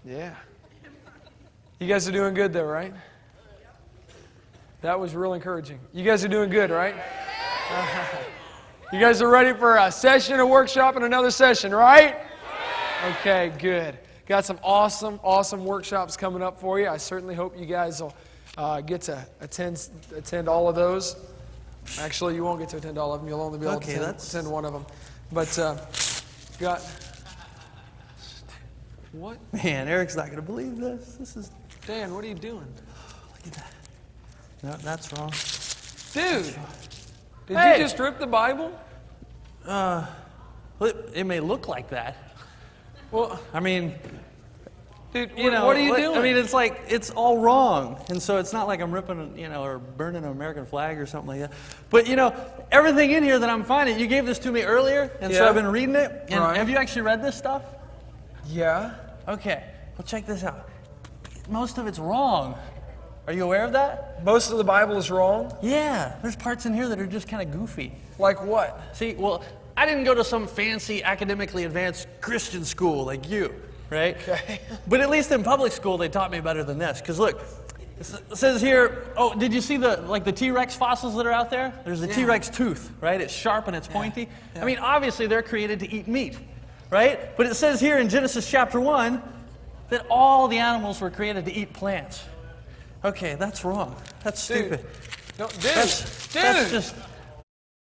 Yeah. You guys are doing good though, right? That was real encouraging. You guys are doing good, right? You guys are ready for a session, a workshop, and another session, right? Okay, good. Got some awesome workshops coming up for you. I certainly hope you guys will get to attend all of those. Actually, you won't get to attend all of them. You'll only be able to attend one of them. But got what? Man, Eric's not going to believe this. This is Dan. What are you doing? Look at that. No, that's wrong. Dude, did you just rip the Bible? It may look like that. Well, I mean, dude, what are you doing? I mean, it's like, it's all wrong. And so it's not like I'm ripping, or burning an American flag or something like that. But, everything in here that I'm finding, you gave this to me earlier, and so I've been reading it. And right. Have you actually read this stuff? Yeah. Okay. Well, check this out. Most of it's wrong. Are you aware of that? Most of the Bible is wrong? Yeah. There's parts in here that are just kind of goofy. Like what? See, well, I didn't go to some fancy, academically advanced Christian school like you, right? Okay. But at least in public school, they taught me better than this. Because look, it says here, did you see the T-Rex fossils that are out there? There's the T-Rex tooth, right? It's sharp and it's pointy. Yeah. I mean, obviously, they're created to eat meat, right? But it says here in Genesis chapter 1 that all the animals were created to eat plants. Okay, that's wrong. That's stupid. No, dude. That's just...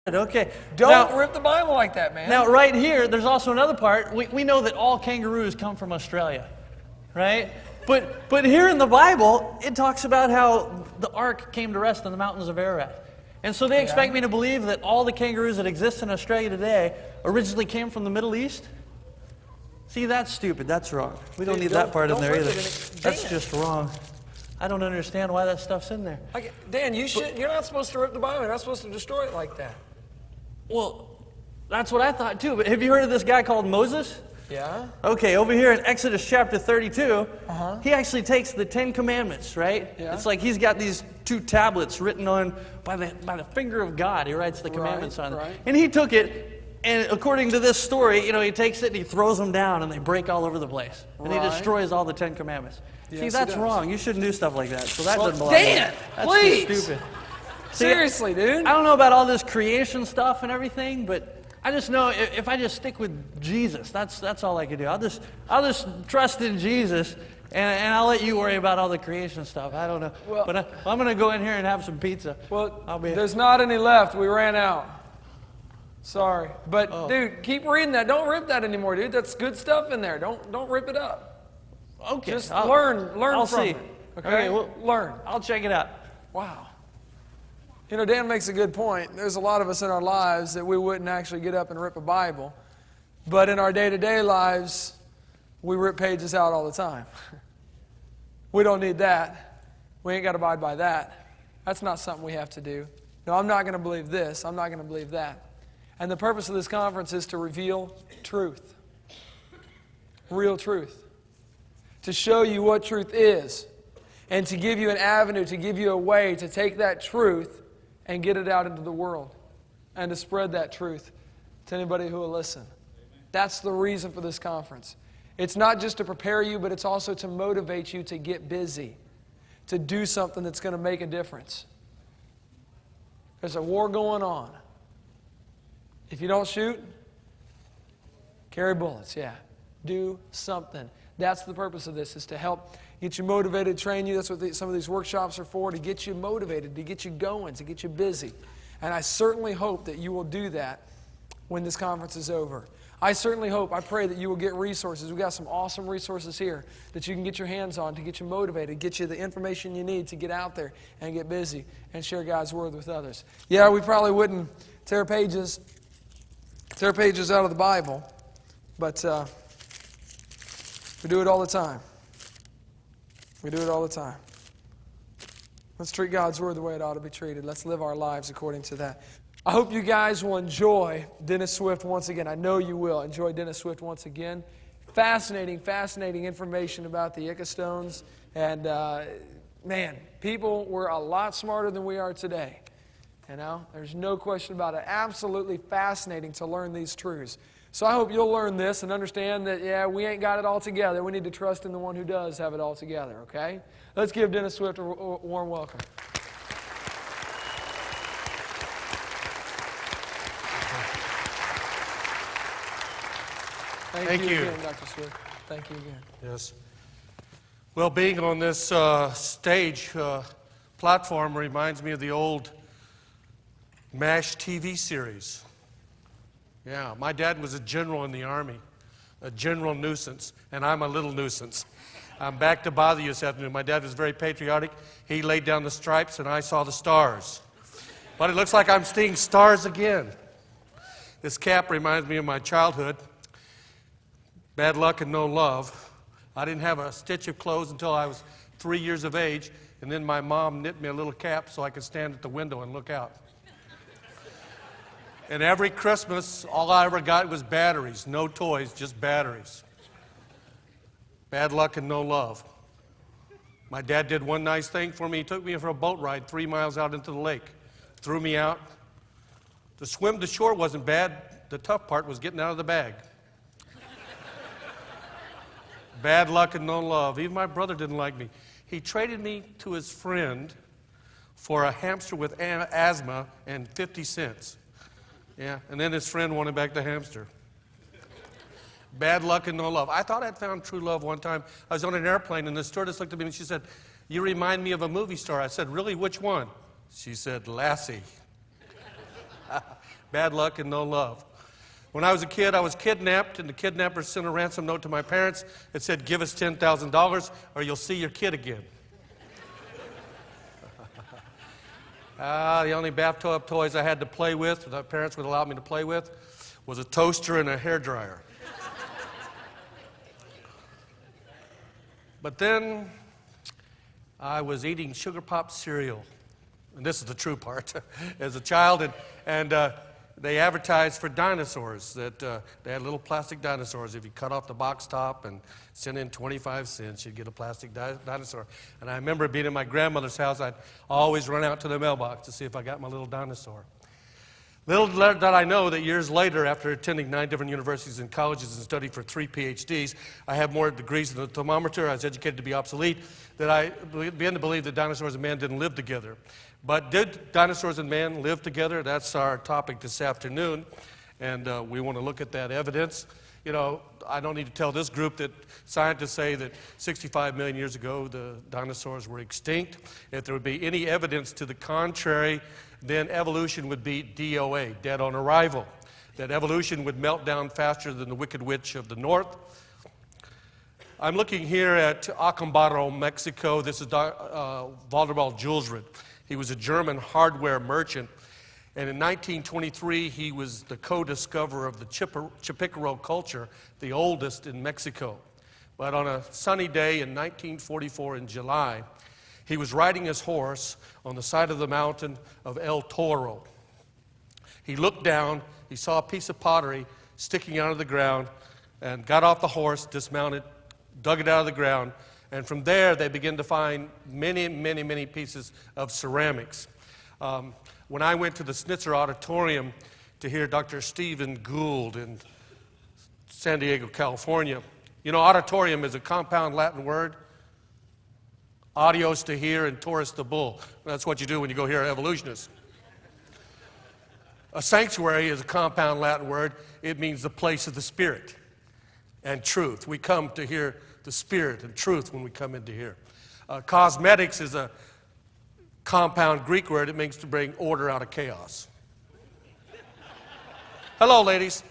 Okay. Don't rip the Bible like that, man. Now, right here, there's also another part. We know that all kangaroos come from Australia, right? But here in the Bible, it talks about how the ark came to rest in the mountains of Ararat. And so they expect me to believe that all the kangaroos that exist in Australia today originally came from the Middle East? See, that's stupid. That's wrong. We don't need that part in there either. That's just wrong. I don't understand why that stuff's in there. Dan, you're not supposed to rip the Bible. You're not supposed to destroy it like that. Well, that's what I thought too. But have you heard of this guy called Moses? Yeah. Okay, over here in Exodus chapter 32, he actually takes the 10 Commandments, right? Yeah. It's like he's got these 2 tablets written on by the finger of God. He writes the commandments on it. And he took it, and according to this story, he takes it and he throws them down, and they break all over the place. And he destroys all the 10 Commandments. Yes, see, that's wrong. You shouldn't do stuff like that. So that doesn't belong. Dan, that's please. Just stupid. See, seriously, dude. I don't know about all this creation stuff and everything, but I just know if I just stick with Jesus, that's all I can do. I'll just trust in Jesus, and I'll let you worry about all the creation stuff. I don't know. Well, but I'm going to go in here and have some pizza. Well, there's not any left. We ran out. Sorry. But, dude, keep reading that. Don't rip that anymore, dude. That's good stuff in there. Don't rip it up. Okay. Just learn I'll from see. it. Okay? Well, learn. I'll check it out. Wow. Dan makes a good point. There's a lot of us in our lives that we wouldn't actually get up and rip a Bible. But in our day-to-day lives, we rip pages out all the time. We don't need that. We ain't got to abide by that. That's not something we have to do. No, I'm not going to believe this. I'm not going to believe that. And the purpose of this conference is to reveal truth. Real truth. To show you what truth is. And to give you an avenue, to give you a way to take that truth and get it out into the world. And to spread that truth to anybody who will listen. That's the reason for this conference. It's not just to prepare you, but it's also to motivate you to get busy. To do something that's going to make a difference. There's a war going on. If you don't shoot, carry bullets, do something. That's the purpose of this, is to help get you motivated, train you. That's what some of these workshops are for, to get you motivated, to get you going, to get you busy. And I certainly hope that you will do that when this conference is over. I pray that you will get resources. We've got some awesome resources here that you can get your hands on to get you motivated, get you the information you need to get out there and get busy and share God's Word with others. Yeah, we probably wouldn't tear pages out of the Bible, but we do it all the time. We do it all the time. Let's treat God's Word the way it ought to be treated. Let's live our lives according to that. I hope you guys will enjoy Dennis Swift once again. I know you will enjoy Dennis Swift once again. Fascinating information about the Ica stones. And, man, people were a lot smarter than we are today You know, there's no question about it. Absolutely fascinating to learn these truths. So I hope you'll learn this and understand that, yeah, we ain't got it all together. We need to trust in the one who does have it all together, okay? Let's give Dennis Swift a warm welcome. Thank you again, Dr. Swift. Thank you again. Yes. Well, being on this stage platform reminds me of the old MASH TV series. Yeah, my dad was a general in the Army, a general nuisance, and I'm a little nuisance. I'm back to bother you this afternoon. My dad was very patriotic. He laid down the stripes, and I saw the stars. But it looks like I'm seeing stars again. This cap reminds me of my childhood. Bad luck and no love. I didn't have a stitch of clothes until I was 3 years of age, and then my mom knit me a little cap so I could stand at the window and look out. And every Christmas, all I ever got was batteries. No toys, just batteries. Bad luck and no love. My dad did one nice thing for me. He took me for a boat ride 3 miles out into the lake. Threw me out. To swim to shore wasn't bad. The tough part was getting out of the bag. Bad luck and no love. Even my brother didn't like me. He traded me to his friend for a hamster with asthma and 50 cents. Yeah, and then his friend wanted back the hamster. Bad luck and no love. I thought I'd found true love one time. I was on an airplane, and the stewardess looked at me and she said, "You remind me of a movie star." I said, "Really? Which one?" She said, "Lassie." Bad luck and no love. When I was a kid, I was kidnapped, and the kidnappers sent a ransom note to my parents. It said, "Give us $10,000 or you'll see your kid again." The only bathtub toys I had to play with, that parents would allow me to play with, was a toaster and a hairdryer. But then I was eating Sugar Pop cereal, and this is the true part, as a child, and they advertised for dinosaurs, that they had little plastic dinosaurs. If you cut off the box top and sent in 25 cents, you'd get a plastic dinosaur. And I remember being in my grandmother's house, I'd always run out to the mailbox to see if I got my little dinosaur. Little did I know that years later, after attending 9 different universities and colleges and studying for 3 PhDs, I have more degrees than the thermometer. I was educated to be obsolete, that I began to believe that dinosaurs and man didn't live together. But did dinosaurs and man live together? That's our topic this afternoon, and we want to look at that evidence. You know, I don't need to tell this group that scientists say that 65 million years ago the dinosaurs were extinct. If there would be any evidence to the contrary, then evolution would be DOA, dead on arrival. That evolution would melt down faster than the Wicked Witch of the North. I'm looking here at Acambaro, Mexico. This is Waldemar Julsrud. He was a German hardware merchant, and in 1923 he was the co-discoverer of the Chipicaro culture, the oldest in Mexico. But on a sunny day in 1944 in July, he was riding his horse on the side of the mountain of El Toro. He looked down, he saw a piece of pottery sticking out of the ground, and got off the horse, dismounted, dug it out of the ground, and from there they began to find many, many, many pieces of ceramics. When I went to the Schnitzer Auditorium to hear Dr. Stephen Gould in San Diego, California, you know, auditorium is a compound Latin word. Audios to hear and Taurus to bull. That's what you do when you go hear evolutionists. A sanctuary is a compound Latin word. It means the place of the Spirit and truth. We come to hear the Spirit and truth when we come into here. Cosmetics is a compound Greek word. It means to bring order out of chaos. Hello, ladies.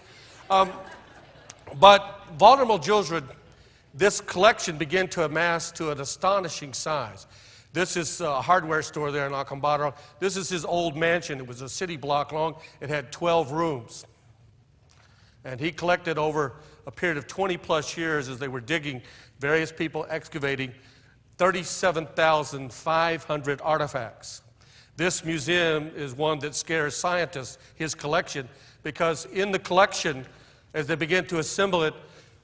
But Waldemar Julsrud, this collection began to amass to an astonishing size. This is a hardware store there in Acambaro. This is his old mansion. It was a city block long. It had 12 rooms. And he collected over a period of 20 plus years as they were digging, various people excavating 37,500 artifacts. This museum is one that scares scientists, his collection, because in the collection, as they began to assemble it,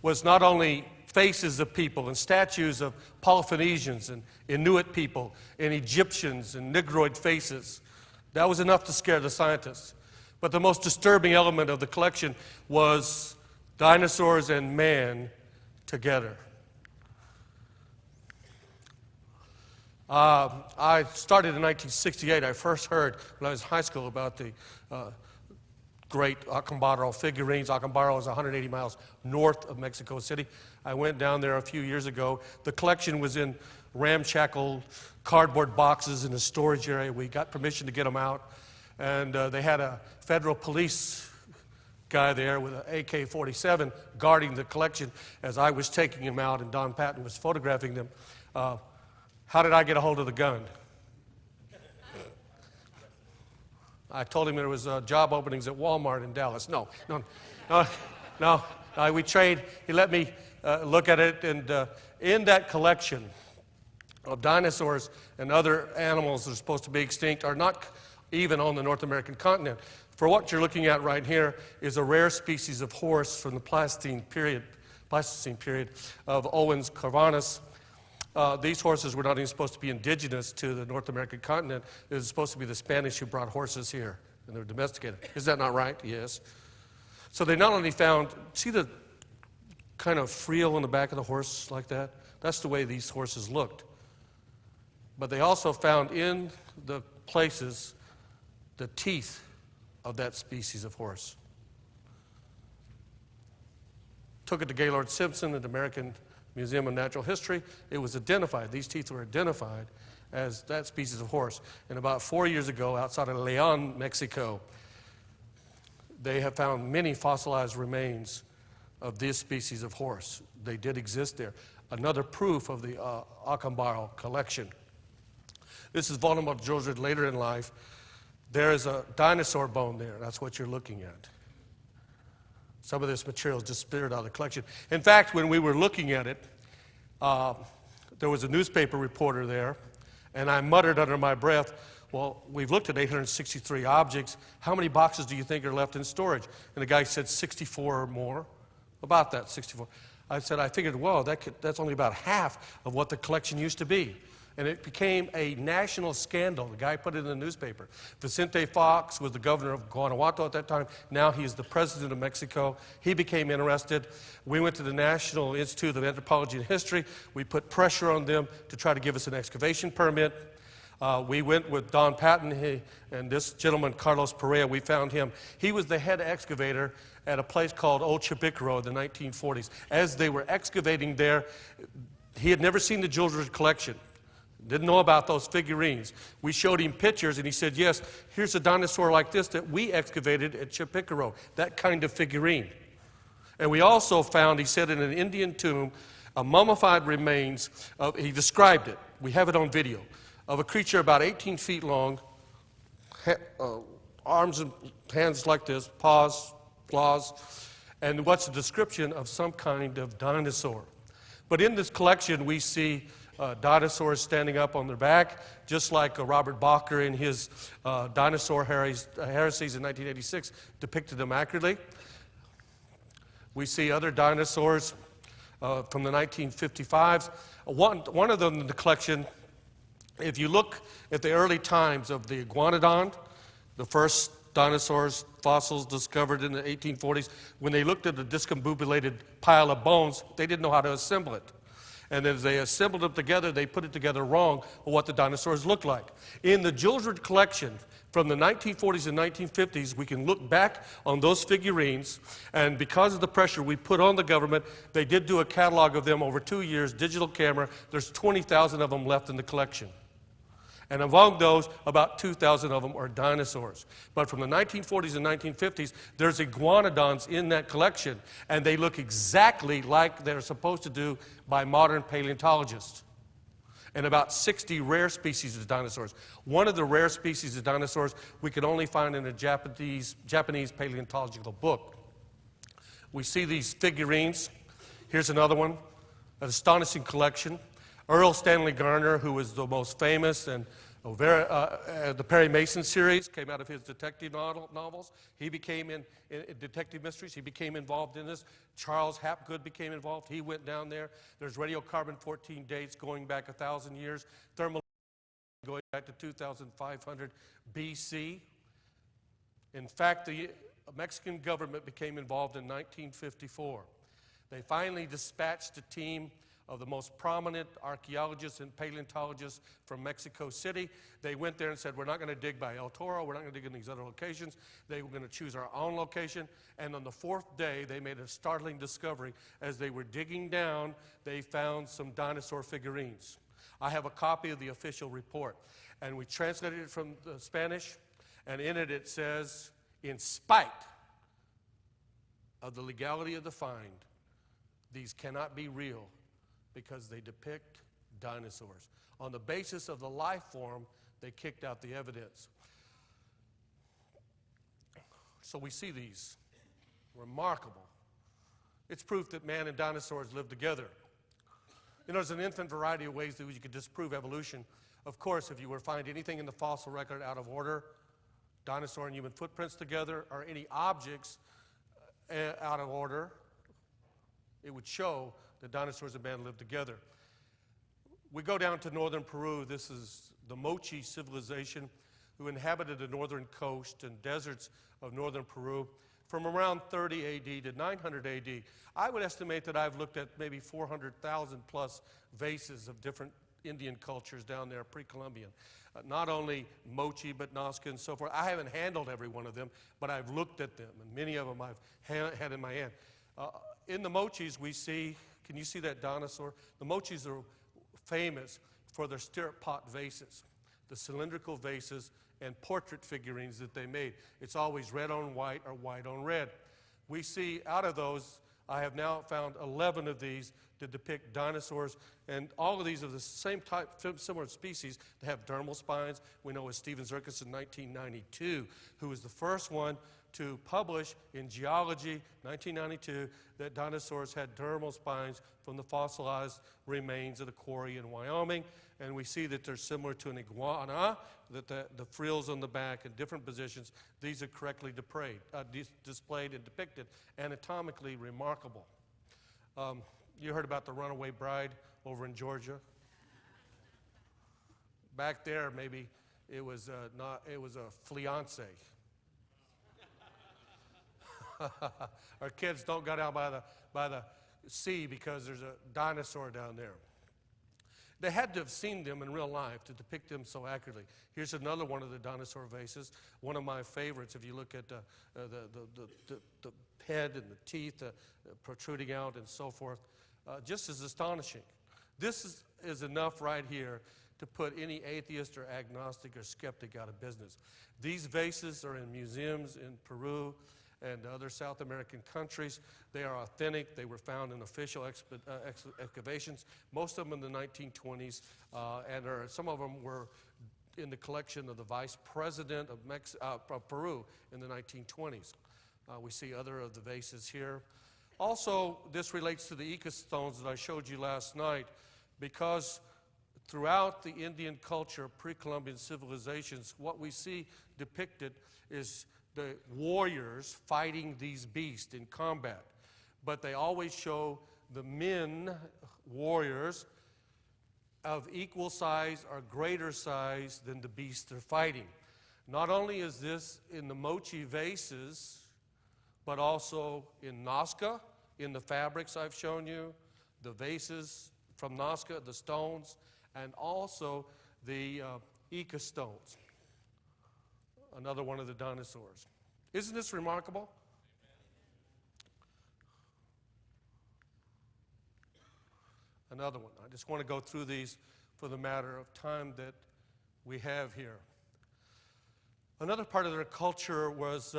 was not only faces of people and statues of Polynesians and Inuit people and Egyptians and Negroid faces. That was enough to scare the scientists. But the most disturbing element of the collection was dinosaurs and man together. I started in 1968. I first heard when I was in high school about the great Acambaro figurines. Acambaro is 180 miles north of Mexico City. I went down there a few years ago. The collection was in ramshackle cardboard boxes in a storage area. We got permission to get them out. And they had a federal police guy there with an AK-47 guarding the collection as I was taking them out and Don Patton was photographing them. How did I get a hold of the gun? I told him there was job openings at Walmart in Dallas. No. We trade. He let me look at it, and in that collection of dinosaurs and other animals that are supposed to be extinct are not even on the North American continent. For what you're looking at right here is a rare species of horse from the Pleistocene period of Owens Corvinus. These horses were not even supposed to be indigenous to the North American continent. It was supposed to be the Spanish who brought horses here, and they were domesticated. Is that not right? Yes. So they not only found, see the kind of frill on the back of the horse like that? That's the way these horses looked. But they also found in the places the teeth of that species of horse. Took it to Gaylord Simpson at the American Museum of Natural History. It was identified. These teeth were identified as that species of horse. And about 4 years ago, outside of Leon, Mexico, they have found many fossilized remains of this species of horse. They did exist there. Another proof of the Acambaro collection. This is vulnerable to children later in life. There is a dinosaur bone there. That's what you're looking at. Some of this material is disappeared out of the collection. In fact, when we were looking at it, there was a newspaper reporter there, and I muttered under my breath, well, we've looked at 863 objects. How many boxes do you think are left in storage? And the guy said 64 or more. About that, 64. I said, I figured, well, that's only about half of what the collection used to be. And it became a national scandal. The guy put it in the newspaper. Vicente Fox was the governor of Guanajuato at that time. Now he is the president of Mexico. He became interested. We went to the National Institute of Anthropology and History. We put pressure on them to try to give us an excavation permit. We went with Don Patton and this gentleman, Carlos Perea. We found him. He was the head excavator at a place called Old Chapicaro in the 1940s. As they were excavating there, he had never seen the Gildred collection. Didn't know about those figurines. We showed him pictures, and he said, yes, here's a dinosaur like this that we excavated at Chapicaro, that kind of figurine. And we also found, he said, in an Indian tomb, a mummified remains of, he described it, we have it on video, of a creature about 18 feet long, arms and hands like this, paws, claws, and what's the description of some kind of dinosaur. But in this collection, we see dinosaurs standing up on their back, just like Robert Bacher in his Dinosaur Heresies in 1986 depicted them accurately. We see other dinosaurs from the 1955s. One of them in the collection, if you look at the early times of the iguanodon, the first dinosaurs, fossils discovered in the 1840s, when they looked at the discombobulated pile of bones, they didn't know how to assemble it. And as they assembled them together, they put it together wrong of what the dinosaurs looked like. In the Gildred collection from the 1940s and 1950s, we can look back on those figurines, and because of the pressure we put on the government, they did do a catalog of them over 2 years, digital camera. There's 20,000 of them left in the collection. And among those, about 2,000 of them are dinosaurs. But from the 1940s and 1950s, there's iguanodons in that collection, and they look exactly like they're supposed to do by modern paleontologists. And about 60 rare species of dinosaurs. One of the rare species of dinosaurs we could only find in a Japanese paleontological book. We see these figurines. Here's another one, an astonishing collection. Earl Stanley Garner, who was the most famous, and the Perry Mason series came out of his detective novels. He became in detective mysteries. He became involved in this. Charles Hapgood became involved. He went down there. There's radiocarbon 14 dates going back 1,000 years. Thermal going back to 2500 BC. In fact, the Mexican government became involved in 1954. They finally dispatched a team of the most prominent archaeologists and paleontologists from Mexico City. They went there and said, we're not going to dig by El Toro, we're not going to dig in these other locations. They were going to choose our own location. And on the fourth day, they made a startling discovery. As they were digging down, they found some dinosaur figurines. I have a copy of the official report. And we translated it from the Spanish, and in it it says, in spite of the legality of the find, these cannot be real, because they depict dinosaurs. On the basis of the life form, they kicked out the evidence. So we see these. Remarkable. It's proof that man and dinosaurs lived together. You know, there's an infinite variety of ways that you could disprove evolution. Of course, if you were to find anything in the fossil record out of order, dinosaur and human footprints together, or any objects out of order, it would show that dinosaurs and man lived together. We go down to northern Peru. This is the Mochi civilization, who inhabited the northern coast and deserts of northern Peru from around 30 AD to 900 AD. I would estimate that I've looked at maybe 400,000 plus vases of different Indian cultures down there, pre-Columbian. Not only Mochi, but Nazca and so forth. I haven't handled every one of them, but I've looked at them, and many of them I've had in my hand. In the Mochis, we see, can you see that dinosaur? The Mochis are famous for their stirrup pot vases, the cylindrical vases and portrait figurines that they made. It's always red on white or white on red. We see out of those, I have now found 11 of these to depict dinosaurs, and all of these are the same type, similar species that have dermal spines. We know as Steven Zirkus in 1992, who was the first one to publish in Geology, 1992, that dinosaurs had dermal spines from the fossilized remains of the quarry in Wyoming. And we see that they're similar to an iguana, that the frills on the back in different positions, these are correctly displayed and depicted, anatomically remarkable. You heard about the runaway bride over in Georgia? Back there, maybe it was a fiancé. Our kids don't go down by the sea because there's a dinosaur down there. They had to have seen them in real life to depict them so accurately. Here's another one of the dinosaur vases, one of my favorites. If you look at the head and the teeth protruding out and so forth, just as astonishing. This is enough right here to put any atheist or agnostic or skeptic out of business. These vases are in museums in Peru and other South American countries. They are authentic. They were found in official excavations, most of them in the 1920s, and some of them were in the collection of the vice president of Peru in the 1920s. We see other of the vases here. Also, this relates to the ecostones that I showed you last night, because throughout the Indian culture, pre-Columbian civilizations, what we see depicted is the warriors fighting these beasts in combat. But they always show the men, warriors, of equal size or greater size than the beasts they're fighting. Not only is this in the Mochi vases, but also in Nazca, in the fabrics I've shown you, the vases from Nazca, the stones, and also the ecostones. Another one of the dinosaurs. Isn't this remarkable? Another one. I just want to go through these for the matter of time that we have here. Another part of their culture was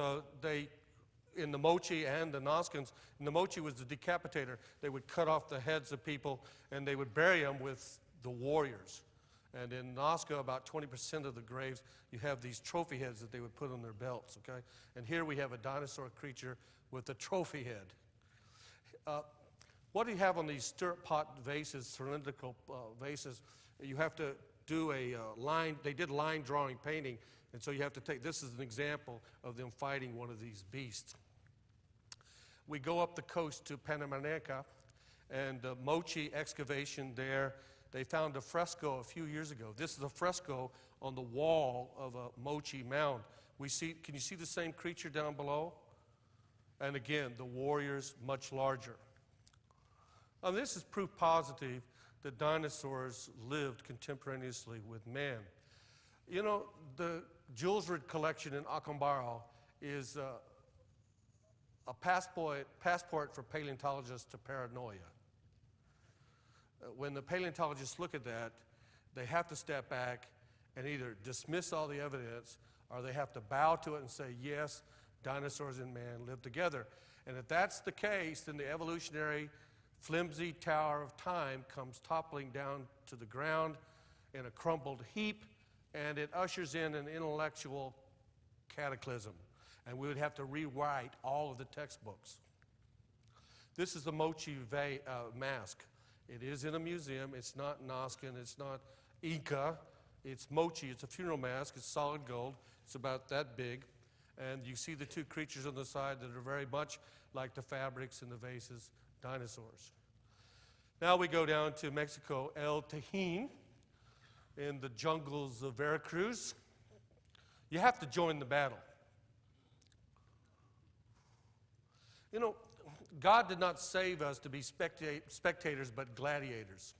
in the Mochi and the Nazcans, in the Mochi was the decapitator. They would cut off the heads of people and they would bury them with the warriors. And in Nazca, about 20% of the graves, you have these trophy heads that they would put on their belts, okay? And here we have a dinosaur creature with a trophy head. What do you have on these stirrup pot vases, cylindrical vases? You have to do a line, they did line drawing painting, and so you have to take, this is an example of them fighting one of these beasts. We go up the coast to Panamericana, and Mochi excavation there. they found a fresco a few years ago. This is a fresco on the wall of a Mochi mound. Can you see the same creature down below? And again, the warriors much larger. Now, this is proof positive that dinosaurs lived contemporaneously with man. You know, the Jules Ritt collection in Acambaro is a passport for paleontologists to paranoia. When the paleontologists look at that, they have to step back and either dismiss all the evidence or they have to bow to it and say, yes, dinosaurs and man lived together. And if that's the case, then the evolutionary flimsy tower of time comes toppling down to the ground in a crumbled heap, and it ushers in an intellectual cataclysm. And we would have to rewrite all of the textbooks. This is the Mochi mask. It is in a museum. It's not Nazca, it's not Inca. It's Mochi. It's a funeral mask. It's solid gold. It's about that big. And you see the two creatures on the side that are very much like the fabrics and the vases, dinosaurs. Now we go down to Mexico, El Tajín, in the jungles of Veracruz. You have to join the battle. You know, God did not save us to be spectators, but gladiators.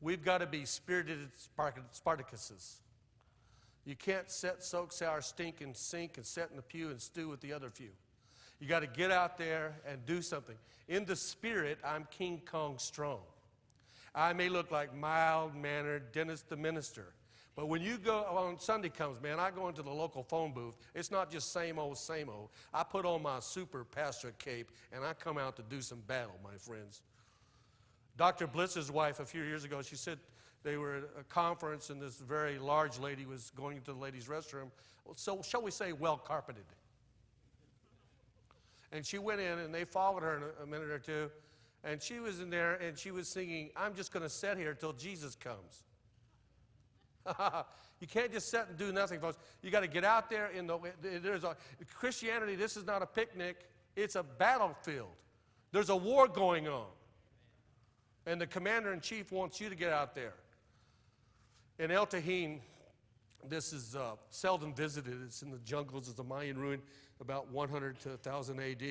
We've got to be spirited Spartacuses. You can't soak, sour, stink, and sink and sit in the pew and stew with the other few. You got to get out there and do something. In the spirit, I'm King Kong strong. I may look like mild-mannered Dennis the Minister, but when you go on Sunday comes, man, I go into the local phone booth. It's not just same old, same old. I put on my super pastorate cape and I come out to do some battle, my friends. Dr. Bliss's wife a few years ago, she said they were at a conference and this very large lady was going into the ladies' restroom. So shall we say well carpeted? And she went in and they followed her in a minute or two. And she was in there and she was singing, I'm just going to sit here till Jesus comes. You can't just sit and do nothing, folks. You got to get out there. Christianity, this is not a picnic. It's a battlefield. There's a war going on. And the commander-in-chief wants you to get out there. In El Tajín, this is seldom visited. It's in the jungles. It's a Mayan ruin, about 100 to 1000 AD.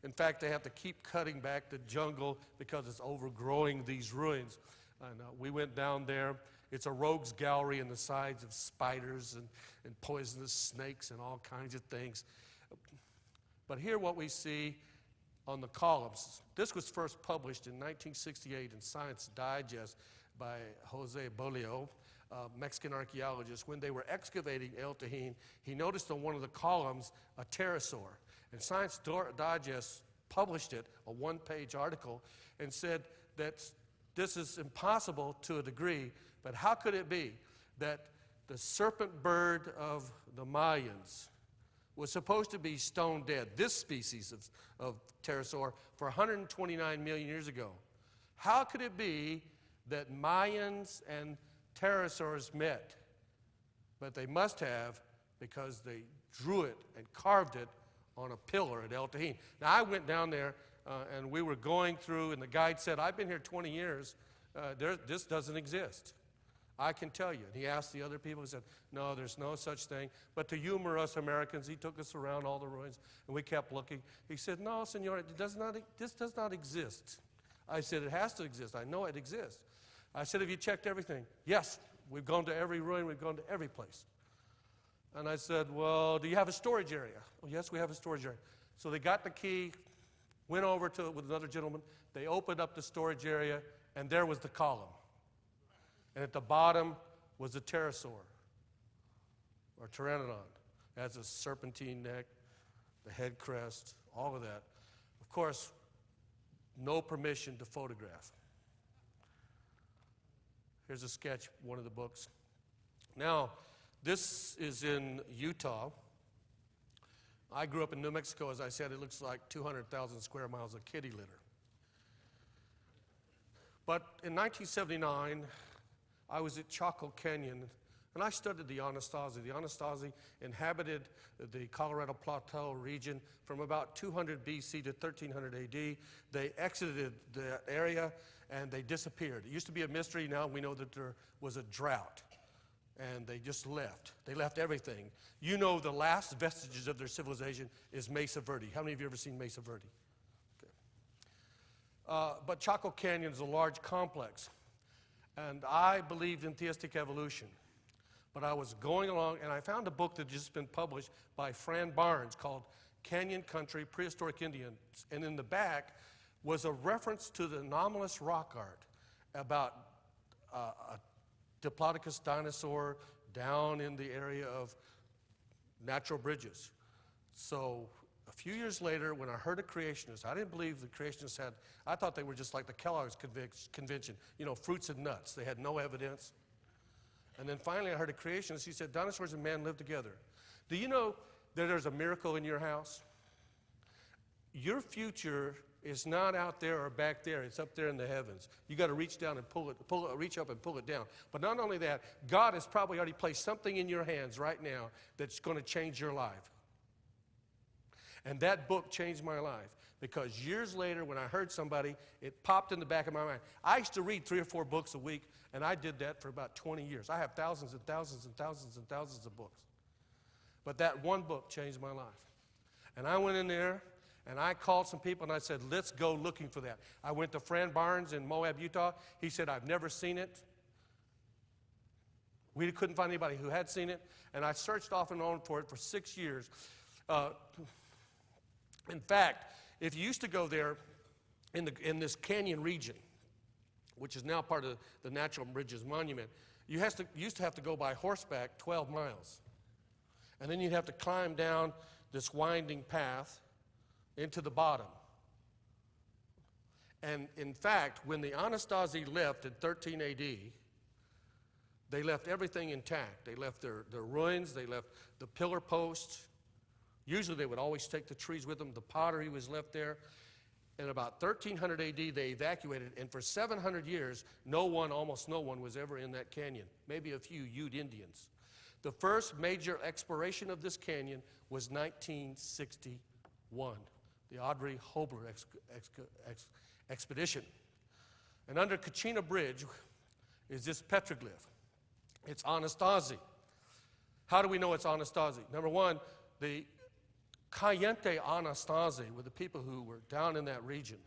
In fact, they have to keep cutting back the jungle because it's overgrowing these ruins. And we went down there. It's a rogues gallery in the sides of spiders and poisonous snakes and all kinds of things. But here what we see on the columns. This was first published in 1968 in Science Digest by Jose Bolio, a Mexican archaeologist. When they were excavating El Tajín, he noticed on one of the columns a pterosaur. And Science Digest published it, a one-page article, and said that this is impossible to a degree, but how could it be that the serpent bird of the Mayans was supposed to be stone dead, this species of pterosaur, for 129 million years ago? How could it be that Mayans and pterosaurs met? But they must have, because they drew it and carved it on a pillar at El Tajín. Now, I went down there, and we were going through, and the guide said, I've been here 20 years. This doesn't exist. I can tell you. And he asked the other people, he said, no, there's no such thing. But to humor us Americans, he took us around all the ruins, and we kept looking. He said, no, senor, this does not exist. I said, it has to exist. I know it exists. I said, have you checked everything? Yes, we've gone to every ruin, we've gone to every place. And I said, well, do you have a storage area? Oh, yes, we have a storage area. So they got the key, went over to it with another gentleman. They opened up the storage area, and there was the column. And at the bottom was a pterosaur, or pteranodon. It has a serpentine neck, the head crest, all of that. Of course, no permission to photograph. Here's a sketch, one of the books. Now, this is in Utah. I grew up in New Mexico. As I said, it looks like 200,000 square miles of kitty litter. But in 1979, I was at Chaco Canyon, And I studied the Anasazi. The Anasazi inhabited the Colorado Plateau region from about 200 BC to 1300 AD. They exited the area and they disappeared. It used to be a mystery. Now we know that there was a drought. And they just left. They left everything. You know, the last vestiges of their civilization is Mesa Verde. How many of you ever seen Mesa Verde? Okay. But Chaco Canyon is a large complex. And I believed in theistic evolution. But I was going along, and I found a book that had just been published by Fran Barnes called Canyon Country, Prehistoric Indians. And in the back was a reference to the anomalous rock art about a Diplodocus dinosaur down in the area of Natural Bridges. So a few years later, when I heard of creationists, I didn't believe the creationists had, I thought they were just like the Kellogg's convention, you know, fruits and nuts. They had no evidence. And then finally I heard a creationist. He said, dinosaurs and man live together. Do you know that there's a miracle in your house? Your future is not out there or back there. It's up there in the heavens. You got to reach down and reach up and pull it down. But not only that, God has probably already placed something in your hands right now that's going to change your life. And that book changed my life because years later when I heard somebody, it popped in the back of my mind. I used to read 3 or 4 books a week, and I did that for about 20 years. I have thousands and thousands and thousands and thousands of books. But that one book changed my life. And I went in there, and I called some people, and I said, let's go looking for that. I went to Fran Barnes in Moab, Utah. He said, I've never seen it. We couldn't find anybody who had seen it, and I searched off and on for it for 6 years. In fact, if you used to go there in this canyon region, which is now part of the Natural Bridges Monument, you used to have to go by horseback 12 miles. And then you'd have to climb down this winding path into the bottom. And in fact, when the Anasazi left in 13 AD, they left everything intact. They left their ruins, they left the pillar posts. Usually they would always take the trees with them. The pottery was left there. In about 1300 AD, they evacuated, and for 700 years, almost no one was ever in that canyon. Maybe a few Ute Indians. The first major exploration of this canyon was 1961, the Audrey Hobler expedition. And under Kachina Bridge is this petroglyph. It's Anasazi. How do we know it's Anasazi? Number one, the Cayente Anasazi were the people who were down in that region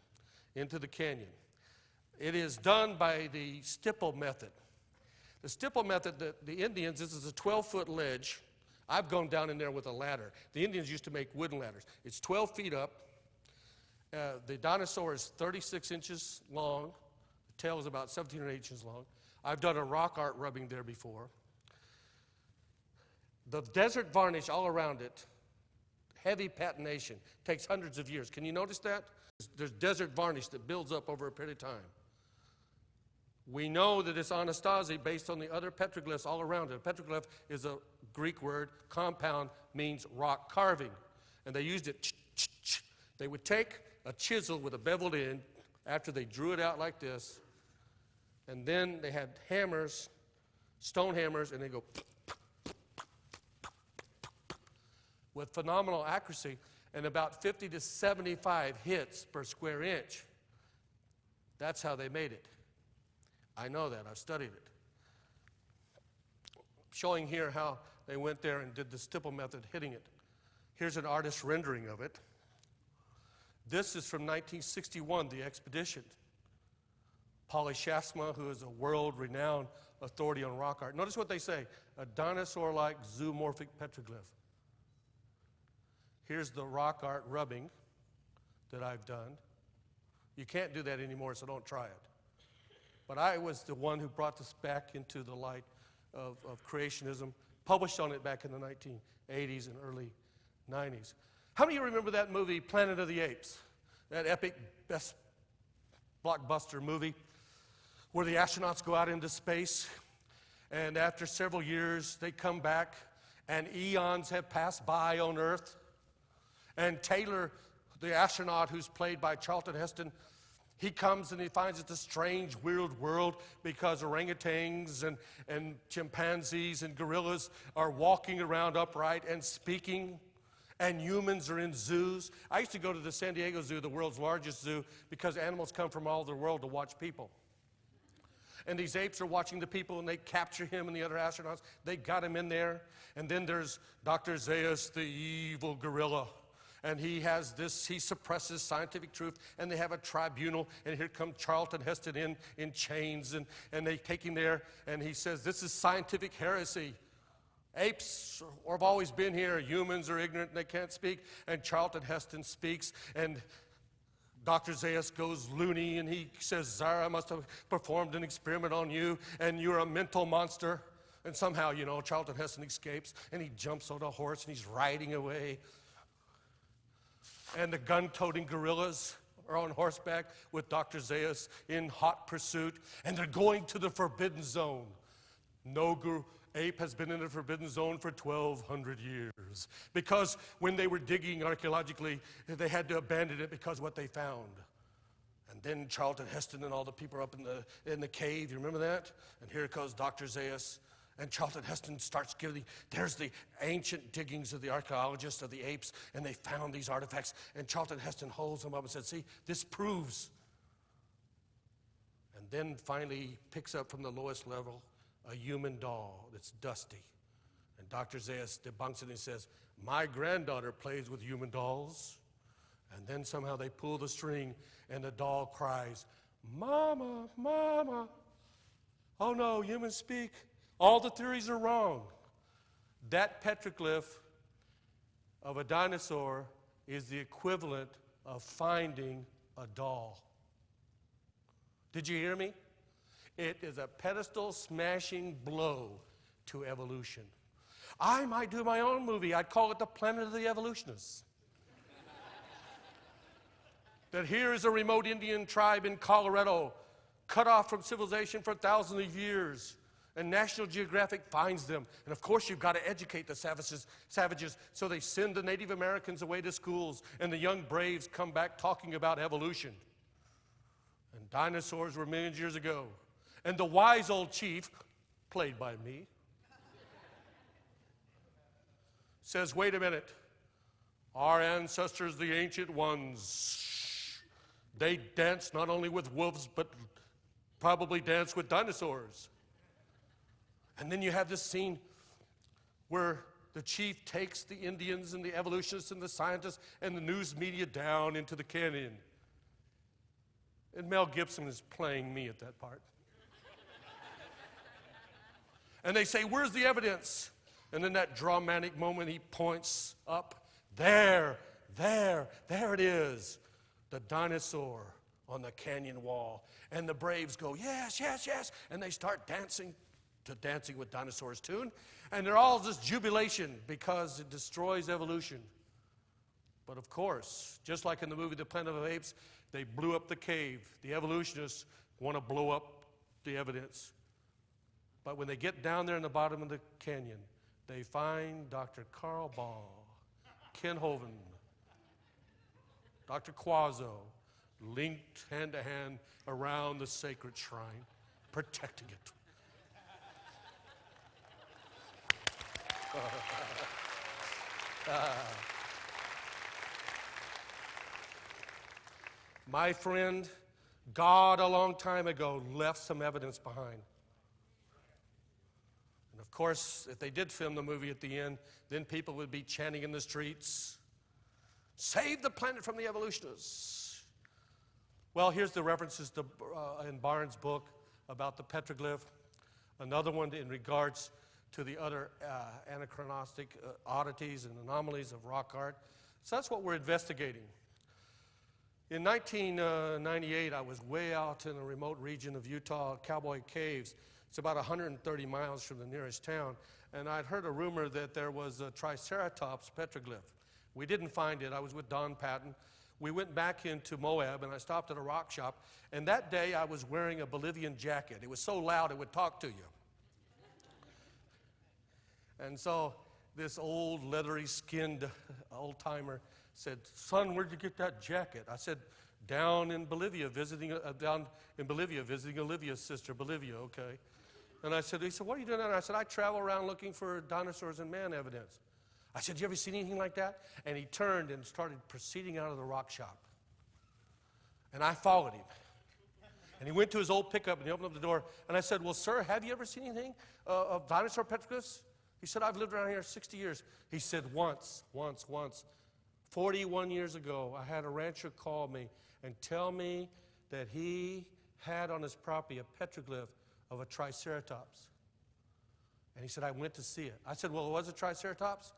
into the canyon. It is done by the stipple method. The stipple method, the Indians, this is a 12-foot ledge. I've gone down in there with a ladder. The Indians used to make wooden ladders. It's 12 feet up. The dinosaur is 36 inches long. The tail is about 17 or 18 inches long. I've done a rock art rubbing there before. The desert varnish all around it, heavy patination, takes hundreds of years. Can you notice that? There's desert varnish that builds up over a period of time. We know that it's Anasazi based on the other petroglyphs all around it. A petroglyph is a Greek word. Compound means rock carving. And they used it. They would take a chisel with a beveled end after they drew it out like this. And then they had hammers, stone hammers, and they go with phenomenal accuracy and about 50 to 75 hits per square inch. That's how they made it. I know that. I've studied it. Showing here how they went there and did the stipple method, hitting it. Here's an artist's rendering of it. This is from 1961, the expedition. Polly Shasma, who is a world-renowned authority on rock art. Notice what they say, a dinosaur-like zoomorphic petroglyph. Here's the rock art rubbing that I've done. You can't do that anymore, so don't try it. But I was the one who brought this back into the light of creationism, published on it back in the 1980s and early 90s. How many of you remember that movie, Planet of the Apes? That epic, best blockbuster movie where the astronauts go out into space, and after several years, they come back, and eons have passed by on Earth. And Taylor, the astronaut who's played by Charlton Heston, He comes and he finds it's a strange, weird world because orangutans and chimpanzees and gorillas are walking around upright and speaking, and humans are in zoos. I used to go to the San Diego Zoo, the world's largest zoo, because animals come from all over the world to watch people. And these apes are watching the people, and they capture him and the other astronauts. They got him in there. And then there's Dr. Zaius, the evil gorilla. And he has this, he suppresses scientific truth, and they have a tribunal, and here comes Charlton Heston in chains, and they take him there, and he says, this is scientific heresy. Apes have always been here. Humans are ignorant, and they can't speak. And Charlton Heston speaks, and Dr. Zaius goes loony, and he says, Zara must have performed an experiment on you, and you're a mental monster. And somehow, Charlton Heston escapes, and he jumps on a horse, and he's riding away. And the gun-toting gorillas are on horseback with Dr. Zaius in hot pursuit, and they're going to the forbidden zone. No ape has been in the forbidden zone for 1,200 years. Because when they were digging archaeologically, they had to abandon it because of what they found. And then Charlton Heston and all the people are up in the cave, you remember that? And here comes Dr. Zaius. And Charlton Heston starts there's the ancient diggings of the archaeologists of the apes, and they found these artifacts. And Charlton Heston holds them up and says, see, this proves. And then finally he picks up from the lowest level a human doll that's dusty. And Dr. Zaius debunks it and says, my granddaughter plays with human dolls. And then somehow they pull the string, and the doll cries, Mama, Mama. Oh no, humans speak. All the theories are wrong. That petroglyph of a dinosaur is the equivalent of finding a doll. Did you hear me? It is a pedestal smashing blow to evolution. I might do my own movie. I'd call it The Planet of the Evolutionists. That here is a remote Indian tribe in Colorado, cut off from civilization for thousands of years. And National Geographic finds them. And of course, you've got to educate the savages. So they send the Native Americans away to schools, and the young braves come back talking about evolution. And dinosaurs were millions of years ago. And the wise old chief, played by me, says, wait a minute. Our ancestors, the ancient ones, they danced not only with wolves, but probably danced with dinosaurs. And then you have this scene where the chief takes the Indians and the evolutionists and the scientists and the news media down into the canyon. And Mel Gibson is playing me at that part. And they say, where's the evidence? And in that dramatic moment, he points up. There it is. The dinosaur on the canyon wall. And the braves go, yes, yes, yes. And they start dancing to Dancing with Dinosaurs tune. And they're all just jubilation because it destroys evolution. But of course, just like in the movie The Planet of the Apes, they blew up the cave. The evolutionists want to blow up the evidence. But when they get down there in the bottom of the canyon, they find Dr. Carl Ball, Ken Hovind, Dr. Quazzo, linked hand to hand around the sacred shrine, protecting it. My friend, God a long time ago left some evidence behind. And of course, if they did film the movie at the end, then people would be chanting in the streets, save the planet from the evolutionists. Well, here's the references to, in Barnes' book about the petroglyph. Another one in regards to the other anachronistic oddities and anomalies of rock art. So that's what we're investigating. In 1998, I was way out in a remote region of Utah, Cowboy Caves. It's about 130 miles from the nearest town. And I'd heard a rumor that there was a Triceratops petroglyph. We didn't find it. I was with Don Patton. We went back into Moab, and I stopped at a rock shop. And that day, I was wearing a Bolivian jacket. It was so loud, it would talk to you. And so this old leathery-skinned old-timer said, son, where'd you get that jacket? I said, down in Bolivia, visiting Olivia's sister, Bolivia, okay. And he said, what are you doing there? And I said, I travel around looking for dinosaurs and man evidence. I said, you ever seen anything like that? And he turned and started proceeding out of the rock shop. And I followed him. And he went to his old pickup and he opened up the door. And I said, well, sir, have you ever seen anything of dinosaur petroglyphs? He said, I've lived around here 60 years. He said, once. 41 years ago, I had a rancher call me and tell me that he had on his property a petroglyph of a triceratops. And he said, I went to see it. I said, well, was it a triceratops?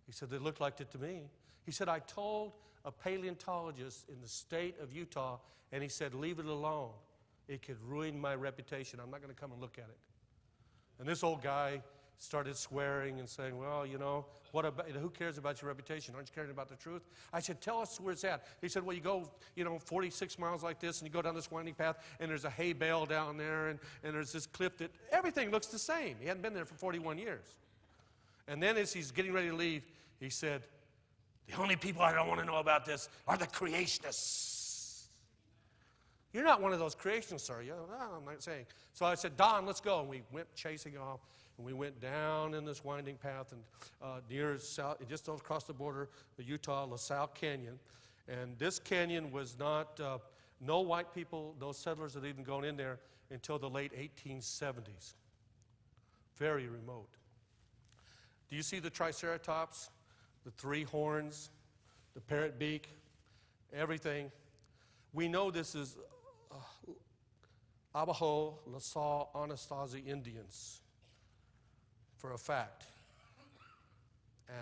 He said, it looked like it to me. He said, I told a paleontologist in the state of Utah, and he said, leave it alone. It could ruin my reputation. I'm not going to come and look at it. And this old guy started swearing and saying, well, who cares about your reputation? Aren't you caring about the truth? I said, tell us where it's at. He said, well, you go, 46 miles like this, and you go down this winding path, and there's a hay bale down there, and there's this cliff that everything looks the same. He hadn't been there for 41 years. And then as he's getting ready to leave, he said, the only people I don't want to know about this are the creationists. You're not one of those creationists, are you? No, I'm not saying. So I said, Don, let's go. And we went chasing off, and we went down in this winding path and near south, just across the border, the Utah LaSalle Canyon. And this canyon was not, no white people, no settlers had even gone in there until the late 1870s. Very remote. Do you see the triceratops, the three horns, the parrot beak, everything? We know this is Abajo, LaSalle, Anasazi Indians for a fact.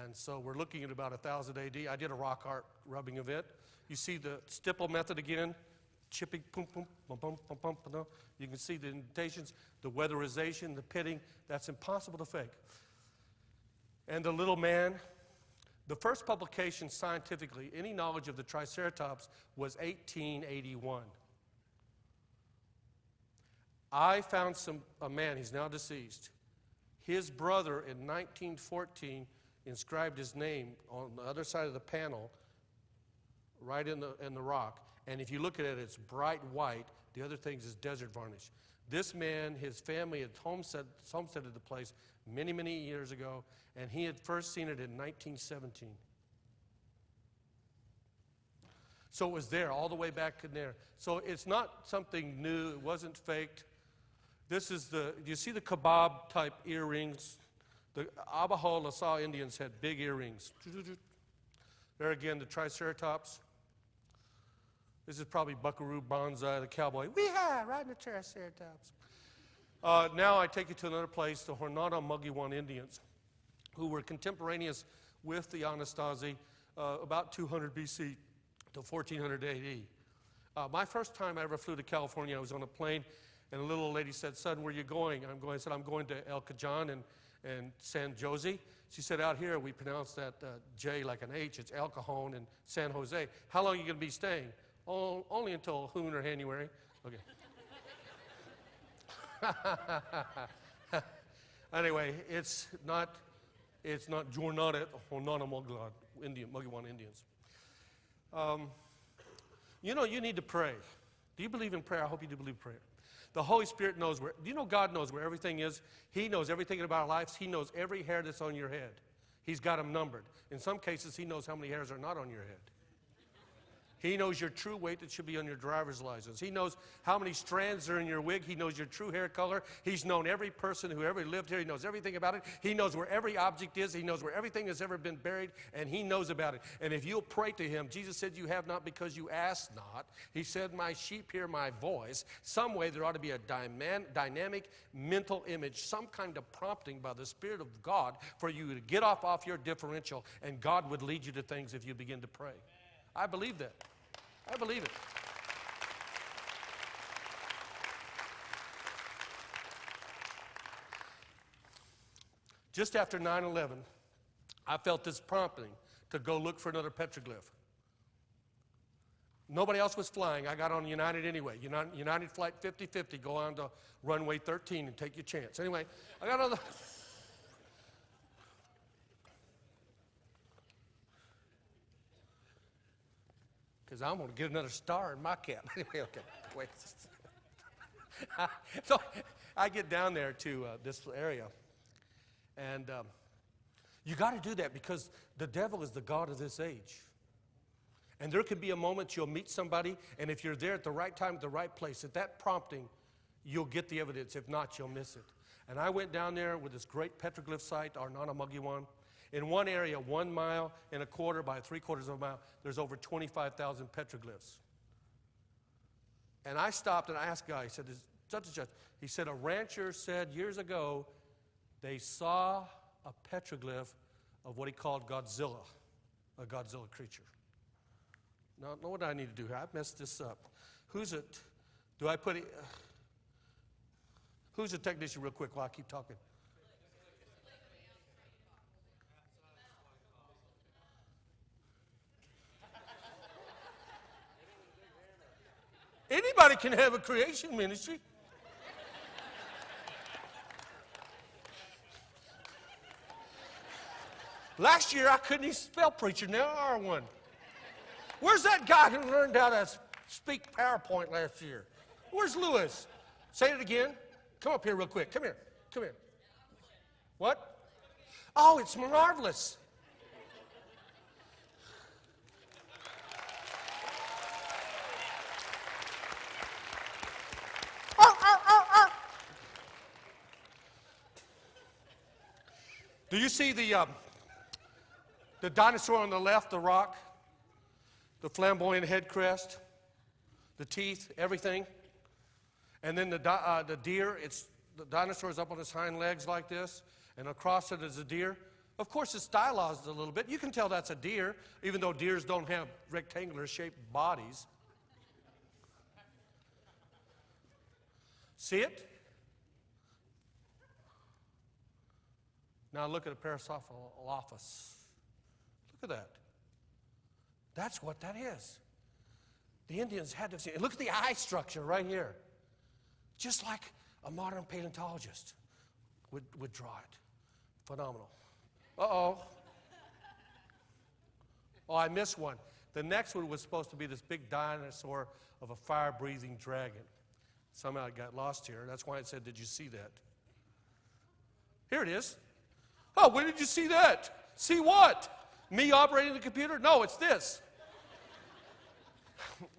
And so we're looking at about 1000 AD. I did a rock art rubbing event. You see the stipple method again, chipping, boom, boom, boom, boom, boom, boom, boom. You can see the indentations, the weatherization, the pitting. That's impossible to fake. And the little man, the first publication scientifically, any knowledge of the Triceratops, was 1881. I found a man, he's now deceased. His brother in 1914 inscribed his name on the other side of the panel, right in the rock. And if you look at it, it's bright white. The other things is desert varnish. This man, his family had homesteaded the place many, many years ago, and he had first seen it in 1917. So it was there, all the way back in there. So it's not something new. It wasn't faked. This is do you see the kebab type earrings? The Abajo LaSalle Indians had big earrings. There again, the Triceratops. This is probably Buckaroo Banzai, the cowboy. Weehaw, riding the Triceratops. Now I take you to another place, the Hornada Mugiwan Indians, who were contemporaneous with the Anasazi about 200 BC to 1400 AD. My first time I ever flew to California, I was on a plane, and a little old lady said, son, where are you going? I said, I'm going to El Cajon and San Jose. She said, out here we pronounce that J like an H. It's El Cajon and San Jose. How long are you going to be staying? Oh, only until Hoon or January. Okay. Anyway, it's not Jornada Hornada Mugiwan Indians. You need to pray. Do you believe in prayer? I hope you do believe in prayer. The Holy Spirit knows where. Do you know God knows where everything is? He knows everything about our lives. He knows every hair that's on your head. He's got them numbered. In some cases, He knows how many hairs are not on your head. He knows your true weight that should be on your driver's license. He knows how many strands are in your wig. He knows your true hair color. He's known every person who ever lived here. He knows everything about it. He knows where every object is. He knows where everything has ever been buried, and He knows about it. And if you'll pray to Him, Jesus said, you have not because you ask not. He said, my sheep hear my voice. Some way there ought to be a dynamic mental image, some kind of prompting by the Spirit of God for you to get off your differential, and God would lead you to things if you begin to pray. I believe that. I believe it. Just after 9/11, I felt this prompting to go look for another petroglyph. Nobody else was flying. I got on United anyway. United flight 50-50. Go on to runway 13 and take your chance. Anyway, I got on the... because I'm going to get another star in my cap. Anyway, okay, wait. So I get down there to this area, and you got to do that because the devil is the god of this age. And there could be a moment you'll meet somebody, and if you're there at the right time, at the right place, at that prompting, you'll get the evidence. If not, you'll miss it. And I went down there with this great petroglyph site, our Nanamugi one. In one area, 1 mile and a quarter by 3/4 of a mile, there's over 25,000 petroglyphs. And I stopped and I asked a guy, he said, "Is such and such?" He said, "A rancher said years ago they saw a petroglyph of what he called Godzilla, a Godzilla creature." Now, what do I need to do here? I messed this up. Who's it? Do I put it? Who's the technician, real quick, while I keep talking? Anybody can have a creation ministry. Last year, I couldn't even spell preacher. Now I are one. Where's that guy who learned how to speak PowerPoint last year? Where's Lewis? Say it again. Come up here real quick. Come here. Come here. What? Oh, it's marvelous. Do you see the dinosaur on the left, the rock? The flamboyant head crest, the teeth, everything. And then the deer, the dinosaur's up on his hind legs like this, and across it is a deer. Of course, it's stylized a little bit. You can tell that's a deer, even though deers don't have rectangular-shaped bodies. See it? Now look at a Parasaurolophus. Look at that. That's what that is. The Indians had to have seen it. Look at the eye structure right here. Just like a modern paleontologist would draw it. Phenomenal. Uh-oh. Oh, I missed one. The next one was supposed to be this big dinosaur of a fire-breathing dragon. Somehow it got lost here. That's why it said, "Did you see that?" Here it is. Oh, where did you see that? See what? Me operating the computer? No, it's this.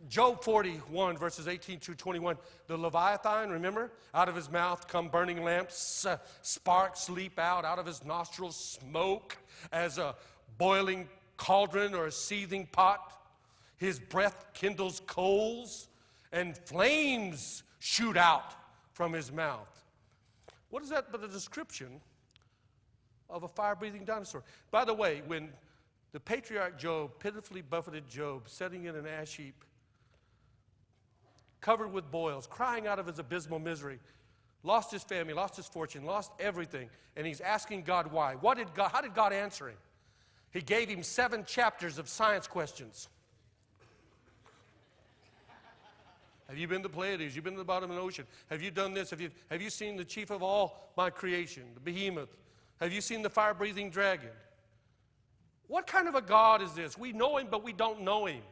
Job 41, verses 18 through 21. The Leviathan, remember? Out of his mouth come burning lamps, sparks leap out of his nostrils, smoke as a boiling cauldron or a seething pot. His breath kindles coals, and flames shoot out from his mouth. What is that but a description of a fire-breathing dinosaur? By the way, when the patriarch Job, pitifully buffeted Job, sitting in an ash heap, covered with boils, crying out of his abysmal misery, lost his family, lost his fortune, lost everything, and he's asking God why. How did God answer him? He gave him 7 chapters of science questions. Have you been to the Pleiades? You've been to the bottom of the ocean. Have you done this? Have you seen the chief of all my creation, the behemoth? Have you seen the fire-breathing dragon? What kind of a God is this? We know him, but we don't know him.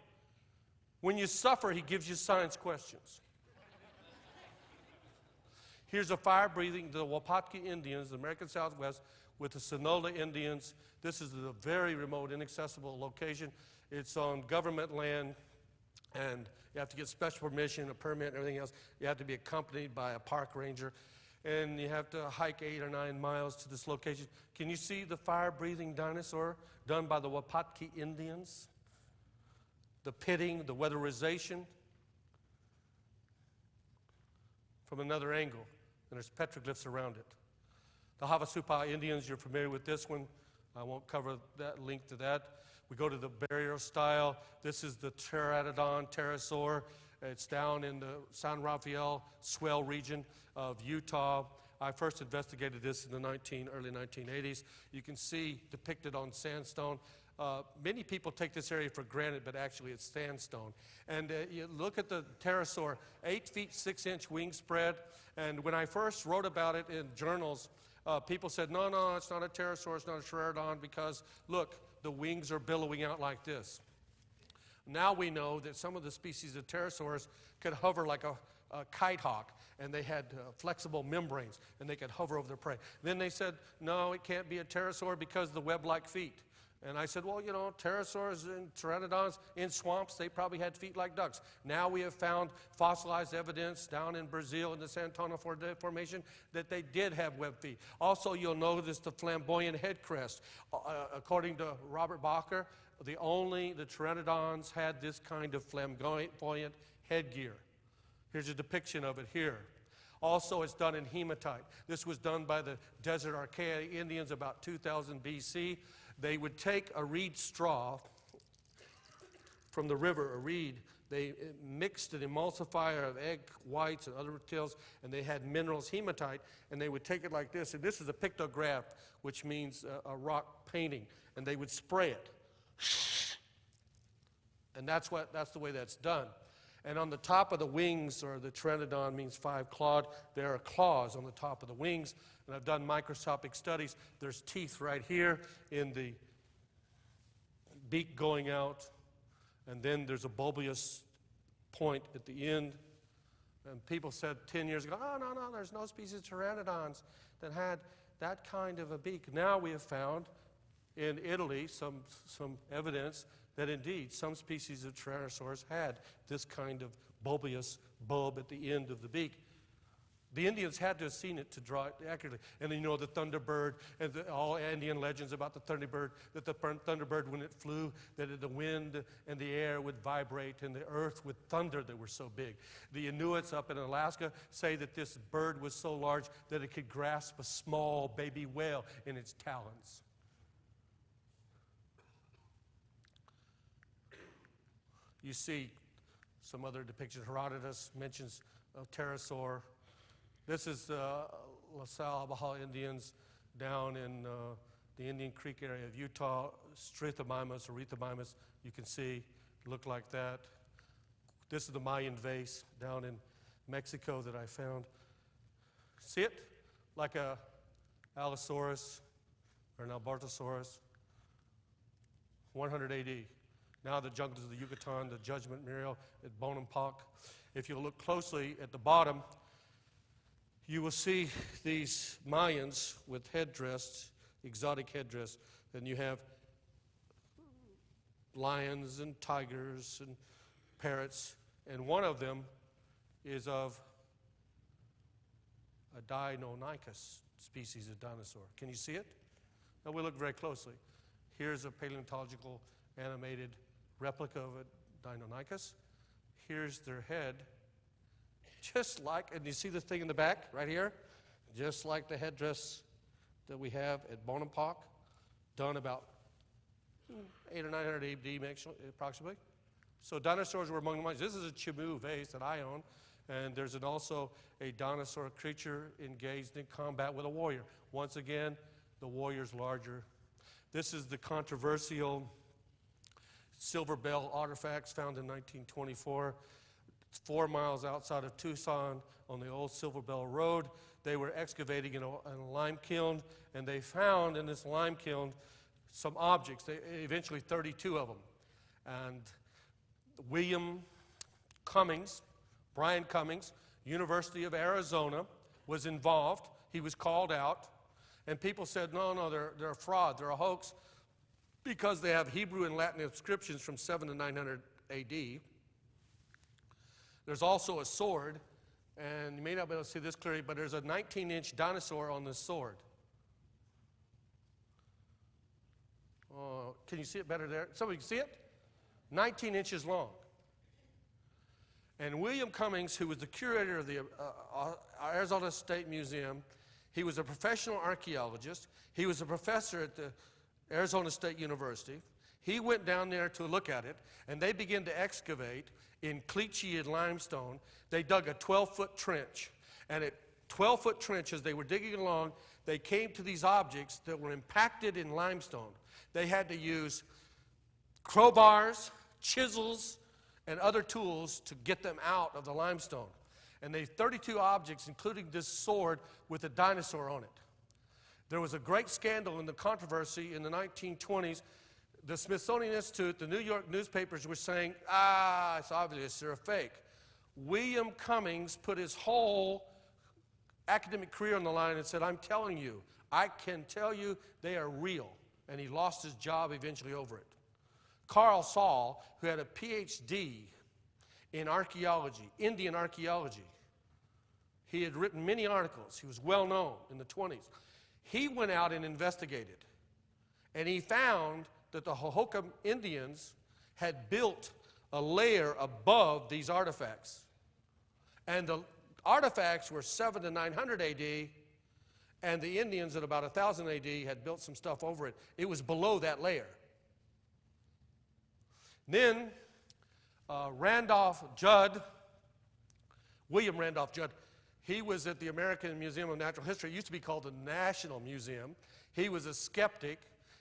When you suffer, he gives you science questions. Here's a fire-breathing, the Wapatki Indians, the American Southwest, with the Sonola Indians. This is a very remote, inaccessible location. It's on government land, and you have to get special permission, a permit, and everything else. You have to be accompanied by a park ranger, and you have to hike 8 or 9 miles to this location. Can you see the fire-breathing dinosaur done by the Wapatki Indians? The pitting, the weatherization. From another angle, and there's petroglyphs around it. The Havasupai Indians, you're familiar with this one. I won't cover that link to that. We go to the burial style. This is the Pteranodon pterosaur. It's down in the San Rafael swell region of Utah. I first investigated this in the early 1980s. You can see depicted on sandstone. Many people take this area for granted, but actually it's sandstone. And you look at the pterosaur, 8 feet 6 inch wingspread. And when I first wrote about it in journals, people said, no, it's not a pterosaur, it's not a pteranodon, because look, the wings are billowing out like this. Now we know that some of the species of pterosaurs could hover like a kite hawk, and they had flexible membranes, and they could hover over their prey. Then they said, no, it can't be a pterosaur because of the web-like feet. And I said, well, you know, pterosaurs and pteranodons in swamps, they probably had feet like ducks. Now we have found fossilized evidence down in Brazil in the Santana Formation that they did have webbed feet. Also, you'll notice the flamboyant head crest. According to Robert Bacher, the pteranodons had this kind of flamboyant headgear. Here's a depiction of it here. Also, it's done in hematite. This was done by the Desert Archaea Indians about 2000 BC. They would take a reed straw from the river, a reed. They mixed an emulsifier of egg whites and other materials, and they had minerals, hematite, and they would take it like this. And this is a pictograph, which means a rock painting. And they would spray it. And that's the way that's done. And on the top of the wings, or the pteranodon means 5-clawed, there are claws on the top of the wings. And I've done microscopic studies. There's teeth right here in the beak going out. And then there's a bulbous point at the end. And people said 10 years ago, oh, no, there's no species of pteranodons that had that kind of a beak. Now we have found in Italy some evidence that indeed some species of tyrannosaurs had this kind of bulbous bulb at the end of the beak. The Indians had to have seen it to draw it accurately. And you know the thunderbird, and all Indian legends about the thunderbird, that the thunderbird, when it flew, that the wind and the air would vibrate and the earth would thunder. They were so big. The Inuits up in Alaska say that this bird was so large that it could grasp a small baby whale in its talons. You see some other depictions. Herodotus mentions a pterosaur. This is La Salle Abajo Indians down in the Indian Creek area of Utah. Strethomymus or Rethomymus, you can see, look like that. This is the Mayan vase down in Mexico that I found. See it? Like a Allosaurus or an Albertosaurus. 100 AD. Now the jungles of the Yucatan, the Judgment Memorial at Bonampak. If you look closely at the bottom, you will see these Mayans with headdress, exotic headdress. Then you have lions and tigers and parrots, and one of them is of a Deinonychus species of dinosaur. Can you see it? Now we look very closely. Here's a paleontological animated replica of a Deinonychus. Here's their head. Just like, and you see this thing in the back right here? Just like the headdress that we have at Bonampak, done about 800 or 900 AD approximately. So dinosaurs were among the ones. This is a Chimu vase that I own, and there's also a dinosaur creature engaged in combat with a warrior. Once again, the warrior's larger. This is the controversial silver bell artifacts found in 1924. 4 miles outside of Tucson on the old Silver Bell Road. They were excavating in a lime kiln, and they found in this lime kiln some objects, eventually 32 of them. And William Cummings, Brian Cummings, University of Arizona, was involved. He was called out, and people said, no, they're a fraud, they're a hoax, because they have Hebrew and Latin inscriptions from 7 to 900 AD. There's also a sword, and you may not be able to see this clearly, but there's a 19-inch dinosaur on this sword. Can you see it better there? Somebody can see it? 19 inches long. And William Cummings, who was the curator of the Arizona State Museum, he was a professional archaeologist. He was a professor at the Arizona State University. He went down there to look at it, and they began to excavate in Cleachy and limestone. They dug a 12-foot trench, and at 12-foot trench, as they were digging along, they came to these objects that were impacted in limestone. They had to use crowbars, chisels, and other tools to get them out of the limestone. And they 32 objects, including this sword with a dinosaur on it. There was a great scandal in the controversy in the 1920s. the Smithsonian Institute, the New York newspapers were saying, it's obvious they're a fake. William Cummings put his whole academic career on the line and said, I'm telling you, I can tell you they are real. And he lost his job eventually over it. Carl Saul, who had a PhD in archaeology, Indian archaeology, he had written many articles. He was well known in the 20s. He went out and investigated. And he found that the Hohokam Indians had built a layer above these artifacts. And the artifacts were 700 to 900 AD, and the Indians at about 1000 AD had built some stuff over it. It was below that layer. Then William Randolph Judd, he was at the American Museum of Natural History. It used to be called the National Museum. He was a skeptic.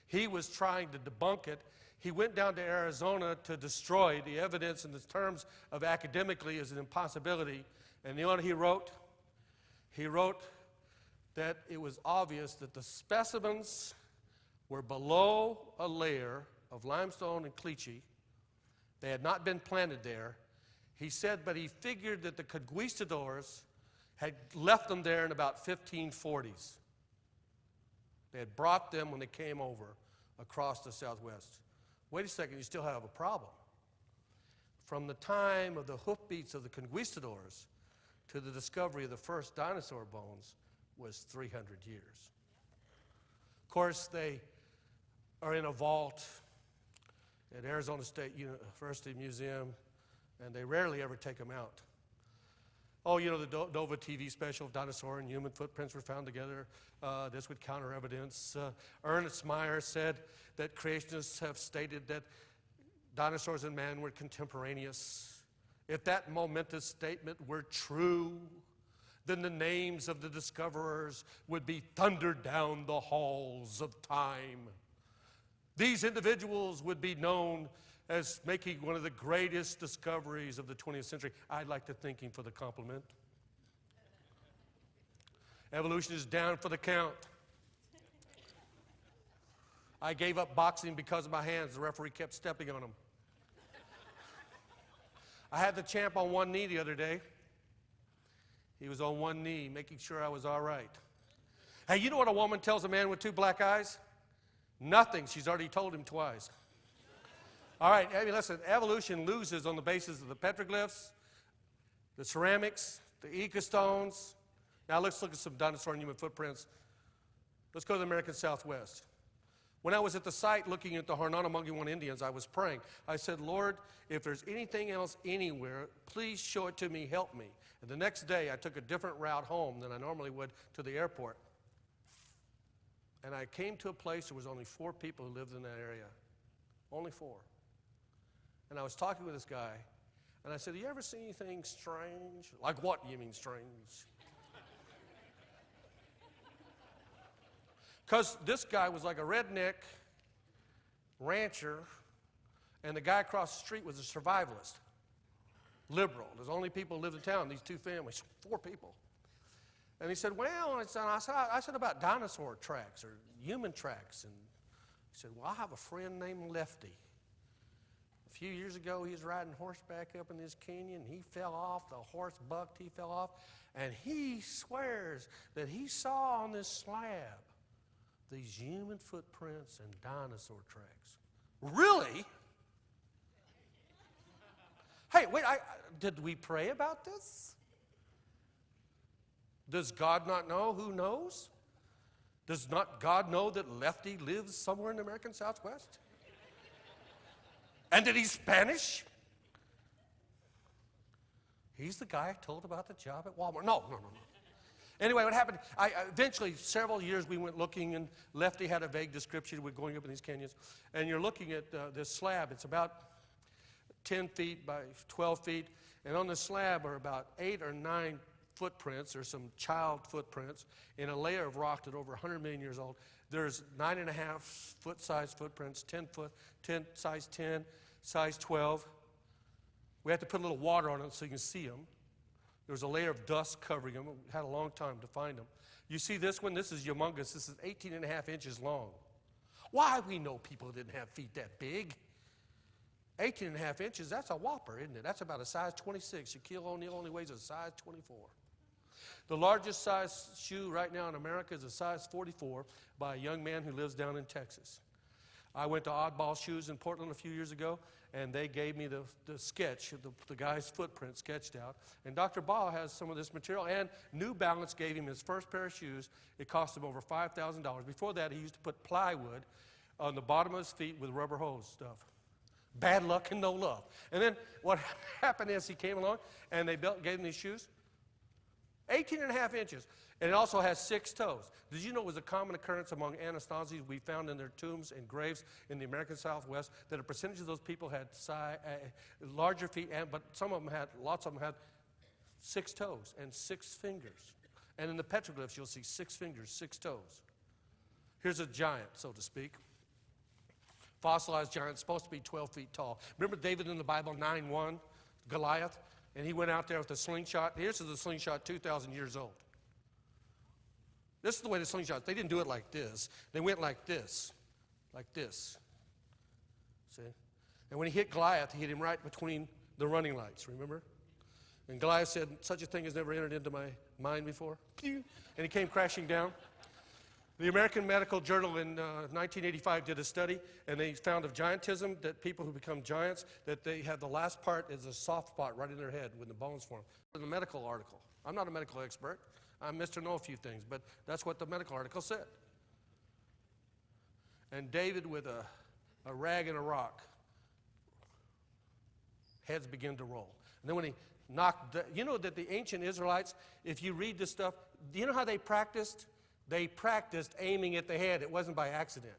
He was trying to debunk it. He went down to Arizona to destroy the evidence in the terms of academically as an impossibility. And you know what he wrote? He wrote that it was obvious that the specimens were below a layer of limestone and caliche. They had not been planted there. He said, but he figured that the conquistadors had left them there in about 1540s. They had brought them when they came over across the Southwest. Wait a second, you still have a problem. From the time of the hoofbeats of the conquistadors to the discovery of the first dinosaur bones was 300 years. Of course, they are in a vault at Arizona State University Museum, and they rarely ever take them out. Oh, you know, the Nova TV special, dinosaur and human footprints were found together. This would counter evidence. Ernest Meyer said that creationists have stated that dinosaurs and man were contemporaneous. If that momentous statement were true, then the names of the discoverers would be thundered down the halls of time. These individuals would be known as making one of the greatest discoveries of the 20th century. I'd like to thank him for the compliment. Evolution is down for the count. I gave up boxing because of my hands. The referee kept stepping on them. I had the champ on one knee the other day. He was on one knee, making sure I was all right. Hey, you know what a woman tells a man with two black eyes? Nothing. She's already told him twice. All right, I mean, listen, evolution loses on the basis of the petroglyphs, the ceramics, the ecostones. Now let's look at some dinosaur and human footprints. Let's go to the American Southwest. When I was at the site looking at the Harnonamungwan Indians, I was praying. I said, Lord, if there's anything else anywhere, please show it to me, help me. And the next day, I took a different route home than I normally would to the airport. And I came to a place there was only 4 people who lived in that area. Only 4. And I was talking with this guy, and I said, "Do you ever see anything strange?" "Like what, you mean strange?" Because this guy was like a redneck rancher, and the guy across the street was a survivalist, liberal. There's only people who lived in town, these 2 families, 4 people. And he said, well, I said about dinosaur tracks or human tracks. And he said, well, I have a friend named Lefty. A few years ago, he was riding horseback up in this canyon. He fell off. The horse bucked. He fell off. And he swears that he saw on this slab these human footprints and dinosaur tracks. Really? Hey, wait, did we pray about this? Does God not know who knows? Does not God know that Lefty lives somewhere in the American Southwest? And that he's Spanish? He's the guy I told about the job at Walmart. No. Anyway, what happened, eventually, several years we went looking, and Lefty had a vague description. We're going up in these canyons, and you're looking at this slab. It's about 10 feet by 12 feet, and on the slab are about 8 or 9 footprints, or some child footprints, in a layer of rock that over 100 million years old. There's 9.5 foot size footprints, 10 foot, 10, size 10, size 12. We have to put a little water on them so you can see them. There's a layer of dust covering them. We had a long time to find them. You see this one? This is humongous. This is 18.5 inches long. Why? We know people didn't have feet that big. 18 and a half inches, that's a whopper, isn't it? That's about a size 26. Shaquille O'Neal only weighs a size 24. The largest size shoe right now in America is a size 44 by a young man who lives down in Texas. I went to Oddball Shoes in Portland a few years ago, and they gave me the sketch, the guy's footprint sketched out. And Dr. Ball has some of this material, and New Balance gave him his first pair of shoes. It cost him over $5,000. Before that, he used to put plywood on the bottom of his feet with rubber hose stuff. Bad luck and no love. And then what happened is he came along, and they gave him these shoes. 18 and a half inches. And it also has 6 toes. Did you know it was a common occurrence among Anastasies we found in their tombs and graves in the American Southwest that a percentage of those people had larger feet, but lots of them had 6 toes and 6 fingers. And in the petroglyphs, you'll see 6 fingers, 6 toes. Here's a giant, so to speak. Fossilized giant, supposed to be 12 feet tall. Remember David in the Bible, 9-1, Goliath? And he went out there with a slingshot. Here's the slingshot 2,000 years old. This is the way the slingshot, they didn't do it like this. They went like this. See? And when he hit Goliath, he hit him right between the running lights, remember? And Goliath said, such a thing has never entered into my mind before. And he came crashing down. The American Medical Journal in 1985 did a study, and they found of giantism that people who become giants, that they have the last part is a soft spot right in their head when the bones form. In a medical article. I'm not a medical expert. I'm Mr. Know a few things, but that's what the medical article said. And David with a rag and a rock, heads begin to roll. And then when he knocked, you know that the ancient Israelites, if you read this stuff, do you know how they practiced? They practiced aiming at the head. It wasn't by accident.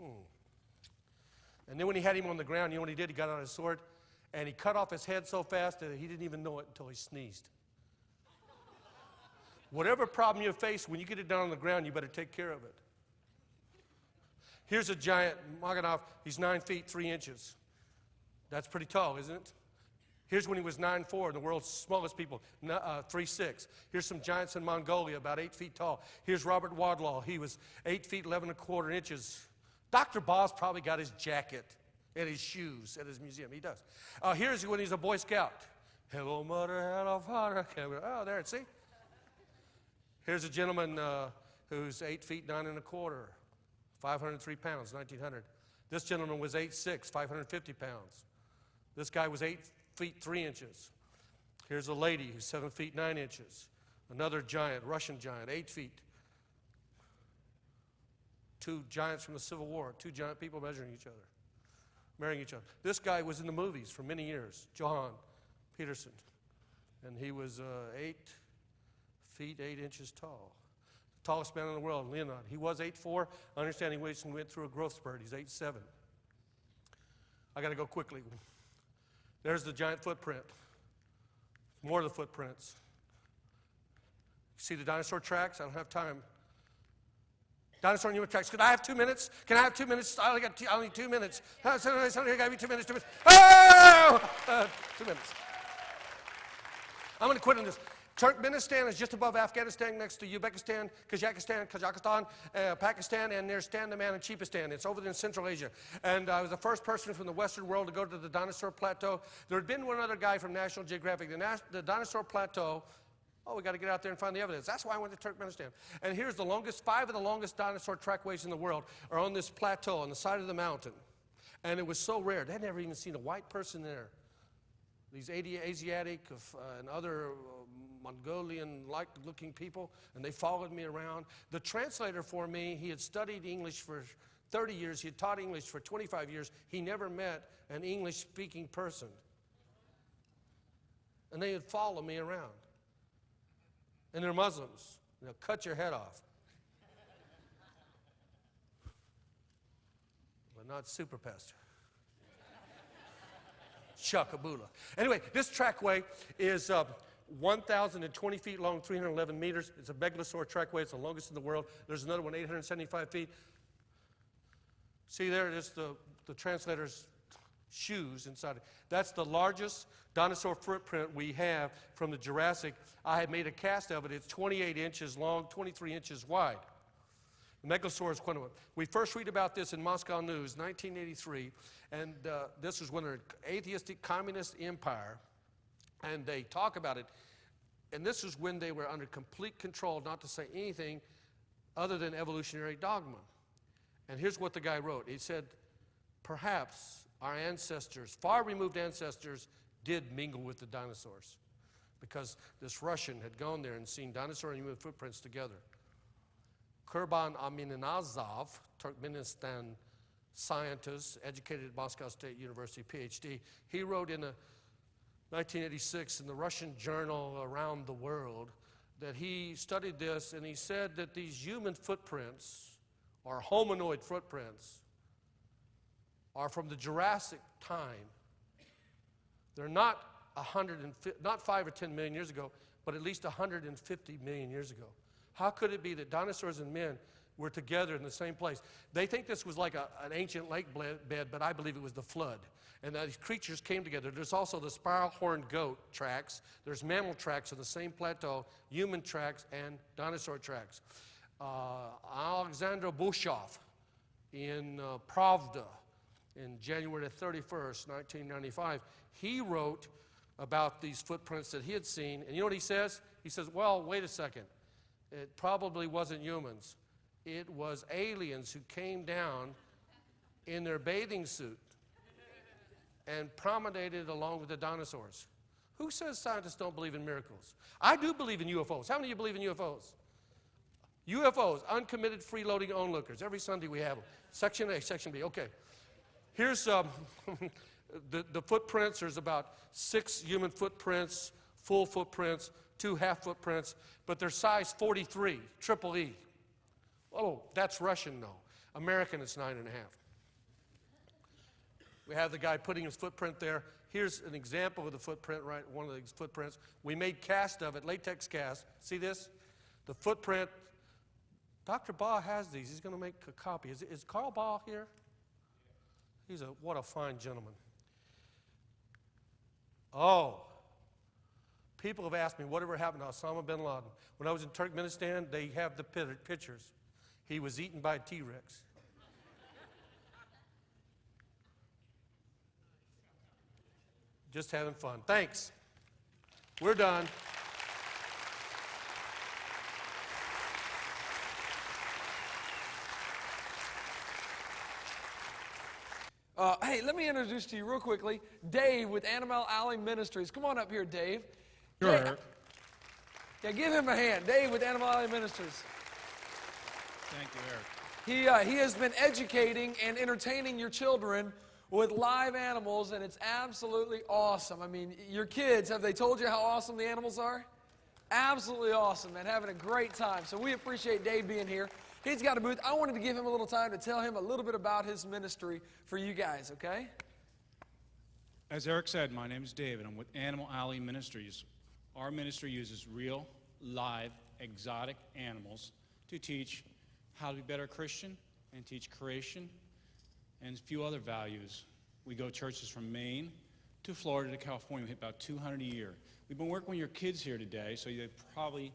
And then when he had him on the ground, you know what he did? He got out his sword, and he cut off his head so fast that he didn't even know it until he sneezed. Whatever problem you face, when you get it down on the ground, you better take care of it. Here's a giant, Maganov. He's 9 feet, 3 inches. That's pretty tall, isn't it? Here's when he was 9'4", the world's smallest people, 3'6". Here's some giants in Mongolia, about 8 feet tall. Here's Robert Wadlaw. He was 8 feet, 11¼ inches. Dr. Boss probably got his jacket and his shoes at his museum. He does. Here's when he's a Boy Scout. Hello, mother, hello, father. Oh, there, see? Here's a gentleman who's 8 feet, 9¼ 503 pounds, 1900. This gentleman was 8'6", 550 pounds. This guy was 8 feet 3 inches. Here's a lady who's 7 feet 9 inches. Another giant, Russian giant, 8 feet. 2 giants from the Civil War, 2 giant people measuring each other, marrying each other. This guy was in the movies for many years, Johan Peterson, and he was 8 feet 8 inches tall. The tallest man in the world, Leonard. He was 8'4". I understand he went through a growth spurt. He's 8'7". I got to go quickly. There's the giant footprint. More of the footprints. See the dinosaur tracks? I don't have time. Dinosaur and human tracks. Could I have 2 minutes? Can I have 2 minutes? I only need 2 minutes. Somebody got me 2 minutes. 2 minutes. Oh! 2 minutes. I'm going to quit on this. Turkmenistan is just above Afghanistan, next to Uzbekistan, Kazakhstan, Pakistan, and near Standaman and Cheepistan. It's over there in Central Asia. And I was the first person from the Western world to go to the dinosaur plateau. There had been one other guy from National Geographic. The dinosaur plateau, we got to get out there and find the evidence. That's why I went to Turkmenistan. And here's the longest, 5 of the longest dinosaur trackways in the world are on this plateau on the side of the mountain. And it was so rare. They had never even seen a white person there. These Asiatic and other Mongolian-like looking people, and they followed me around. The translator for me, he had studied English for 30 years. He had taught English for 25 years. He never met an English-speaking person. And they would follow me around. And they're Muslims. They'll cut your head off. But not super pastor. Shakabula. Anyway, this trackway is 1,020 feet long, 311 meters. It's a megalosaur trackway. It's the longest in the world. There's another one, 875 feet. See there, it is the translator's shoes inside it. That's the largest dinosaur footprint we have from the Jurassic. I had made a cast of it. It's 28 inches long, 23 inches wide. Megalosaurus quintuple. We first read about this in Moscow News, 1983, and this was when an atheistic communist empire, and they talk about it. And this is when they were under complete control not to say anything other than evolutionary dogma. And here's what the guy wrote. He said, perhaps our ancestors, far removed ancestors, did mingle with the dinosaurs, because this Russian had gone there and seen dinosaur and human footprints together. Kurban Aminazov, Turkmenistan scientist, educated at Moscow State University, PhD, he wrote in 1986 in the Russian journal Around the World that he studied this, and he said that these human footprints, or hominoid footprints, are from the Jurassic time. They're not 5 or 10 million years ago, but at least 150 million years ago. How could it be that dinosaurs and men were together in the same place? They think this was like an ancient lake bed, but I believe it was the flood. And these creatures came together. There's also the spiral-horned goat tracks. There's mammal tracks on the same plateau, human tracks and dinosaur tracks. Alexander Bushov in Pravda in January 31st, 1995, he wrote about these footprints that he had seen. And you know what he says? He says, well, wait a second. It probably wasn't humans. It was aliens who came down in their bathing suit and promenaded along with the dinosaurs. Who says scientists don't believe in miracles? I do believe in UFOs. How many of you believe in UFOs? UFOs, uncommitted, free-loading onlookers. Every Sunday we have them. Section A, Section B. Okay. Here's the footprints. There's about 6 human footprints, full footprints, 2 half footprints, but they're size 43, triple E. Oh, that's Russian, though. American, it's 9.5. We have the guy putting his footprint there. Here's an example of the footprint, right? One of these footprints. We made cast of it, latex cast. See this? The footprint. Dr. Baugh has these. He's going to make a copy. Is Carl Baugh here? What a fine gentleman. Oh. People have asked me, whatever happened to Osama bin Laden? When I was in Turkmenistan, they have the pictures. He was eaten by a T-Rex. Just having fun. Thanks. We're done. Hey, let me introduce to you real quickly Dave with Animal Alley Ministries. Come on up here, Dave. Sure. Dave. Yeah, give him a hand. Dave with Animal Alley Ministries. Thank you, Eric. He has been educating and entertaining your children with live animals, and it's absolutely awesome. I mean, your kids, have they told you how awesome the animals are? Absolutely awesome, man. Having a great time. So we appreciate Dave being here. He's got a booth. I wanted to give him a little time to tell him a little bit about his ministry for you guys, okay? As Eric said, my name is David. I'm with Animal Alley Ministries. Our ministry uses real, live, exotic animals to teach how to be a better Christian and teach creation and a few other values. We go churches from Maine to Florida to California. We hit about 200 a year. We've been working with your kids here today, so they probably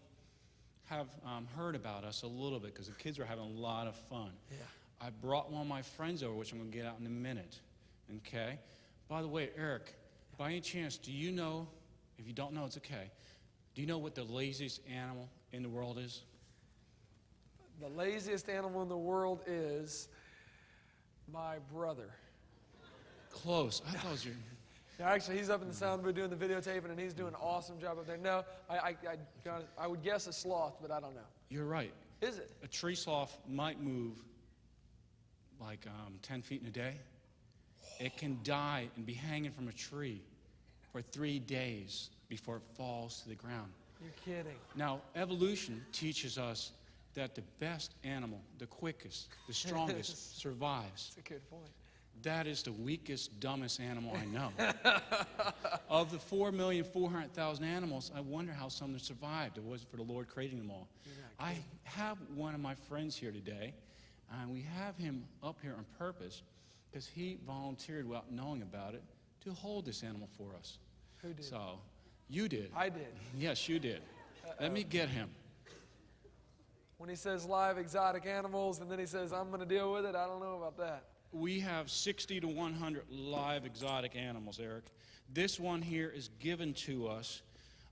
have heard about us a little bit because the kids are having a lot of fun. Yeah. I brought one of my friends over, which I'm going to get out in a minute. Okay? By the way, Eric, by any chance, do you know, if you don't know, it's okay, do you know what the laziest animal in the world is? The laziest animal in the world is my brother. Close. I thought it was your... Yeah, actually, he's up in the sound booth doing the videotaping, and he's doing an awesome job up there. No, I would guess a sloth, but I don't know. You're right. Is it? A tree sloth might move like 10 feet in a day. It can die and be hanging from a tree for 3 days before it falls to the ground. You're kidding. Now, evolution teaches us that the best animal, the quickest, the strongest, survives. That's a good point. That is the weakest, dumbest animal I know. Of the 4,400,000 animals, I wonder how some of them survived. It wasn't for the Lord creating them all. I have one of my friends here today, and we have him up here on purpose because he volunteered without knowing about it to hold this animal for us. Who did? So, you did. I did. Yes, you did. Let me get him. when he says live exotic animals and then he says, I'm going to deal with it. I don't know about that. We have 60 to 100 live exotic animals, Eric. This one here is given to us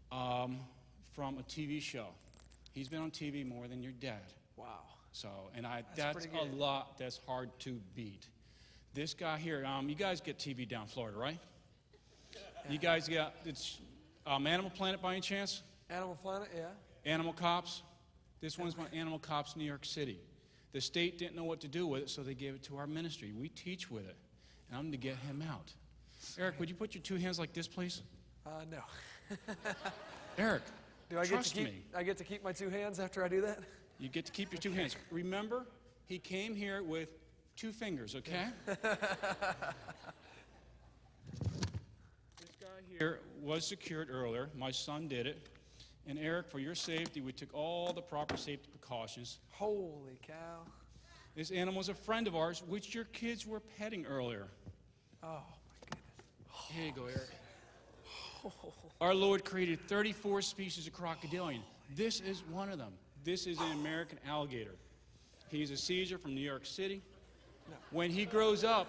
from a TV show. He's been on TV more than your dad. Wow. So, and that's a lot that's hard to beat. This guy here, you guys get TV down Florida, right? You guys get, it's Animal Planet by any chance? Animal Planet, yeah. Animal Cops. This one's by Animal Cops New York City. The state didn't know what to do with it, so they gave it to our ministry. We teach with it, and I'm going to get him out. Eric, would you put your two hands like this, please? No. Eric, Do I trust me. I get to keep my two hands after I do that? You get to keep your two hands. Remember, he came here with 2 fingers, okay? This guy here was secured earlier. My son did it. And Eric, for your safety, we took all the proper safety precautions. Holy cow. This animal is a friend of ours, which your kids were petting earlier. Oh, my goodness. Here you go, Eric. Our Lord created 34 species of crocodilian. This is one of them. This is an American alligator. He's a seizure from New York City. When he grows up,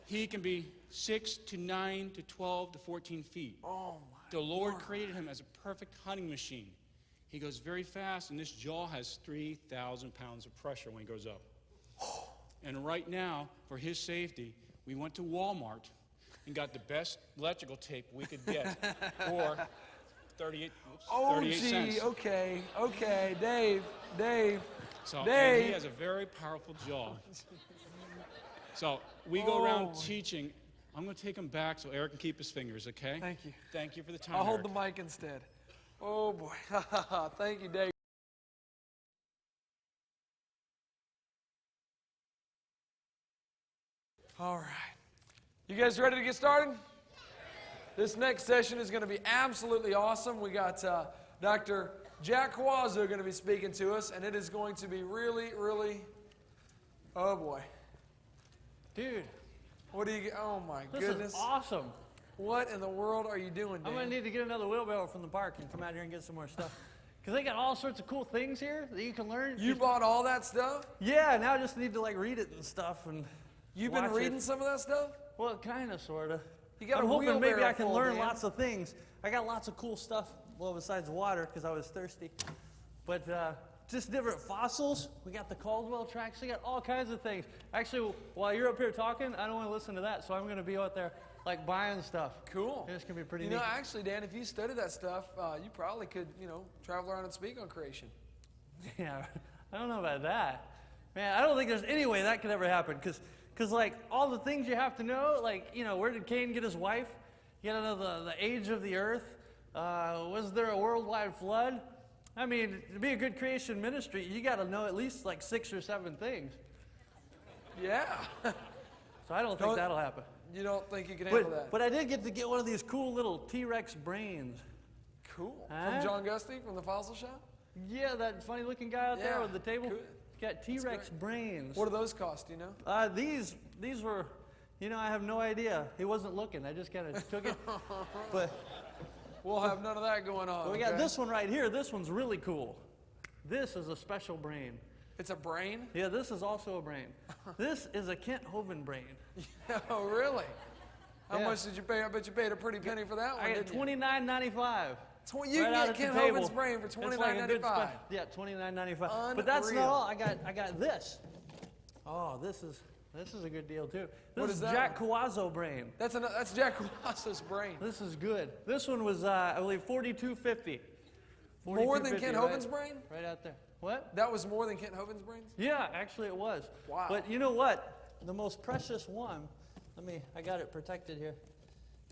he can be 6 to 9 to 12 to 14 feet. Oh, my. The Lord created him as a perfect hunting machine. He goes very fast, and this jaw has 3,000 pounds of pressure when he goes up. And right now, for his safety, we went to Walmart and got the best electrical tape we could get for 38 cents. Okay, Dave. So, Dave. and he has a very powerful jaw. So we go around teaching. I'm going to take him back so Eric can keep his fingers, okay? Thank you. Thank you for the time, I'll hold Eric. the mic instead. Oh, boy. Thank you, Dave. All right. You guys ready to get started? This next session is going to be absolutely awesome. We got Dr. Jack Kawazo going to be speaking to us, and it is going to be really, really, oh, boy. Dude, What do you, oh, my this goodness. is awesome. What in the world are you doing, Dan? I'm going to need to get another wheelbarrow from the park and come out here and get some more stuff. Because they got all sorts of cool things here that you can learn. You bought all that stuff? Yeah, now I just need to like read it and stuff. And You've been watch reading it. some of that stuff? Well, kind of, sort of. You got I'm a hoping maybe wheelbarrow I can full, learn Dan. lots of things. I got lots of cool stuff, well, besides water, because I was thirsty. But just different fossils. We got the Caldwell tracks. We got all kinds of things. Actually, while you're up here talking, I don't want to listen to that, so I'm going to be out there like buying stuff. Cool. It's going to be pretty You neat. know, actually, Dan, if you studied that stuff, you probably could, travel around and speak on creation. Yeah, I don't know about that. Man, I don't think there's any way that could ever happen, because like, all the things you have to know, like, where did Cain get his wife? You gotta know the age of the earth. Was there a worldwide flood? I mean, to be a good creation ministry, you gotta know at least like 6 or 7 things. Yeah. So I don't think that'll happen. You don't think you can handle that? But I did get to get one of these cool little T-Rex brains. Cool. Huh? From John Gusty, from the fossil shop? Yeah, that funny looking guy out there Yeah, with the table. good. Got T-Rex brains. What do those cost, do you know? These were, I have no idea. He wasn't looking. I just kind of took it. But We'll have none of that going on. we got okay? this one right here. This one's really cool. This is a special brain. It's a brain? Yeah, this is also a brain. This is a Kent Hovind brain. Oh, really? How Yeah. much did you pay? I bet you paid a pretty penny for that one, I got didn't you? $29.95. You can get Kent Hovind's brain for It's like a good $29.95. Yeah, $29.95. But that's Unreal. not all. I got this. Oh, this is a good deal too. This What is is that Jack Kawazo brain. That's Jack Kawazo's brain. This is good. This one was, I believe, $42.50. More than Kent $42.50, Hovind's brain? Right out there. What? That was more than Kent Hovind's brains? Yeah, actually it was. Wow. But you know what? The most precious one, I got it protected here.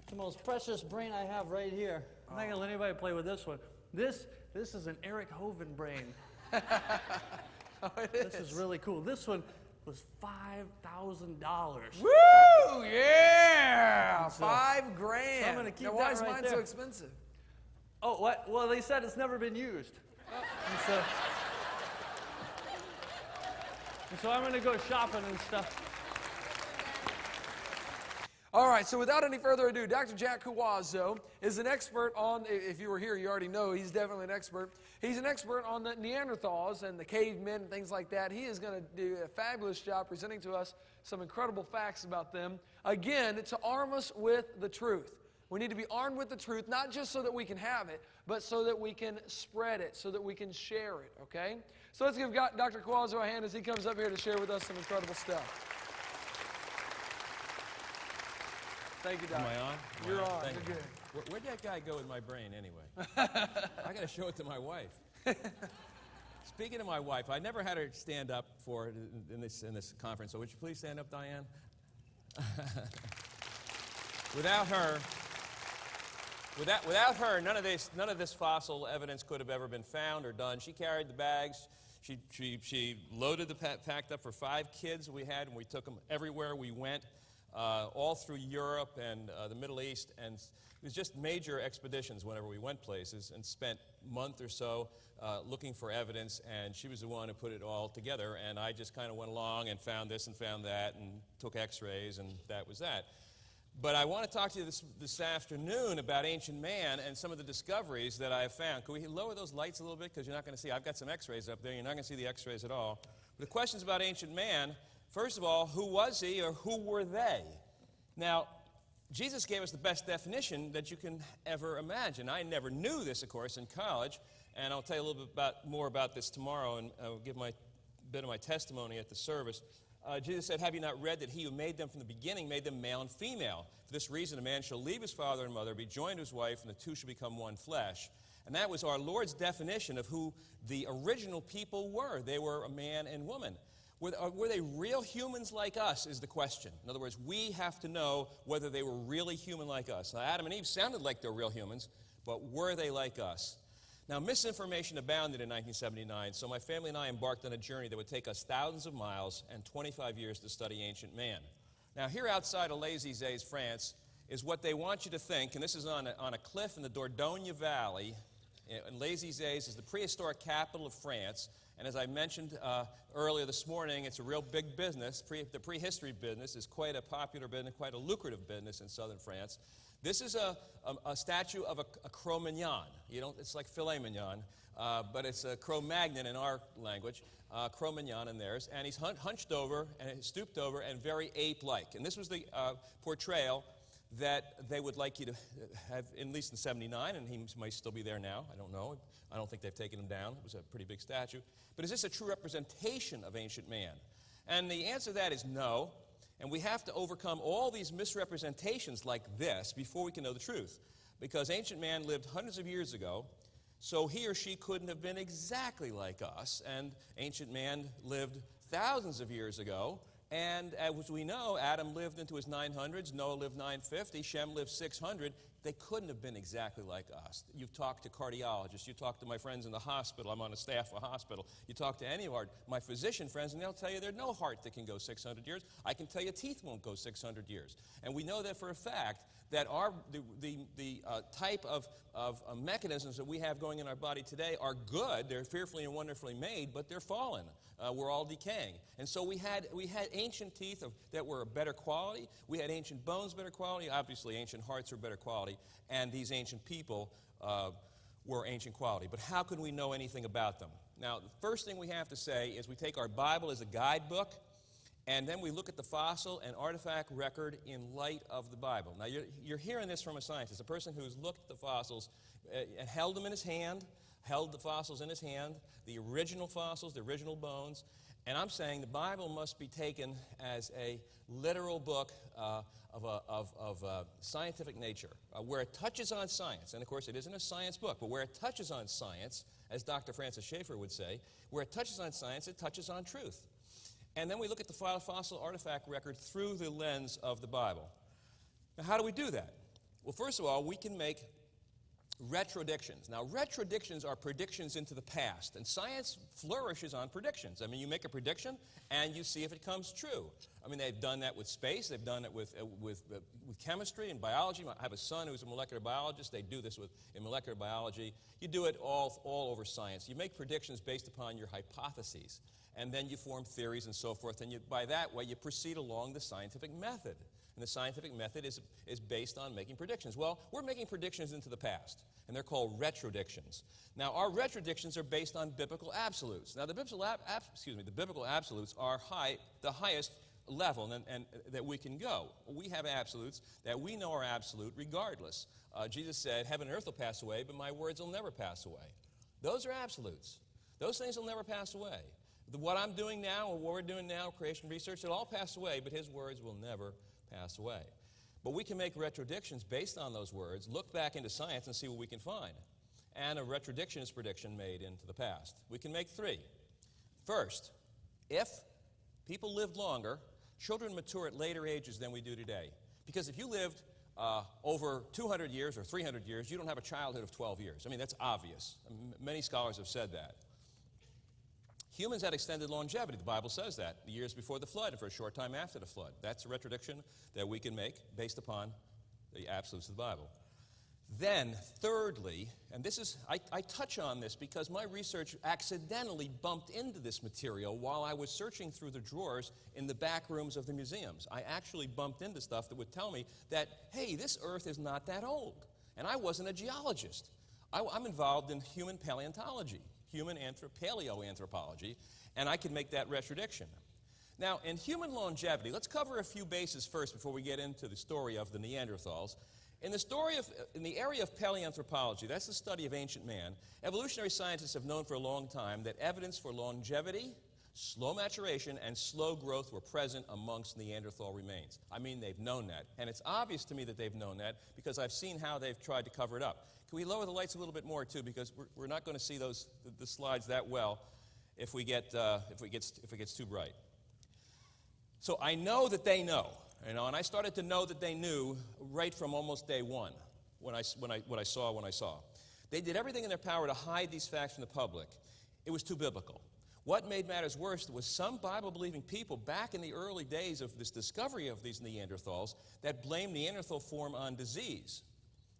The most precious brain I have right here. I'm not going to let anybody play with this one. This is an Eric Hovind brain. Oh, it This is really cool. This one was $5,000. Woo! Yeah! $5,000. So I'm gonna keep now, why that is right mine there. so expensive? Oh, what? Well, they said it's never been used. And so I'm going to go shopping and stuff. All right, so without any further ado, Dr. Jack Kawazo is an expert on, if you were here, you already know he's definitely an expert. He's an expert on the Neanderthals and the cavemen and things like that. He is going to do a fabulous job presenting to us some incredible facts about them. Again, to arm us with the truth. We need to be armed with the truth, not just so that we can have it, but so that we can spread it, so that we can share it, okay? So let's give Dr. Kawazo a hand as he comes up here to share with us some incredible stuff. Thank you, Doc. Am I on? You're on. Thank You're you. good. Where'd that guy go in my brain anyway? I got to show it to my wife. Speaking of my wife, I never had her stand up for it in this conference. So would you please stand up, Diane? Without her, none of this fossil evidence could have ever been found or done. She carried the bags. She loaded packed up for 5 kids we had, and we took them everywhere we went. All through Europe and the Middle East, and it was just major expeditions whenever we went places, and spent a month or so looking for evidence, and she was the one who put it all together, and I just kind of went along and found this and found that and took x-rays, and that was that. But I want to talk to you this afternoon about ancient man and some of the discoveries that I have found. Can we lower those lights a little bit, because you're not going to see, I've got some x-rays up there, you're not going to see the x-rays at all. But the questions about ancient man. First of all, who was he or who were they? Now, Jesus gave us the best definition that you can ever imagine. I never knew this, of course, in college, and I'll tell you a little bit more about this tomorrow, and I'll give a bit of my testimony at the service. Jesus said, "Have you not read that he who made them from the beginning made them male and female? For this reason, a man shall leave his father and mother, be joined to his wife, and the two shall become one flesh." And that was our Lord's definition of who the original people were. They were a man and woman. Were they real humans like us is the question. In other words, we have to know whether they were really human like us. Now, Adam and Eve sounded like they're real humans, but were they like us? Now, misinformation abounded in 1979, so my family and I embarked on a journey that would take us thousands of miles and 25 years to study ancient man. Now, here outside of Les-Isles, France, is what they want you to think, and this is on a cliff in the Dordogne Valley. And Les-Isles is the prehistoric capital of France. And as I mentioned earlier this morning, it's a real big business. The prehistory business is quite a popular business, quite a lucrative business in southern France. This is a statue of a Cro-Magnon. It's like filet mignon, but it's a Cro-Magnon in our language, Cro-Magnon in theirs. And he's hunched over and stooped over and very ape-like. And this was the portrayal that they would like you to have, at least in 79, and he might still be there now, I don't know. I don't think they've taken him down. It was a pretty big statue. But is this a true representation of ancient man? And the answer to that is no, and we have to overcome all these misrepresentations like this before we can know the truth. Because ancient man lived hundreds of years ago, so he or she couldn't have been exactly like us, and ancient man lived thousands of years ago. And as we know, Adam lived into his 900s, Noah lived 950, Shem lived 600. They couldn't have been exactly like us. You've talked to cardiologists, you talk to my friends in the hospital, I'm on a staff of a hospital, you talk to any of my physician friends, and they'll tell you there's no heart that can go 600 years. I can tell you teeth won't go 600 years. And we know that for a fact, that the type of mechanisms that we have going in our body today are good. They're fearfully and wonderfully made, but they're fallen. We're all decaying. And so we had ancient teeth that were better quality. We had ancient bones better quality. Obviously, ancient hearts were better quality. And these ancient people were ancient quality. But how can we know anything about them? Now, the first thing we have to say is we take our Bible as a guidebook, and then we look at the fossil and artifact record in light of the Bible. Now, you're hearing this from a scientist, a person who's looked at the fossils and held them in his hand, held the fossils in his hand, the original fossils, the original bones. And I'm saying the Bible must be taken as a literal book of scientific nature, where it touches on science. And, of course, it isn't a science book, but where it touches on science, as Dr. Francis Schaeffer would say, where it touches on science, it touches on truth. And then we look at the fossil artifact record through the lens of the Bible. Now, how do we do that? Well, first of all, we can make retrodictions. Now, retrodictions are predictions into the past, and science flourishes on predictions. I mean, you make a prediction, and you see if it comes true. I mean, they've done that with space. They've done it with chemistry and biology. I have a son who's a molecular biologist. They do this in molecular biology. You do it all over science. You make predictions based upon your hypotheses, and then you form theories and so forth, and by that way, you proceed along the scientific method. And the scientific method is based on making predictions. Well, we're making predictions into the past, and they're called retrodictions. Now, our retrodictions are based on biblical absolutes. Now, the biblical absolutes are the highest level and that we can go. We have absolutes that we know are absolute regardless. Jesus said, heaven and earth will pass away, but my words will never pass away. Those are absolutes. Those things will never pass away. What I'm doing now, or what we're doing now, creation research, it'll all pass away, but his words will never pass away. But we can make retrodictions based on those words, look back into science and see what we can find. And a retrodiction is prediction made into the past. We can make 3. First, if people lived longer, children mature at later ages than we do today. Because if you lived over 200 years or 300 years, you don't have a childhood of 12 years. I mean, that's obvious. Many scholars have said that. Humans had extended longevity. The Bible says that. The years before the flood and for a short time after the flood. That's a retrodiction that we can make based upon the absolutes of the Bible. Then, thirdly, and this is, I touch on this because my research accidentally bumped into this material while I was searching through the drawers in the back rooms of the museums. I actually bumped into stuff that would tell me that, hey, this earth is not that old. And I wasn't a geologist. I'm involved in human paleontology, paleoanthropology, and I can make that retrodiction. Now, in human longevity, let's cover a few bases first before we get into the story of the Neanderthals. In the area of paleoanthropology, that's the study of ancient man, evolutionary scientists have known for a long time that evidence for longevity, slow maturation, and slow growth were present amongst Neanderthal remains. I mean, they've known that. And it's obvious to me that they've known that because I've seen how they've tried to cover it up. Can we lower the lights a little bit more, too, because we're not going to see the slides that well if it gets too bright. So I know that they know. And I started to know that they knew right from almost day one when I saw. They did everything in their power to hide these facts from the public. It was too biblical. What made matters worse was some Bible-believing people back in the early days of this discovery of these Neanderthals that blamed Neanderthal form on disease.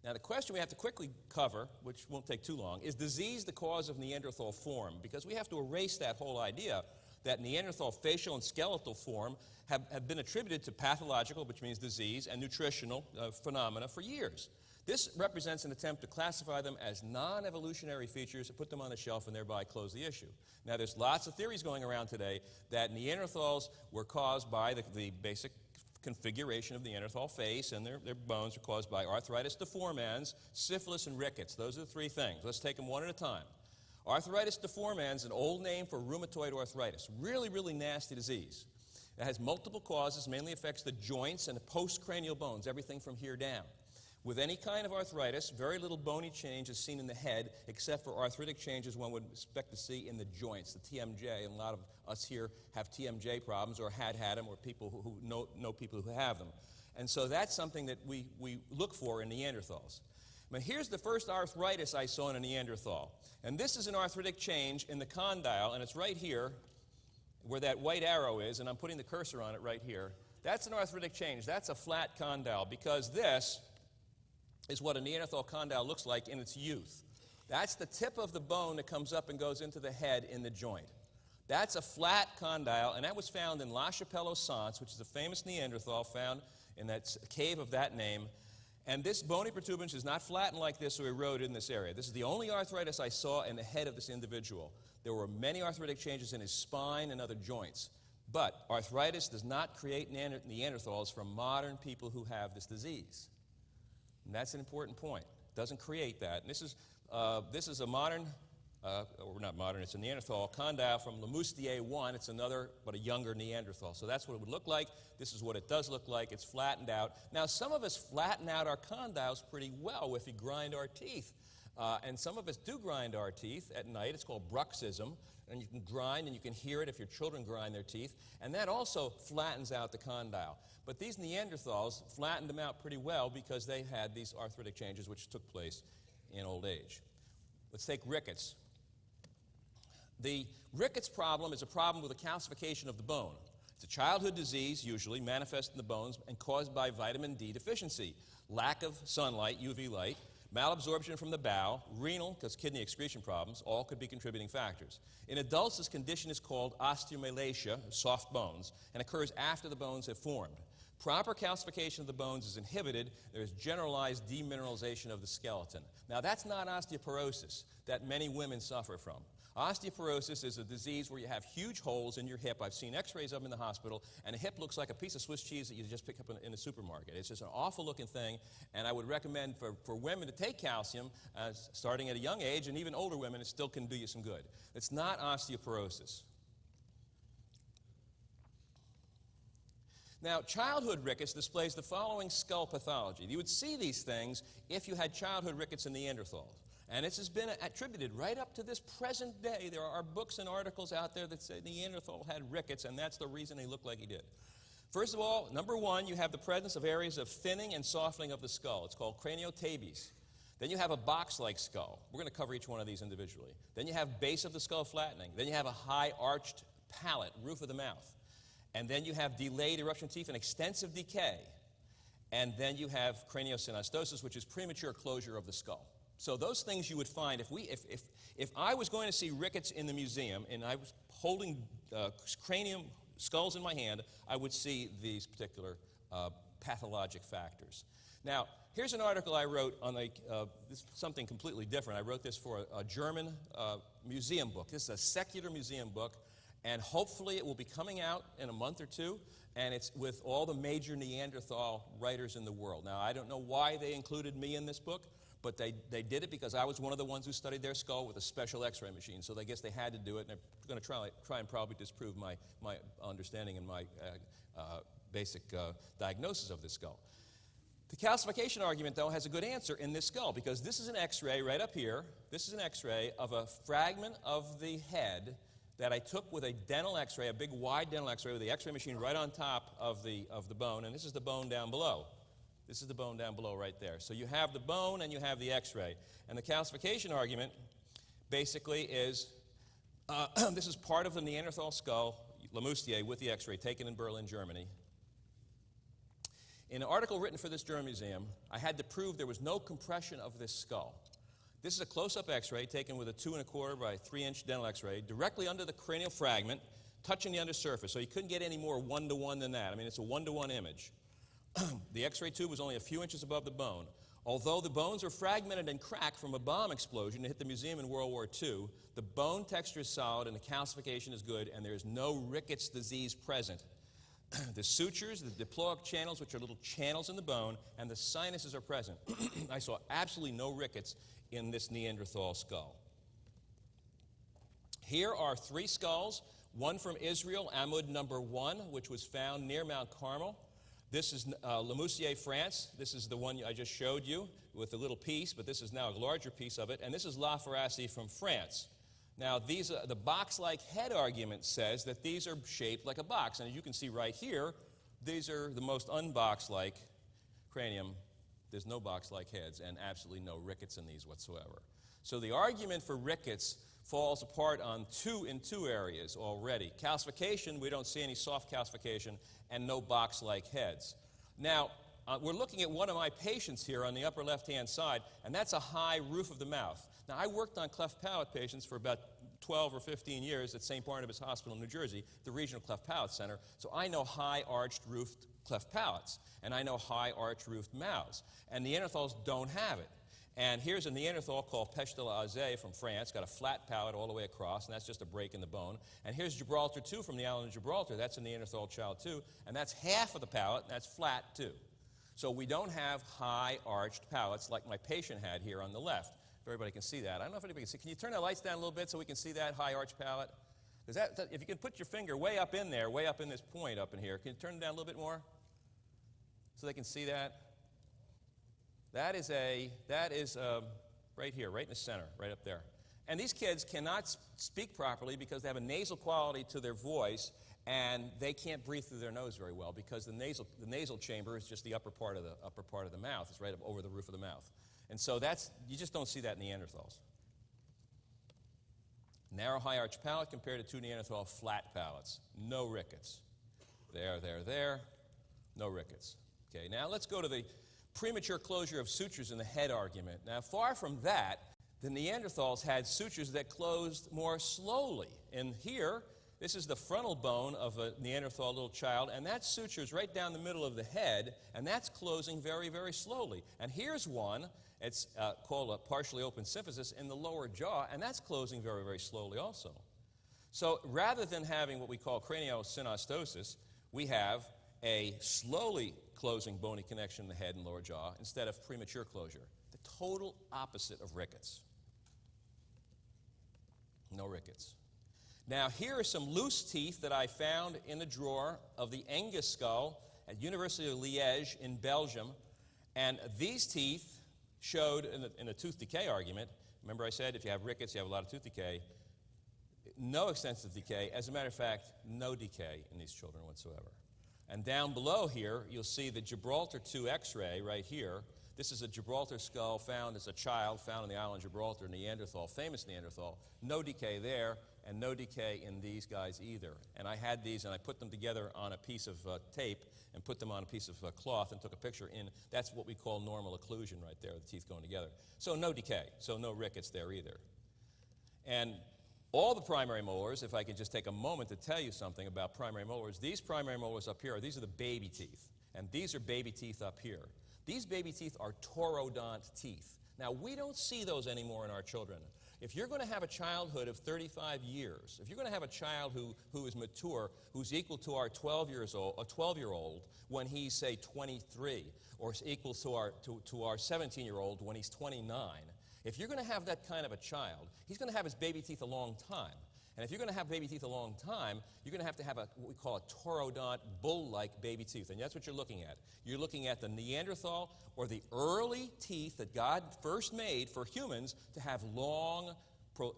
Now, the question we have to quickly cover, which won't take too long, is disease the cause of Neanderthal form? Because we have to erase that whole idea that Neanderthal facial and skeletal form have been attributed to pathological, which means disease, and nutritional phenomena for years. This represents an attempt to classify them as non-evolutionary features, put them on the shelf, and thereby close the issue. Now, there's lots of theories going around today that Neanderthals were caused by the basic configuration of the Neanderthal face, and their bones are caused by arthritis deformans, syphilis, and rickets. Those are the 3 things. Let's take them one at a time. Arthritis deformans is an old name for rheumatoid arthritis. Really, really nasty disease. It has multiple causes, mainly affects the joints and the postcranial bones, everything from here down. With any kind of arthritis, very little bony change is seen in the head, except for arthritic changes one would expect to see in the joints, the TMJ. And a lot of us here have TMJ problems or had them, or people who know people who have them. And so that's something that we look for in Neanderthals. But here's the first arthritis I saw in a Neanderthal. And this is an arthritic change in the condyle, and it's right here where that white arrow is, and I'm putting the cursor on it right here. That's an arthritic change. That's a flat condyle, because this is what a Neanderthal condyle looks like in its youth. That's the tip of the bone that comes up and goes into the head in the joint. That's a flat condyle, and that was found in La Chapelle-aux-Saints, which is a famous Neanderthal found in that cave of that name. And this bony protuberance is not flattened like this or eroded in this area. This is the only arthritis I saw in the head of this individual. There were many arthritic changes in his spine and other joints. But arthritis does not create Neanderthals from modern people who have this disease. And that's an important point. It doesn't create that. And this is a modern, or not modern, it's a Neanderthal condyle from Lemoustier 1. It's another, but a younger Neanderthal. So that's what it would look like. This is what it does look like. It's flattened out. Now, some of us flatten out our condyles pretty well if we grind our teeth. And some of us do grind our teeth at night. It's called bruxism. And you can grind, and you can hear it if your children grind their teeth. And that also flattens out the condyle. But these Neanderthals flattened them out pretty well because they had these arthritic changes which took place in old age. Let's take rickets. The rickets problem is a problem with the calcification of the bone. It's a childhood disease, usually, manifest in the bones and caused by vitamin D deficiency, lack of sunlight, UV light, malabsorption from the bowel, renal, because kidney excretion problems, all could be contributing factors. In adults, this condition is called osteomalacia, soft bones, and occurs after the bones have formed. Proper calcification of the bones is inhibited. There is generalized demineralization of the skeleton. Now, that's not osteoporosis that many women suffer from. Osteoporosis is a disease where you have huge holes in your hip. I've seen x-rays of them in the hospital, and a hip looks like a piece of Swiss cheese that you just pick up in a supermarket. It's just an awful-looking thing, and I would recommend for women to take calcium starting at a young age, and even older women, it still can do you some good. It's not osteoporosis. Now, childhood rickets displays the following skull pathology. You would see these things if you had childhood rickets in Neanderthals. And this has been attributed right up to this present day. There are books and articles out there that say Neanderthal had rickets, and that's the reason he looked like he did. First of all, number one, you have the presence of areas of thinning and softening of the skull. It's called craniotabes. Then you have a box-like skull. We're going to cover each one of these individually. Then you have base of the skull flattening. Then you have a high arched palate, roof of the mouth. And then you have delayed eruption of teeth and extensive decay. And then you have craniosynostosis, which is premature closure of the skull. So those things you would find, if I was going to see rickets in the museum and I was holding cranium skulls in my hand, I would see these particular pathologic factors. Now, here's an article I wrote on something completely different. I wrote this for a German museum book. This is a secular museum book. And hopefully it will be coming out in a month or two, and it's with all the major Neanderthal writers in the world. Now, I don't know why they included me in this book, but they did it because I was one of the ones who studied their skull with a special x-ray machine, so I guess they had to do it, and they're going to try and probably disprove my understanding and my basic diagnosis of this skull. The calcification argument, though, has a good answer in this skull, because this is an x-ray right up here. This is an x-ray of a fragment of the head that I took with a dental x-ray, a big wide dental x-ray with the x-ray machine right on top of the bone, and this is the bone down below. This is the bone down below right there. So you have the bone and you have the x-ray. And the calcification argument basically is, this is part of the Neanderthal skull, Lemoustier, with the x-ray, taken in Berlin, Germany. In an article written for this German museum, I had to prove there was no compression of this skull. This is a close-up x-ray taken with a 2 1/4 by 3-inch dental x-ray directly under the cranial fragment, touching the undersurface. So you couldn't get any more one-to-one than that. I mean, it's a one-to-one image. The x-ray tube was only a few inches above the bone. Although the bones are fragmented and cracked from a bomb explosion that hit the museum in World War II, the bone texture is solid and the calcification is good, and there is no rickets disease present. The sutures, the diploic channels, which are little channels in the bone, and the sinuses are present. I saw absolutely no rickets in this Neanderthal skull. Here are 3 skulls, one from Israel, Amud number 1, which was found near Mount Carmel. This is Lemoustier, France. This is the one I just showed you with a little piece, but this is now a larger piece of it. And this is La Ferrassie from France. Now, the box-like head argument says that these are shaped like a box. And as you can see right here, these are the most unbox-like cranium. There's no box-like heads and absolutely no rickets in these whatsoever. So the argument for rickets falls apart in two areas already. Calcification, we don't see any soft calcification, and no box-like heads. Now, we're looking at one of my patients here on the upper left-hand side, and that's a high roof of the mouth. Now, I worked on cleft palate patients for about 12 or 15 years at St. Barnabas Hospital in New Jersey, the Regional Cleft Palate Center, so I know high arched roofed cleft palates, and I know high arched roofed mouths, and Neanderthals don't have it. And here's a Neanderthal called Pech de la Haze from France, got a flat palate all the way across, and that's just a break in the bone. And here's Gibraltar too from the island of Gibraltar, that's a Neanderthal child too, and that's half of the palate, and that's flat too. So we don't have high arched palates like my patient had here on the left. If everybody can see that. I don't know if anybody can see. Can you turn the lights down a little bit so we can see that high arched palate? Because if you can put your finger way up in there, way up in this point up in here, can you turn it down a little bit more so they can see that? That is right here, right in the center, right up there. And these kids cannot speak properly because they have a nasal quality to their voice, and they can't breathe through their nose very well because the nasal chamber is just the upper part of the mouth. It's right up over the roof of the mouth. And so you just don't see that in Neanderthals. Narrow high arch palate compared to 2 Neanderthal flat palates. No rickets. There. No rickets. Okay, now let's go to the premature closure of sutures in the head argument. Now, far from that, the Neanderthals had sutures that closed more slowly. And here, This is the frontal bone of a Neanderthal little child, and that suture's right down the middle of the head, and that's closing very, very slowly. And here's one, it's called a partially open symphysis in the lower jaw, and that's closing very, very slowly also. So rather than having what we call craniosynostosis, we have a slowly closing bony connection in the head and lower jaw instead of premature closure. The total opposite of rickets. No rickets. Now, here are some loose teeth that I found in the drawer of the Angus skull at University of Liège in Belgium. And these teeth showed, in the tooth decay argument, remember I said if you have rickets, you have a lot of tooth decay, no extensive decay. As a matter of fact, no decay in these children whatsoever. And down below here, you'll see the Gibraltar 2 X-ray right here. This is a Gibraltar skull found as a child, found on the island of Gibraltar, Neanderthal, famous Neanderthal. No decay there, and no decay in these guys either. And I had these, and I put them together on a piece of tape and put them on a piece of cloth and took a picture in. That's what we call normal occlusion right there, the teeth going together. So no decay, so no rickets there either. And all the primary molars, if I could just take a moment to tell you something about primary molars, these primary molars up here, these are the baby teeth, and these are baby teeth up here. These baby teeth are taurodont teeth. Now, we don't see those anymore in our children. If you're going to have a childhood of 35 years, if you're going to have a child who is mature, who's equal to our 12-year-old when he's, say, 23, or equal to our 17-year-old when he's 29, if you're going to have that kind of a child, he's going to have his baby teeth a long time. And if you're going to have baby teeth a long time, you're going to have what we call a taurodont, bull-like baby tooth. And that's what you're looking at. You're looking at the Neanderthal or the early teeth that God first made for humans to have long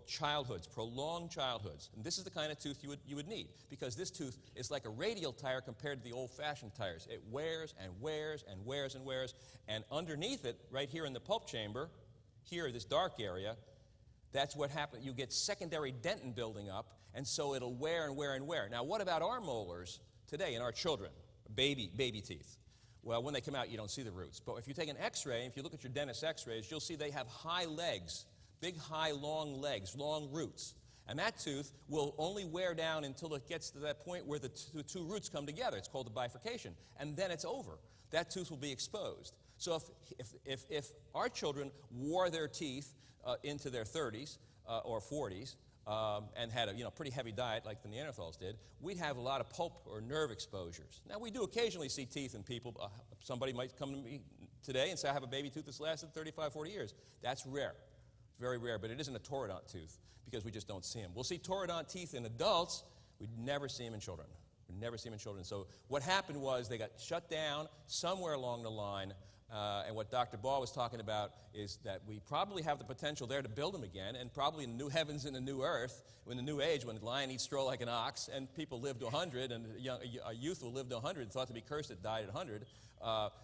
childhoods, prolonged childhoods. And this is the kind of tooth you would need, because this tooth is like a radial tire compared to the old-fashioned tires. It wears and wears and wears and wears. And underneath it, right here in the pulp chamber, here, this dark area, that's what happens. You get secondary dentin building up, and so it'll wear and wear and wear. Now, what about our molars today in our children, baby teeth? Well, when they come out, you don't see the roots. But if you take an X-ray, if you look at your dentist X-rays, you'll see they have high legs, big, high, long legs, long roots. And that tooth will only wear down until it gets to that point where the two roots come together. It's called the bifurcation. And then it's over. That tooth will be exposed. So if our children wore their teeth into their 30s or 40s and had a pretty heavy diet like the Neanderthals did, we'd have a lot of pulp or nerve exposures. Now, we do occasionally see teeth in people. Somebody might come to me today and say, I have a baby tooth that's lasted 35, 40 years. That's rare. It's very rare, but it isn't a taurodont tooth because we just don't see them. We'll see taurodont teeth in adults. We'd never see them in children. We'd never see them in children. So what happened was they got shut down somewhere along the line. And what Dr. Ball was talking about is that we probably have the potential there to build them again, and probably in new heavens and a new earth, in the new age, when the lion eats straw like an ox, and people live to 100, and a youth will live to 100, thought to be cursed that died at 100,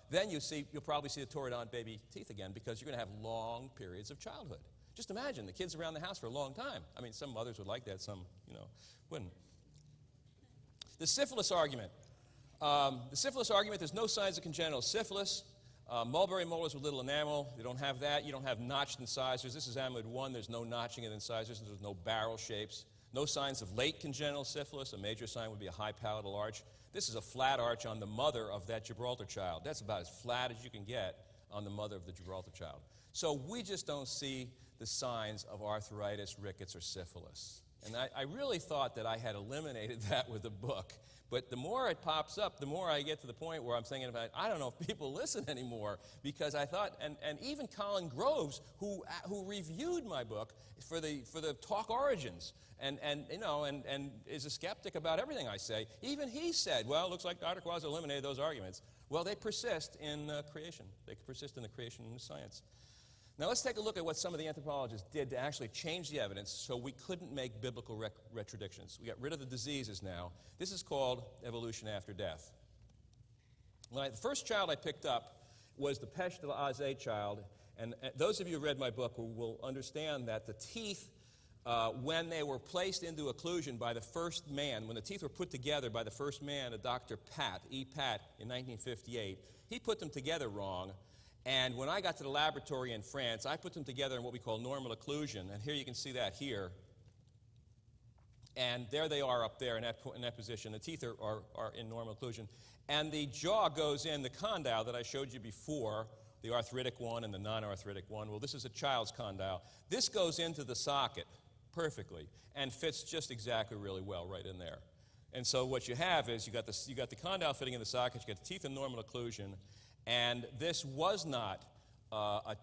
then you'll probably see the taurodont baby teeth again, because you're going to have long periods of childhood. Just imagine the kids around the house for a long time. I mean, some mothers would like that, some, wouldn't. The syphilis argument. There's no signs of congenital syphilis. Mulberry molars with little enamel, you don't have that. You don't have notched incisors. This is amyloid 1. There's no notching of incisors. There's no barrel shapes. No signs of late congenital syphilis. A major sign would be a high palatal arch. This is a flat arch on the mother of that Gibraltar child. That's about as flat as you can get on the mother of the Gibraltar child. So we just don't see the signs of arthritis, rickets, or syphilis. And I really thought that I had eliminated that with the book. But the more it pops up, the more I get to the point where I'm thinking about, I don't know if people listen anymore, because I thought, and even Colin Groves, who reviewed my book for the Talk Origins, and is a skeptic about everything I say, even he said, well, it looks like Dr. Quaz eliminated those arguments. Well, they persist in creation. They persist in the creation of science. Now let's take a look at what some of the anthropologists did to actually change the evidence so we couldn't make biblical retradictions. We got rid of the diseases now. This is called evolution after death. The first child I picked up was the Pesh de la Aze child, and those of you who read my book will understand that the teeth, when they were placed into occlusion by the first man, when the teeth were put together by the first man, a Dr. Pat, E. Pat, in 1958, he put them together wrong. And when I got to the laboratory in France, I put them together in what we call normal occlusion. And here you can see that here. And there they are up there in that position. The teeth are in normal occlusion. And the jaw goes in, the condyle that I showed you before, the arthritic one and the non-arthritic one. Well, this is a child's condyle. This goes into the socket perfectly and fits just exactly really well right in there. And so what you have is you got the condyle fitting in the socket, you got the teeth in normal occlusion, and this was not an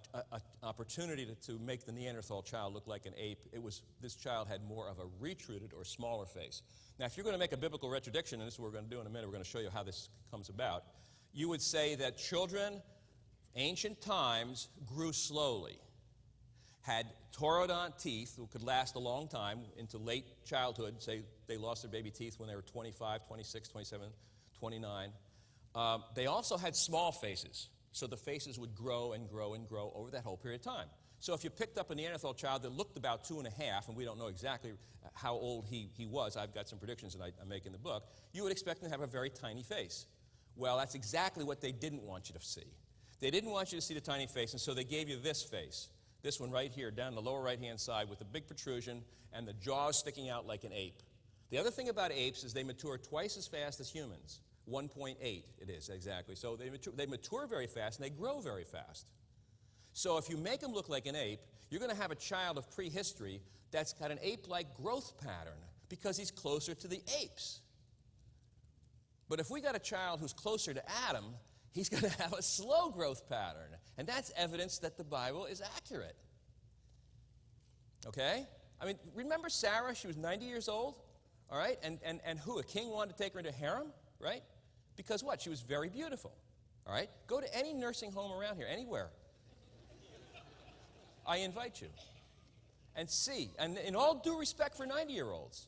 opportunity to make the Neanderthal child look like an ape. This child had more of a retruded or smaller face. Now, if you're going to make a biblical retrodiction, and this is what we're going to do in a minute, we're going to show you how this comes about, you would say that children, ancient times, grew slowly, had taurodont teeth that could last a long time into late childhood. Say they lost their baby teeth when they were 25, 26, 27, 29. They also had small faces, so the faces would grow and grow and grow over that whole period of time. So if you picked up a Neanderthal child that looked about 2.5, and we don't know exactly how old he was, I've got some predictions that I make in the book, you would expect him to have a very tiny face. Well, that's exactly what they didn't want you to see. They didn't want you to see the tiny face, and so they gave you this face. This one right here, down the lower right-hand side with the big protrusion and the jaws sticking out like an ape. The other thing about apes is they mature twice as fast as humans. 1.8 it is, exactly. So they mature very fast and they grow very fast. So if you make them look like an ape, you're going to have a child of prehistory that's got an ape-like growth pattern because he's closer to the apes. But if we got a child who's closer to Adam, he's going to have a slow growth pattern. And that's evidence that the Bible is accurate. Okay? I mean, remember Sarah? She was 90 years old, all right? And who? A king wanted to take her into harem, right? Because what? She was very beautiful, all right? Go to any nursing home around here, anywhere. I invite you. And see, and in all due respect for 90-year-olds,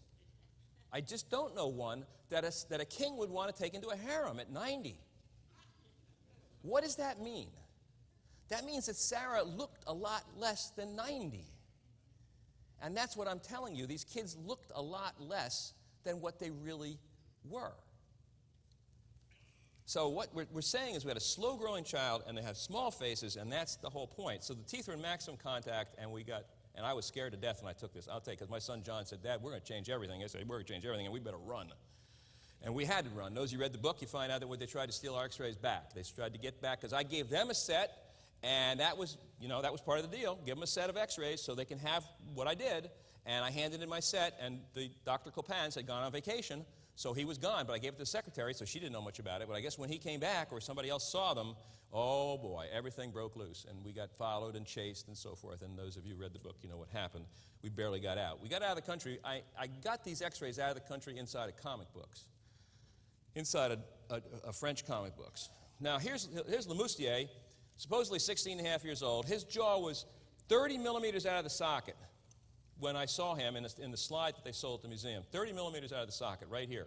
I just don't know one that a king would want to take into a harem at 90. What does that mean? That means that Sarah looked a lot less than 90. And that's what I'm telling you. These kids looked a lot less than what they really were. So what we're saying is we had a slow-growing child, and they have small faces, and that's the whole point. So the teeth were in maximum contact, and I was scared to death when I took this. I'll tell you, because my son John said, "Dad, we're going to change everything." I said, "We're going to change everything, and we better run." And we had to run. Those who read the book, you find out that when they tried to steal our x-rays back. They tried to get back, because I gave them a set, and that was part of the deal. Give them a set of x-rays so they can have what I did. And I handed in my set, and the Dr. Copans had gone on vacation, so he was gone. But I gave it to the secretary, so she didn't know much about it. But I guess when he came back or somebody else saw them, oh boy, everything broke loose. And we got followed and chased and so forth. And those of you who read the book, you know what happened. We barely got out. We got out of the country. I got these x-rays out of the country inside of comic books. Inside a French comic books. Now, here's Lemoustier, supposedly 16 and a half years old. His jaw was 30 millimeters out of the socket when I saw him in the slide that they sold at the museum. 30 millimeters out of the socket, right here.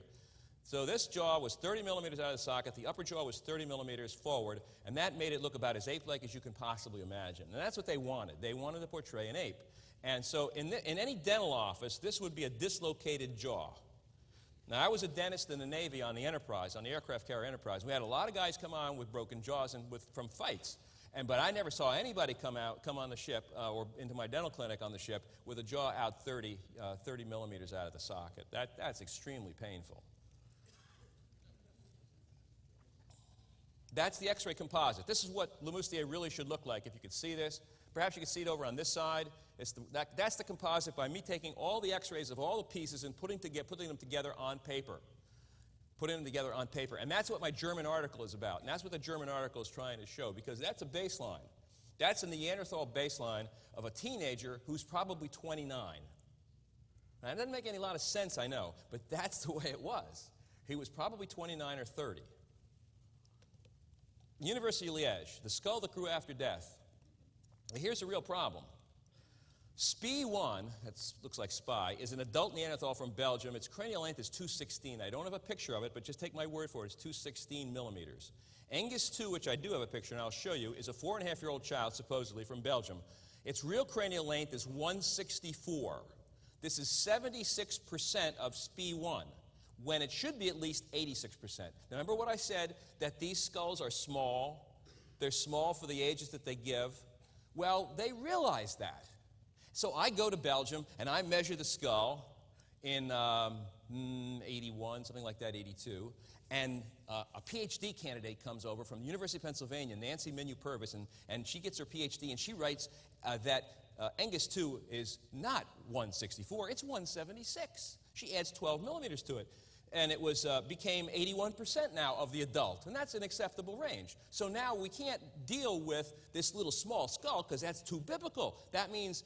So this jaw was 30 millimeters out of the socket. The upper jaw was 30 millimeters forward, and that made it look about as ape-like as you can possibly imagine. And that's what they wanted. They wanted to portray an ape. And so in any dental office, this would be a dislocated jaw. Now, I was a dentist in the Navy on the Enterprise, on the aircraft carrier Enterprise. We had a lot of guys come on with broken jaws and from fights. But I never saw anybody come on the ship or into my dental clinic on the ship with a jaw out 30 millimeters out of the socket. That's extremely painful. That's the x-ray composite. This is what Lemoustier really should look like if you could see this. Perhaps you can see it over on this side. That's the composite by me taking all the x-rays of all the pieces and putting them together on paper. Putting them together on paper. And that's what my German article is about. And that's what the German article is trying to show, because that's a baseline. That's a Neanderthal baseline of a teenager who's probably 29. Now, it doesn't make any lot of sense, I know, but that's the way it was. He was probably 29 or 30. University of Liège, the skull that grew after death. Now, here's the real problem. SPI1, that looks like spy, is an adult Neanderthal from Belgium. Its cranial length is 216. I don't have a picture of it, but just take my word for it. It's 216 millimeters. Angus 2, which I do have a picture, and I'll show you, is a 4.5-year-old child, supposedly, from Belgium. Its real cranial length is 164. This is 76% of SPI1, when it should be at least 86%. Now, remember what I said, that these skulls are small? They're small for the ages that they give. Well, they realize that. So I go to Belgium, and I measure the skull. in 81, something like that, 82. And a PhD candidate comes over from the University of Pennsylvania, Nancy Menu-Purvis, and she gets her PhD, and she writes that Angus 2 is not 164, it's 176. She adds 12 millimeters to it. And it became 81% now of the adult, and that's an acceptable range. So now we can't deal with this little small skull because that's too biblical. That means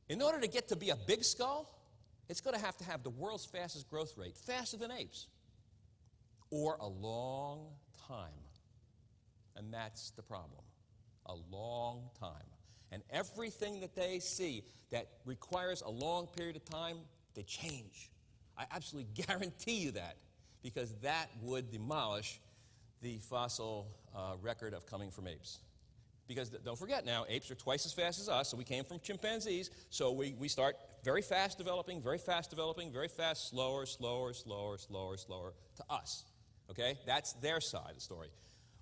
in order to get to be a big skull, it's going to have the world's fastest growth rate, faster than apes, or a long time. And that's the problem, a long time. And everything that they see that requires a long period of time, they change. I absolutely guarantee you that, because that would demolish the fossil record of coming from apes. Because don't forget now, apes are twice as fast as us, so we came from chimpanzees, so we start very fast developing, very fast developing, very fast, slower, slower, slower, slower, slower to us. Okay? That's their side of the story.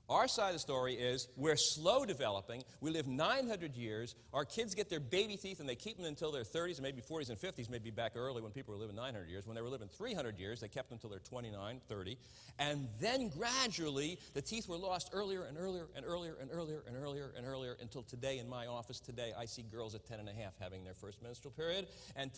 Our side of the story is we're slow developing. We live 900 years. Our kids get their baby teeth, and they keep them until their 30s and maybe 40s and 50s, maybe back early when people were living 900 years. When they were living 300 years, they kept them until they're 29, 30. And then gradually, the teeth were lost earlier and earlier and earlier and earlier and earlier and earlier until today in my office today, I see girls at 10 and a half having their first menstrual period and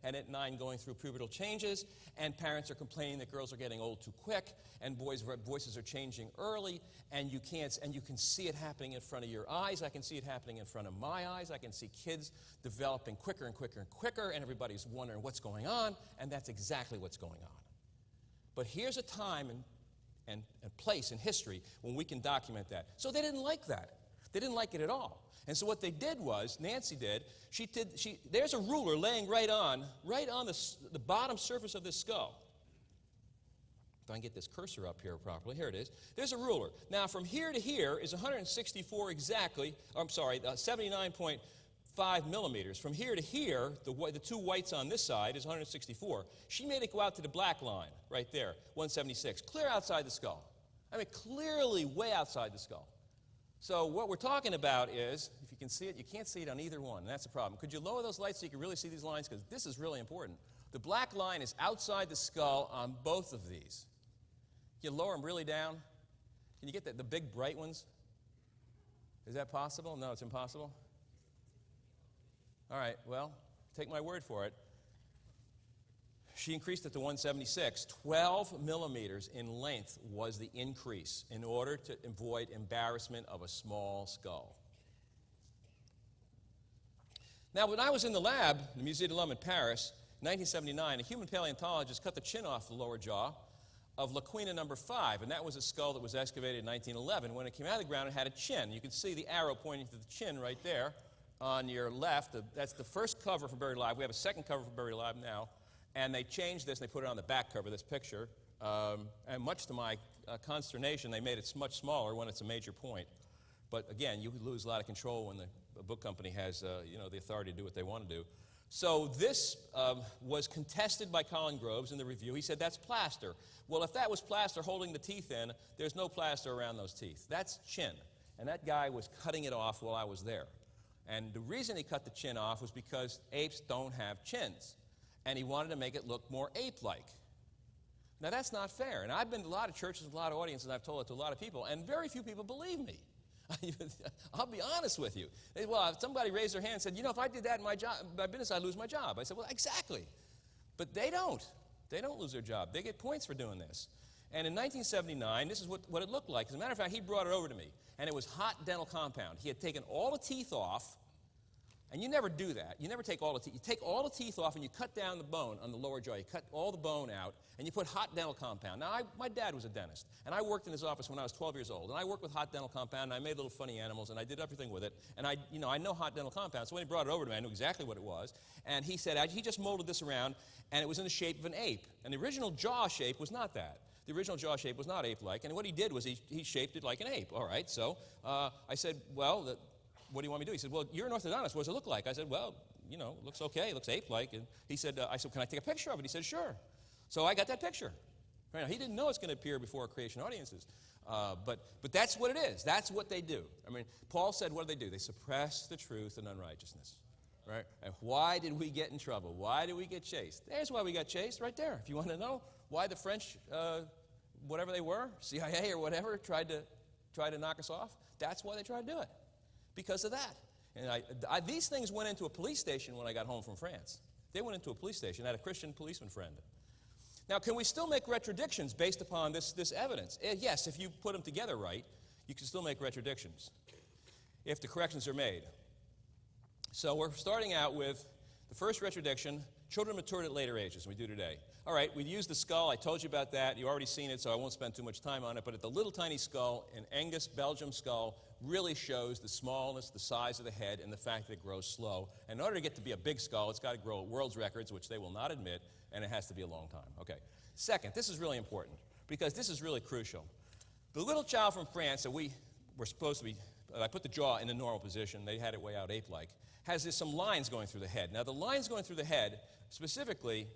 at 9 going through pubertal changes, and parents are complaining that girls are getting old too quick and boys' voices are changing early, and you can see it happening in front of your eyes. I can see it happening in front of my eyes. I can see kids developing quicker and quicker and quicker, and everybody's wondering what's going on, and that's exactly what's going on. But here's a time and place in history when we can document that. So they didn't like that. They didn't like it at all. And so what they did was, Nancy did, there's a ruler laying right on the bottom surface of this skull. If I can get this cursor up here properly, here it is. There's a ruler. Now, from here to here is 164 exactly, 79.5 millimeters. From here to here, the two whites on this side is 164. She made it go out to the black line, right there, 176, clear outside the skull. I mean, clearly way outside the skull. So what we're talking about is, if you can see it, you can't see it on either one, and that's the problem. Could you lower those lights so you can really see these lines? Because this is really important. The black line is outside the skull on both of these. Can you lower them really down? Can you get the big bright ones? Is that possible? No, it's impossible? All right, well, take my word for it. She increased it to 176. 12 millimeters in length was the increase in order to avoid embarrassment of a small skull. Now, when I was in the lab, the Musée de l'Homme in Paris, in 1979, a human paleontologist cut the chin off the lower jaw of Laquina number 5, and that was a skull that was excavated in 1911. When it came out of the ground, it had a chin. You can see the arrow pointing to the chin right there on your left. That's the first cover for Buried Alive. We have a second cover for Buried Alive now, and they changed this, and they put it on the back cover of this picture, and much to my consternation, they made it much smaller when it's a major point. But again, you lose a lot of control when the book company has the authority to do what they want to do. So this was contested by Colin Groves in the review. He said, that's plaster. Well, if that was plaster holding the teeth in, there's no plaster around those teeth. That's chin. And that guy was cutting it off while I was there. And the reason he cut the chin off was because apes don't have chins. And he wanted to make it look more ape-like. Now, that's not fair. And I've been to a lot of churches, a lot of audiences, and I've told it to a lot of people, and very few people believe me. I'll be honest with you. Well, if somebody raised their hand and said, if I did that in my business, I'd lose my job. I said, well, exactly. But they don't. They don't lose their job. They get points for doing this. And in 1979, this is what it looked like. As a matter of fact, he brought it over to me, and it was hot dental compound. He had taken all the teeth off, and you never do that. You never take all the teeth. You take all the teeth off, and you cut down the bone on the lower jaw. You cut all the bone out, and you put hot dental compound. Now, my dad was a dentist, and I worked in his office when I was 12 years old, and I worked with hot dental compound, and I made little funny animals, and I did everything with it, and I know hot dental compound, so when he brought it over to me, I knew exactly what it was, and he said he just molded this around, and it was in the shape of an ape, and the original jaw shape was not that. The original jaw shape was not ape-like, and what he did was he shaped it like an ape. All right, so I said, well, what do you want me to do? He said, well, you're an orthodontist. What does it look like? I said, well, it looks okay. It looks ape-like. And he said, I said, can I take a picture of it? He said, sure. So I got that picture. Right now, he didn't know it's going to appear before creation audiences. But that's what it is. That's what they do. I mean, Paul said, what do? They suppress the truth and unrighteousness. right? And why did we get in trouble? Why did we get chased? There's why we got chased, right there. If you want to know why the French, whatever they were, CIA or whatever, tried to knock us off, that's why they tried to do it, because of that. And these things went into a police station when I got home from France. They went into a police station. I had a Christian policeman friend. Now, can we still make retradictions based upon this evidence? Yes, if you put them together right, you can still make retradictions if the corrections are made. So we're starting out with the first retradiction, children matured at later ages, we do today. All right, we used the skull. I told you about that. You've already seen it, so I won't spend too much time on it. But at the little tiny skull, an Angus Belgium skull, really shows the smallness, the size of the head, and the fact that it grows slow. And in order to get to be a big skull, it's got to grow at world's records, which they will not admit, and it has to be a long time. Okay. Second, this is really important, because this is really crucial. The little child from France that we were supposed to be, I put the jaw in the normal position, they had it way out ape-like, has some lines going through the head. Now, the lines going through the head, specifically,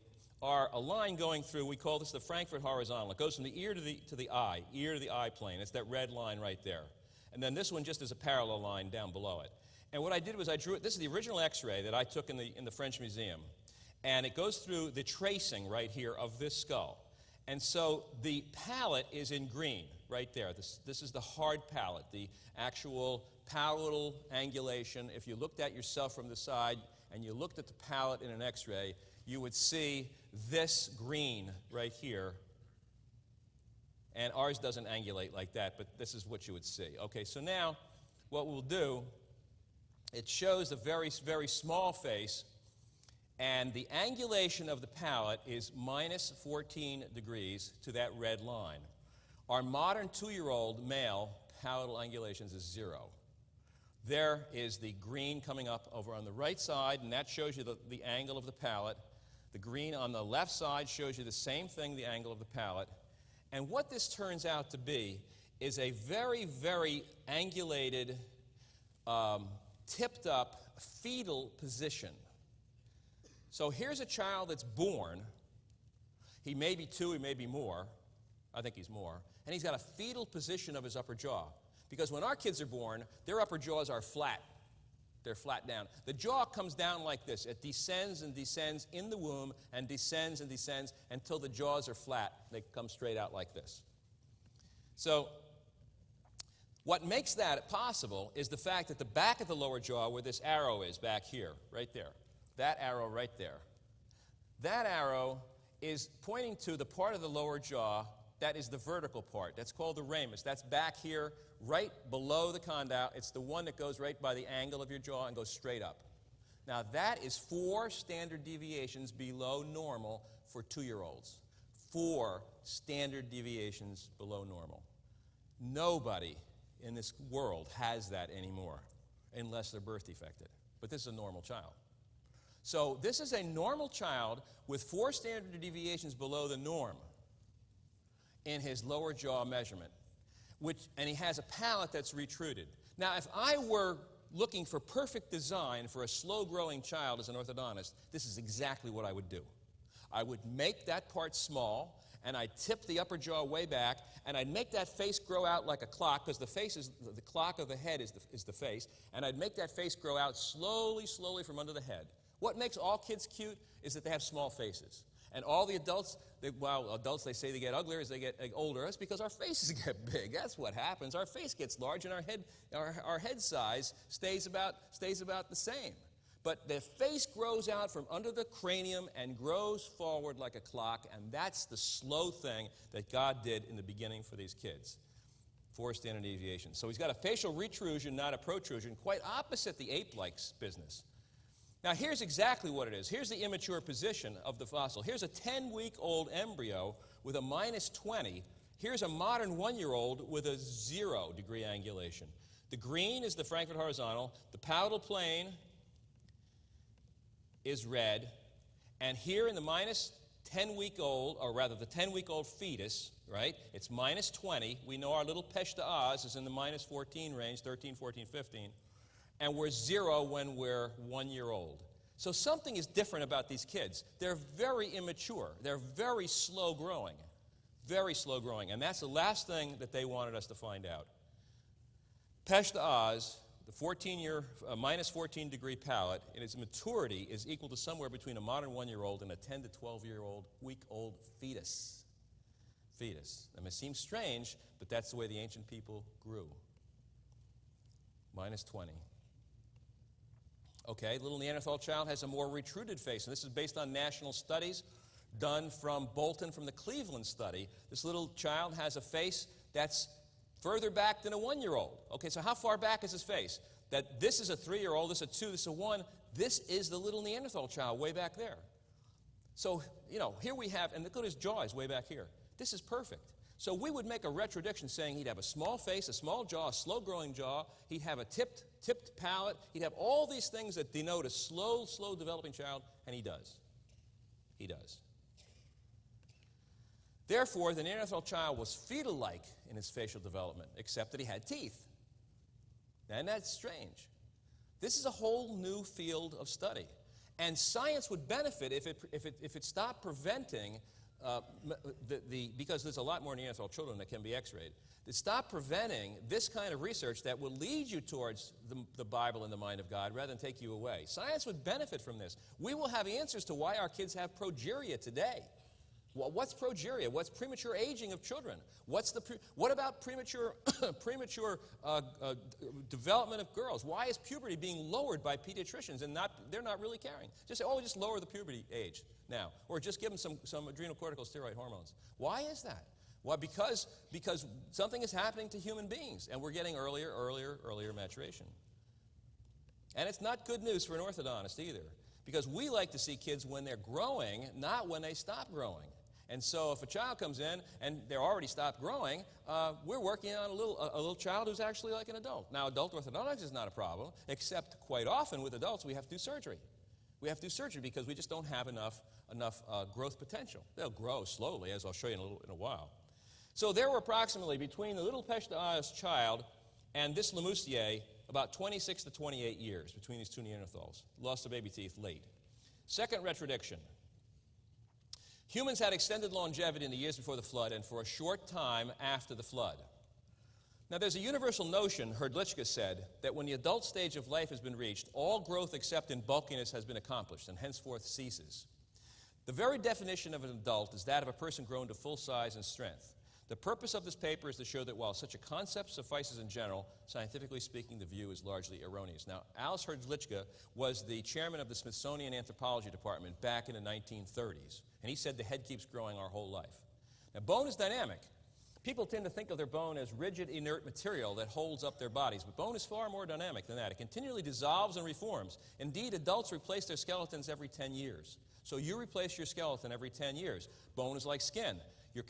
are a line going through, we call this the Frankfurt horizontal. It goes from the ear to the eye plane. It's that red line right there. And then this one just is a parallel line down below it. And what I did was I drew it. This is the original X-ray that I took in the French Museum. And it goes through the tracing right here of this skull. And so the palate is in green right there. This is the hard palate, the actual palatal angulation. If you looked at yourself from the side and you looked at the palate in an X-ray, you would see this green right here. And ours doesn't angulate like that, but this is what you would see. Okay, so now what we'll do, it shows a very, very small face, and the angulation of the palate is minus 14 degrees to that red line. Our modern 2-year-old male palatal angulations is 0. There is the green coming up over on the right side, and that shows you the angle of the palate. The green on the left side shows you the same thing, the angle of the palate. And what this turns out to be is a very, very angulated, tipped up fetal position. So here's a child that's born. He may be 2, he may be more. I think he's more. And he's got a fetal position of his upper jaw. Because when our kids are born, their upper jaws are flat. They're flat down. The jaw comes down like this. It descends and descends in the womb and descends until the jaws are flat. They come straight out like this. So what makes that possible is the fact that the back of the lower jaw, where this arrow is back here, right there, that arrow right there, that arrow is pointing to the part of the lower jaw that is the vertical part. That's called the ramus. That's back here, right below the condyle. It's the one that goes right by the angle of your jaw and goes straight up. Now, that is 4 standard deviations below normal for 2-year-olds. 4 standard deviations below normal. Nobody in this world has that anymore, unless they're birth defected. But this is a normal child. So this is a normal child with 4 standard deviations below the norm in his lower jaw measurement, and he has a palate that's retruded. Now, if I were looking for perfect design for a slow-growing child as an orthodontist, this is exactly what I would do. I would make that part small, and I'd tip the upper jaw way back, and I'd make that face grow out like a clock, because the face is the clock of the head is the face, and I'd make that face grow out slowly, slowly from under the head. What makes all kids cute is that they have small faces. And all the adults, adults, they say they get uglier as they get older. That's because our faces get big. That's what happens. Our face gets large, and our head size stays about the same. But the face grows out from under the cranium and grows forward like a clock, and that's the slow thing that God did in the beginning for these kids. 4 standard deviations. So he's got a facial retrusion, not a protrusion, quite opposite the ape-like business. Now, here's exactly what it is. Here's the immature position of the fossil. Here's a 10-week-old embryo with a minus 20. Here's a modern 1-year-old with a 0-degree angulation. The green is the Frankfurt horizontal. The palatal plane is red. And here in the minus 10-week-old, or rather the 10-week-old fetus, right, it's minus 20. We know our little Pech d'Oz is in the minus 14 range, 13, 14, 15. And we're 0 when we're 1 year old. So something is different about these kids. They're very immature. They're very slow growing. Very slow growing. And that's the last thing that they wanted us to find out. Pech d'Oz the 14-year, minus 14-degree palate in its maturity is equal to somewhere between a modern 1-year-old and a 10 to 12-year-old, week-old fetus. Fetus. I mean, it seems strange, but that's the way the ancient people grew. Minus 20. Okay, little Neanderthal child has a more retruded face, and this is based on national studies done from Bolton from the Cleveland study. This little child has a face that's further back than a 1-year-old. Okay, so how far back is his face? That this is a 3-year-old, this is a 2, this is a 1. This is the little Neanderthal child way back there. So, here we have, and look at his jaw is way back here. This is perfect. So we would make a retrodiction saying he'd have a small face, a small jaw, a slow-growing jaw. He'd have a tipped palate. He'd have all these things that denote a slow developing child, and he does. He does. Therefore, the Neanderthal child was fetal-like in his facial development, except that he had teeth. And that's strange. This is a whole new field of study. And science would benefit if it stopped preventing, because there's a lot more Neanderthal children that can be x-rayed, to stop preventing this kind of research that will lead you towards the Bible and the mind of God rather than take you away. Science would benefit from this. We will have answers to why our kids have progeria today. Well, what's progeria? What's premature aging of children? What about premature development of girls? Why is puberty being lowered by pediatricians and they're not really caring? Just say, just lower the puberty age now, or just give them some adrenocorticosteroid hormones. Why is that? Well, because something is happening to human beings, and we're getting earlier maturation. And it's not good news for an orthodontist either, because we like to see kids when they're growing, not when they stop growing. And so if a child comes in and they're already stopped growing, we're working on a little child who's actually like an adult. Now, adult orthodontics is not a problem, except quite often with adults we have to do surgery. We have to do surgery because we just don't have enough growth potential. They'll grow slowly, as I'll show you in a while. So there were approximately, between the little Peshta's child and this Lemoussier, about 26 to 28 years between these two Neanderthals. Lost the baby teeth late. Second retrodiction. Humans had extended longevity in the years before the flood and for a short time after the flood. Now, there's a universal notion, Hrdlicka said, that when the adult stage of life has been reached, all growth except in bulkiness has been accomplished and henceforth ceases. The very definition of an adult is that of a person grown to full size and strength. The purpose of this paper is to show that while such a concept suffices in general, scientifically speaking, the view is largely erroneous. Now, Alice Hrdlicka was the chairman of the Smithsonian Anthropology Department back in the 1930s, and he said the head keeps growing our whole life. Now, bone is dynamic. People tend to think of their bone as rigid, inert material that holds up their bodies, but bone is far more dynamic than that. It continually dissolves and reforms. Indeed, adults replace their skeletons every 10 years. So you replace your skeleton every 10 years. Bone is like skin. You're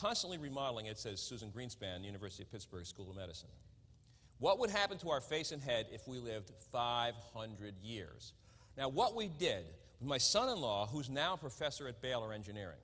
constantly remodeling it, says Susan Greenspan, University of Pittsburgh School of Medicine. What would happen to our face and head if we lived 500 years? Now, what we did with my son-in-law, who's now a professor at Baylor Engineering,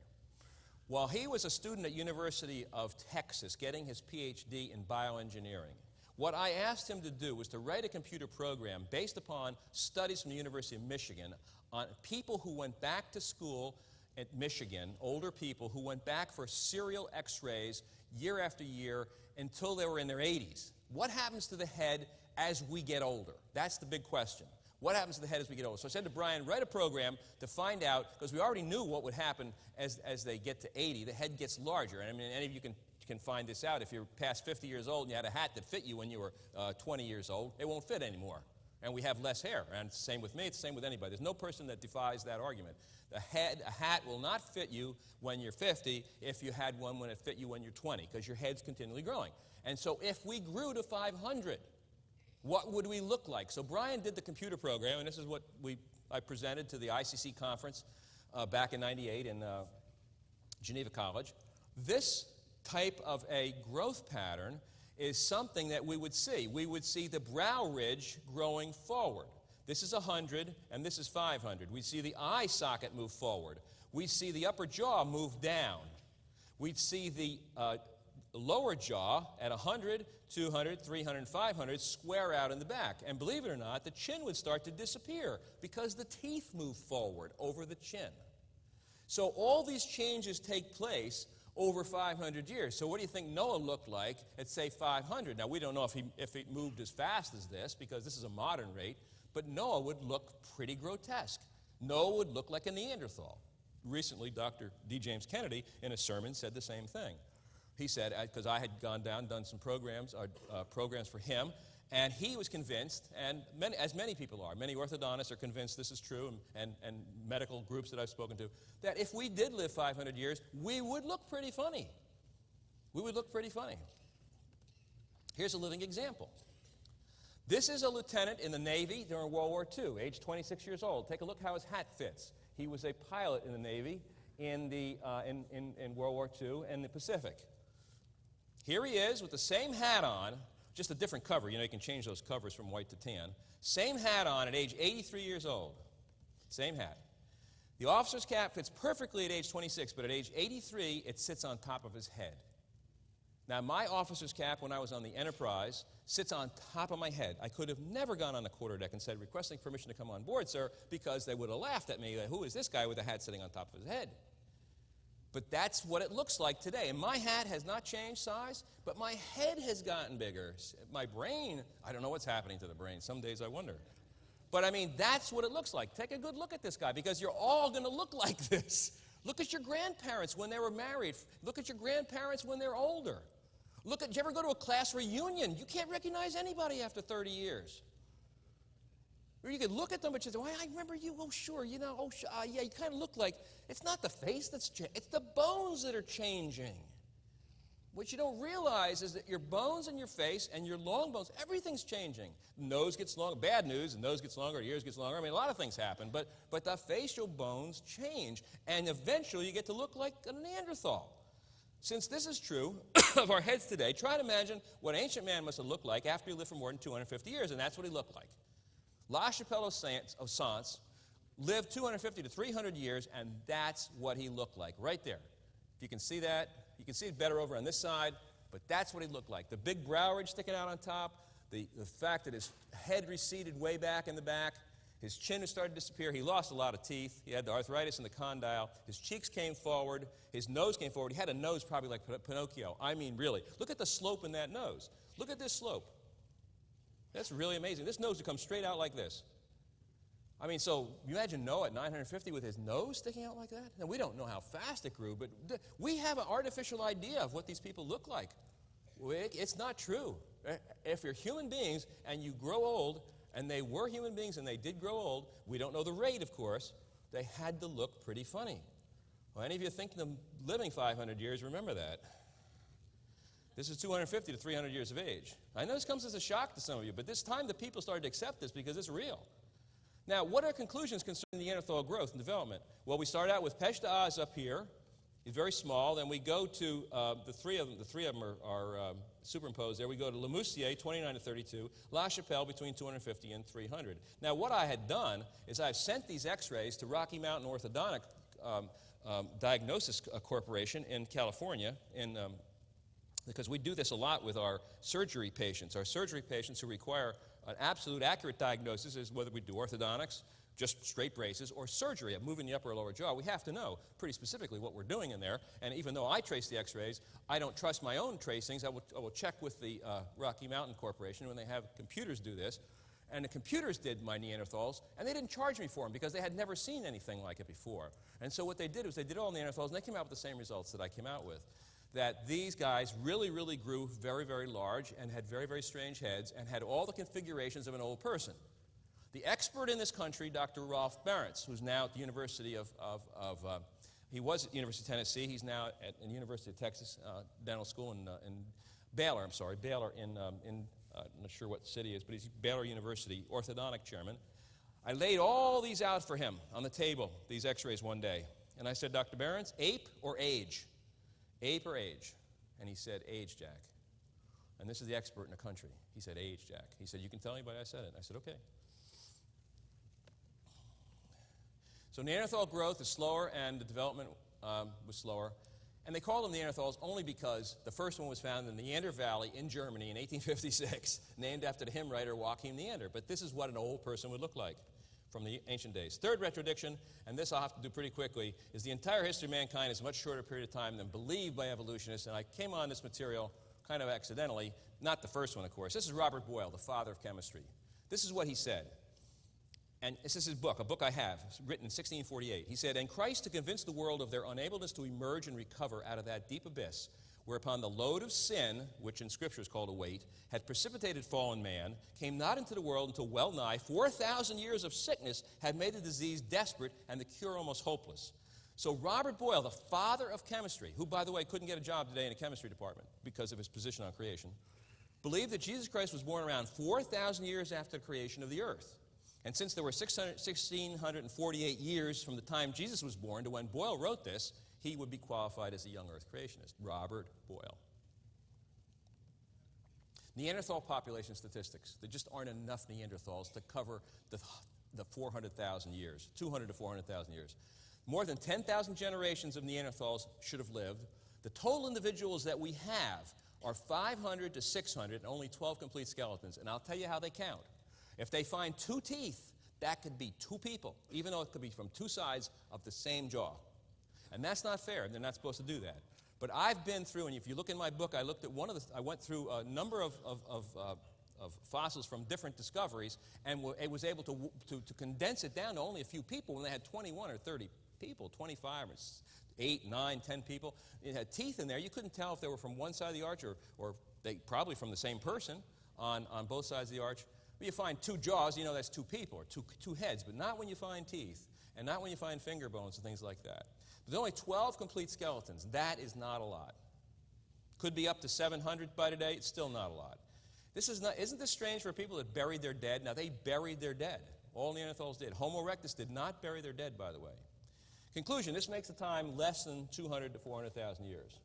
while he was a student at University of Texas getting his PhD in bioengineering, what I asked him to do was to write a computer program based upon studies from the University of Michigan on people who went back to school at Michigan, older people who went back for serial x-rays year after year until they were in their 80s. What happens to the head as we get older? That's the big question. What happens to the head as we get older? So I said to Brian, write a program to find out, because we already knew what would happen as they get to 80. The head gets larger. And I mean, any of you can find this out. If you're past 50 years old and you had a hat that fit you when you were 20 years old, it won't fit anymore. And we have less hair. And it's the same with me, it's the same with anybody. There's no person that defies that argument. A hat will not fit you when you're 50 if you had one when it fit you when you're 20, because your head's continually growing. And so if we grew to 500, what would we look like? So Brian did the computer program, and this is what I presented to the ICC conference back in '98 in Geneva College. This type of a growth pattern is something that we would see. We would see the brow ridge growing forward. This is 100, and this is 500. We see the eye socket move forward. We see the upper jaw move down. We'd see the lower jaw at 100, 200, 300, and 500 square out in the back. And believe it or not, the chin would start to disappear because the teeth move forward over the chin. So all these changes take place over 500 years. So what do you think Noah looked like at, say, 500? Now, we don't know if he moved as fast as this, because this is a modern rate, but Noah would look pretty grotesque. Noah would look like a Neanderthal. Recently, Dr. D. James Kennedy, in a sermon, said the same thing. He said, because I had gone down, done some programs for him, and he was convinced, and as many people are, many orthodontists are convinced this is true, and medical groups that I've spoken to, that if we did live 500 years, we would look pretty funny. We would look pretty funny. Here's a living example. This is a lieutenant in the Navy during World War II, age 26 years old. Take a look how his hat fits. He was a pilot in the Navy in World War II in the Pacific. Here he is with the same hat on, just a different cover. You know, you can change those covers from white to tan. Same hat on at age 83 years old. Same hat. The officer's cap fits perfectly at age 26, but at age 83, it sits on top of his head. Now, my officer's cap when I was on the Enterprise sits on top of my head. I could have never gone on the quarterdeck and said, requesting permission to come on board, sir, because they would have laughed at me. Who is this guy with a hat sitting on top of his head? But that's what it looks like today. And my hat has not changed size, but my head has gotten bigger. My brain, I don't know what's happening to the brain. Some days I wonder. But I mean, that's what it looks like. Take a good look at this guy, because you're all going to look like this. Look at your grandparents when they were married. Look at your grandparents when they're older. Did you ever go to a class reunion? You can't recognize anybody after 30 years. Or you could look at them, but you say, well, I remember you. Oh, sure, you know, yeah, you kind of look like, it's not the face that's changing, it's the bones that are changing. What you don't realize is that your bones and your face and your long bones, everything's changing. The nose gets longer, bad news, the nose gets longer, the ears gets longer. I mean, a lot of things happen, but the facial bones change, and eventually you get to look like a Neanderthal. Since this is true of our heads today, try to imagine what ancient man must have looked like after he lived for more than 250 years, and that's what he looked like. La Chapelle of Sens lived 250 to 300 years, and that's what he looked like, right there. If you can see that, you can see it better over on this side, but that's what he looked like. The big brow ridge sticking out on top, the fact that his head receded way back in the back, his chin had started to disappear, he lost a lot of teeth, he had the arthritis in the condyle, his cheeks came forward, his nose came forward, he had a nose probably like Pinocchio. I mean, really. Look at the slope in that nose. Look at this slope. That's really amazing. This nose would come straight out like this. I mean, so you imagine Noah at 950 with his nose sticking out like that? And we don't know how fast it grew, but we have an artificial idea of what these people look like. It's not true. If you're human beings and you grow old, and they were human beings and they did grow old, we don't know the rate, of course, they had to look pretty funny. Well, any of you thinking of living 500 years, remember that. This is 250 to 300 years of age. I know this comes as a shock to some of you, but this time the people started to accept this because it's real. Now, what are conclusions concerning the Neanderthal growth and development? Well, we start out with Pech de Oz up here. It's very small. Then we go to the three of them are superimposed there. We go to Le Moussier, 29 to 32, La Chapelle between 250 and 300. Now, what I had done is I've sent these x-rays to Rocky Mountain Orthodontic Diagnosis Corporation in California, because we do this a lot with our surgery patients. Our surgery patients who require an absolute accurate diagnosis is whether we do orthodontics, just straight braces, or surgery of moving the upper or lower jaw. We have to know pretty specifically what we're doing in there. And even though I trace the x-rays, I don't trust my own tracings. I will check with the Rocky Mountain Corporation when they have computers do this. And the computers did my Neanderthals, and they didn't charge me for them because they had never seen anything like it before. And so what they did was they did all Neanderthals, and they came out with the same results that I came out with. That these guys really, really grew very, very large and had very, very strange heads and had all the configurations of an old person. The expert in this country, Dr. Rolf Barentz, who's now at the University he was at the University of Tennessee, he's now at the University of Texas Dental School in Baylor, Baylor I'm not sure what city it is, but he's Baylor University, orthodontic chairman. I laid all these out for him on the table, these x-rays one day. And I said, Dr. Barentz, ape or age? Ape or age? And he said, age, Jack. And this is the expert in the country. He said, age, Jack. He said, you can tell anybody I said it. I said, okay. So Neanderthal growth is slower and the development was slower. And they call them Neanderthals only because the first one was found in the Neander Valley in Germany in 1856, named after the hymn writer Joachim Neander. But this is what an old person would look like from the ancient days. Third retrodiction, and this I'll have to do pretty quickly, is the entire history of mankind is a much shorter period of time than believed by evolutionists, and I came on this material kind of accidentally, not the first one, of course. This is Robert Boyle, the father of chemistry. This is what he said. And this is his book, a book I have, written in 1648. He said, "And Christ, to convince the world of their unableness to emerge and recover out of that deep abyss, whereupon the load of sin, which in Scripture is called a weight, had precipitated fallen man, came not into the world until well nigh 4,000 years of sickness had made the disease desperate and the cure almost hopeless." So Robert Boyle, the father of chemistry, who, by the way, couldn't get a job today in a chemistry department because of his position on creation, believed that Jesus Christ was born around 4,000 years after the creation of the earth. And since there were 1,648 years from the time Jesus was born to when Boyle wrote this, he would be qualified as a young earth creationist, Robert Boyle. Neanderthal population statistics. There just aren't enough Neanderthals to cover the 400,000 years, 200 to 400,000 years. More than 10,000 generations of Neanderthals should have lived. The total individuals that we have are 500 to 600 and only 12 complete skeletons. And I'll tell you how they count. If they find 2 teeth, that could be 2 people, even though it could be from 2 sides of the same jaw. And that's not fair, and they're not supposed to do that. But I've been through, and if you look in my book, I went through a number of fossils from different discoveries, and it was able to condense it down to only a few people when they had 21 or 30 people, 25 or 8, 9, 10 people. It had teeth in there. You couldn't tell if they were from one side of the arch or they probably from the same person on both sides of the arch. But you find 2 jaws, you know that's 2 people, or two heads, but not when you find teeth, and not when you find finger bones and things like that. There's only 12 complete skeletons. That is not a lot. Could be up to 700 by today. It's still not a lot. Isn't this strange for people that buried their dead? Now, they buried their dead. All Neanderthals did. Homo erectus did not bury their dead, by the way. Conclusion, this makes the time less than 200 to 400,000 years.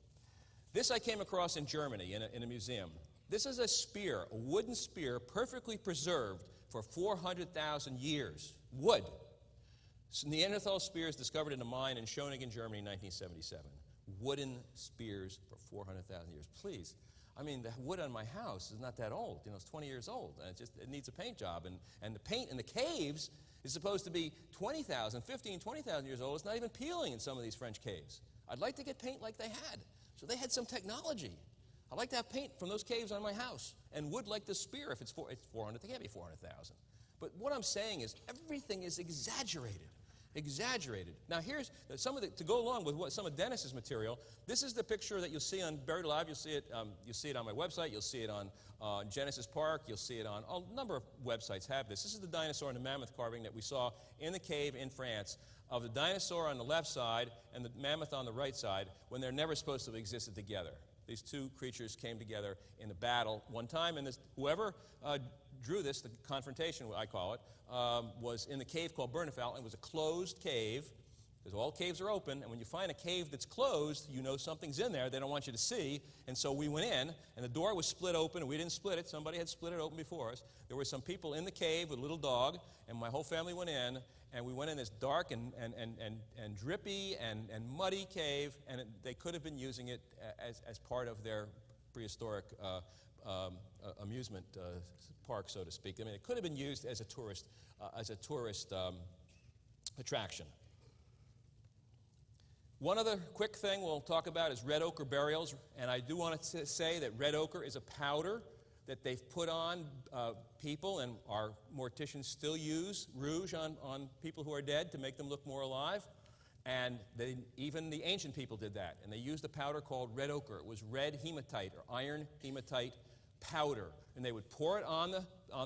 This I came across in Germany in a museum. This is a spear, a wooden spear, perfectly preserved for 400,000 years. Wood. Neanderthal spears discovered in a mine in Schoningen, Germany in 1977. Wooden spears for 400,000 years. Please. I mean, the wood on my house is not that old. You know, it's 20 years old, and it needs a paint job. And the paint in the caves is supposed to be 20,000, 15, 20,000 years old. It's not even peeling in some of these French caves. I'd like to get paint like they had. So they had some technology. I'd like to have paint from those caves on my house, and wood like this spear. If it's 400, they can't be 400,000. But what I'm saying is everything is exaggerated. Exaggerated. Now here's to go along with some of Dennis's material. This is the picture that you'll see on Buried Alive. You'll see it on my website. You'll see it on Genesis Park. You'll see it on a number of websites have this. This is the dinosaur and the mammoth carving that we saw in the cave in France of the dinosaur on the left side and the mammoth on the right side when they're never supposed to have existed together. These 2 creatures came together in a battle one time, and whoever drew this, the confrontation, I call it, was in the cave called Bernafal, and it was a closed cave, because all caves are open, and when you find a cave that's closed, you know something's in there they don't want you to see, and so we went in, and the door was split open, and we didn't split it, somebody had split it open before us. There were some people in the cave with a little dog, and my whole family went in, and we went in this dark and drippy and muddy cave, and they could have been using it as part of their prehistoric amusement park, so to speak. I mean, it could have been used as a tourist attraction. One other quick thing we'll talk about is red ochre burials, and I do want to say that red ochre is a powder that they've put on people, and our morticians still use rouge on people who are dead to make them look more alive. And even the ancient people did that, and they used a powder called red ochre. It was red hematite or iron hematite powder, and they would pour it on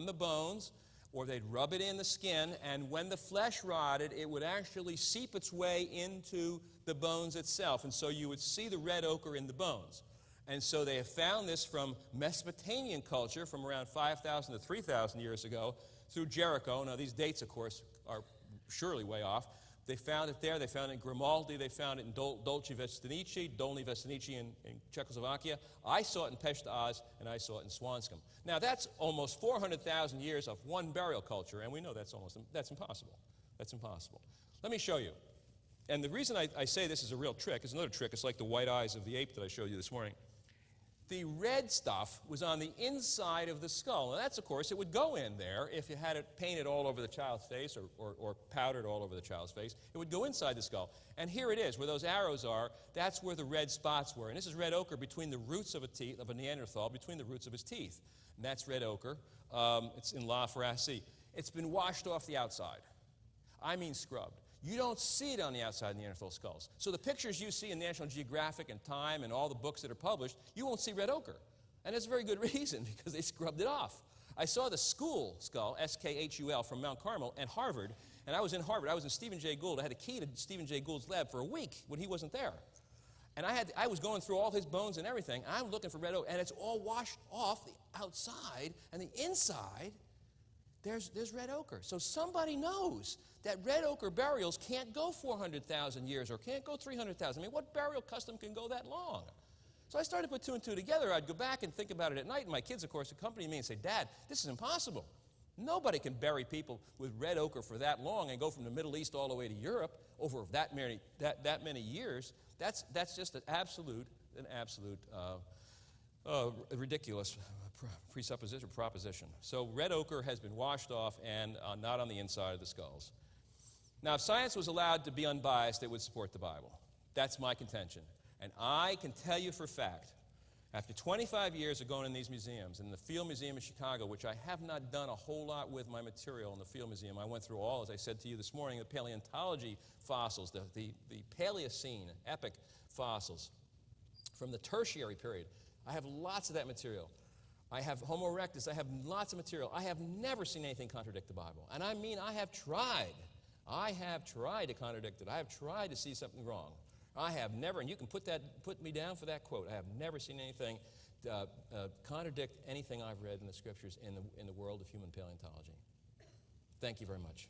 the bones, or they'd rub it in the skin, and when the flesh rotted, it would actually seep its way into the bones itself, and so you would see the red ochre in the bones. And so they have found this from Mesopotamian culture from around 5,000 to 3,000 years ago through Jericho. Now, these dates, of course, are surely way off. They found it there. They found it in Grimaldi. They found it in Dolní Vesnici in Czechoslovakia. I saw it in Pest Oz, and I saw it in Swanscombe. Now, that's almost 400,000 years of one burial culture, and we know that's impossible. That's impossible. Let me show you. And the reason I say this is a real trick is another trick. It's like the white eyes of the ape that I showed you this morning. The red stuff was on the inside of the skull. And that's, of course, it would go in there if you had it painted all over the child's face or powdered all over the child's face. It would go inside the skull. And here it is, where those arrows are, that's where the red spots were. And this is red ochre between the roots of a Neanderthal, between the roots of his teeth. And that's red ochre. It's in La Faracie. It's been washed off the outside. I mean scrubbed. You don't see it on the outside of Neanderthal skulls. So the pictures you see in National Geographic and Time and all the books that are published, you won't see red ochre. And there's a very good reason, because they scrubbed it off. I saw the school skull, SKHUL, from Mount Carmel and Harvard, and I was in Harvard. I was in Stephen Jay Gould. I had a key to Stephen Jay Gould's lab for a week when he wasn't there. And I was going through all his bones and everything, and I'm looking for red ochre, and it's all washed off the outside, and the inside, there's red ochre. So somebody knows that red ochre burials can't go 400,000 years or can't go 300,000. I mean, what burial custom can go that long? So I started to put two and two together. I'd go back and think about it at night, and my kids, of course, accompany me and say, Dad, this is impossible. Nobody can bury people with red ochre for that long and go from the Middle East all the way to Europe over that many years. That's just an absolute ridiculous presupposition, proposition. So red ochre has been washed off and not on the inside of the skulls. Now, if science was allowed to be unbiased, it would support the Bible. That's my contention. And I can tell you for a fact, after 25 years of going in these museums, in the Field Museum in Chicago, which I have not done a whole lot with my material in the Field Museum, I went through all, as I said to you this morning, the paleontology fossils, the Paleocene epic fossils from the tertiary period. I have lots of that material. I have Homo erectus. I have lots of material. I have never seen anything contradict the Bible. And I mean, I have tried. I have tried to contradict it. I have tried to see something wrong. I have never, and you can put me down for that quote, I have never seen anything contradict anything I've read in the Scriptures in the world of human paleontology. Thank you very much.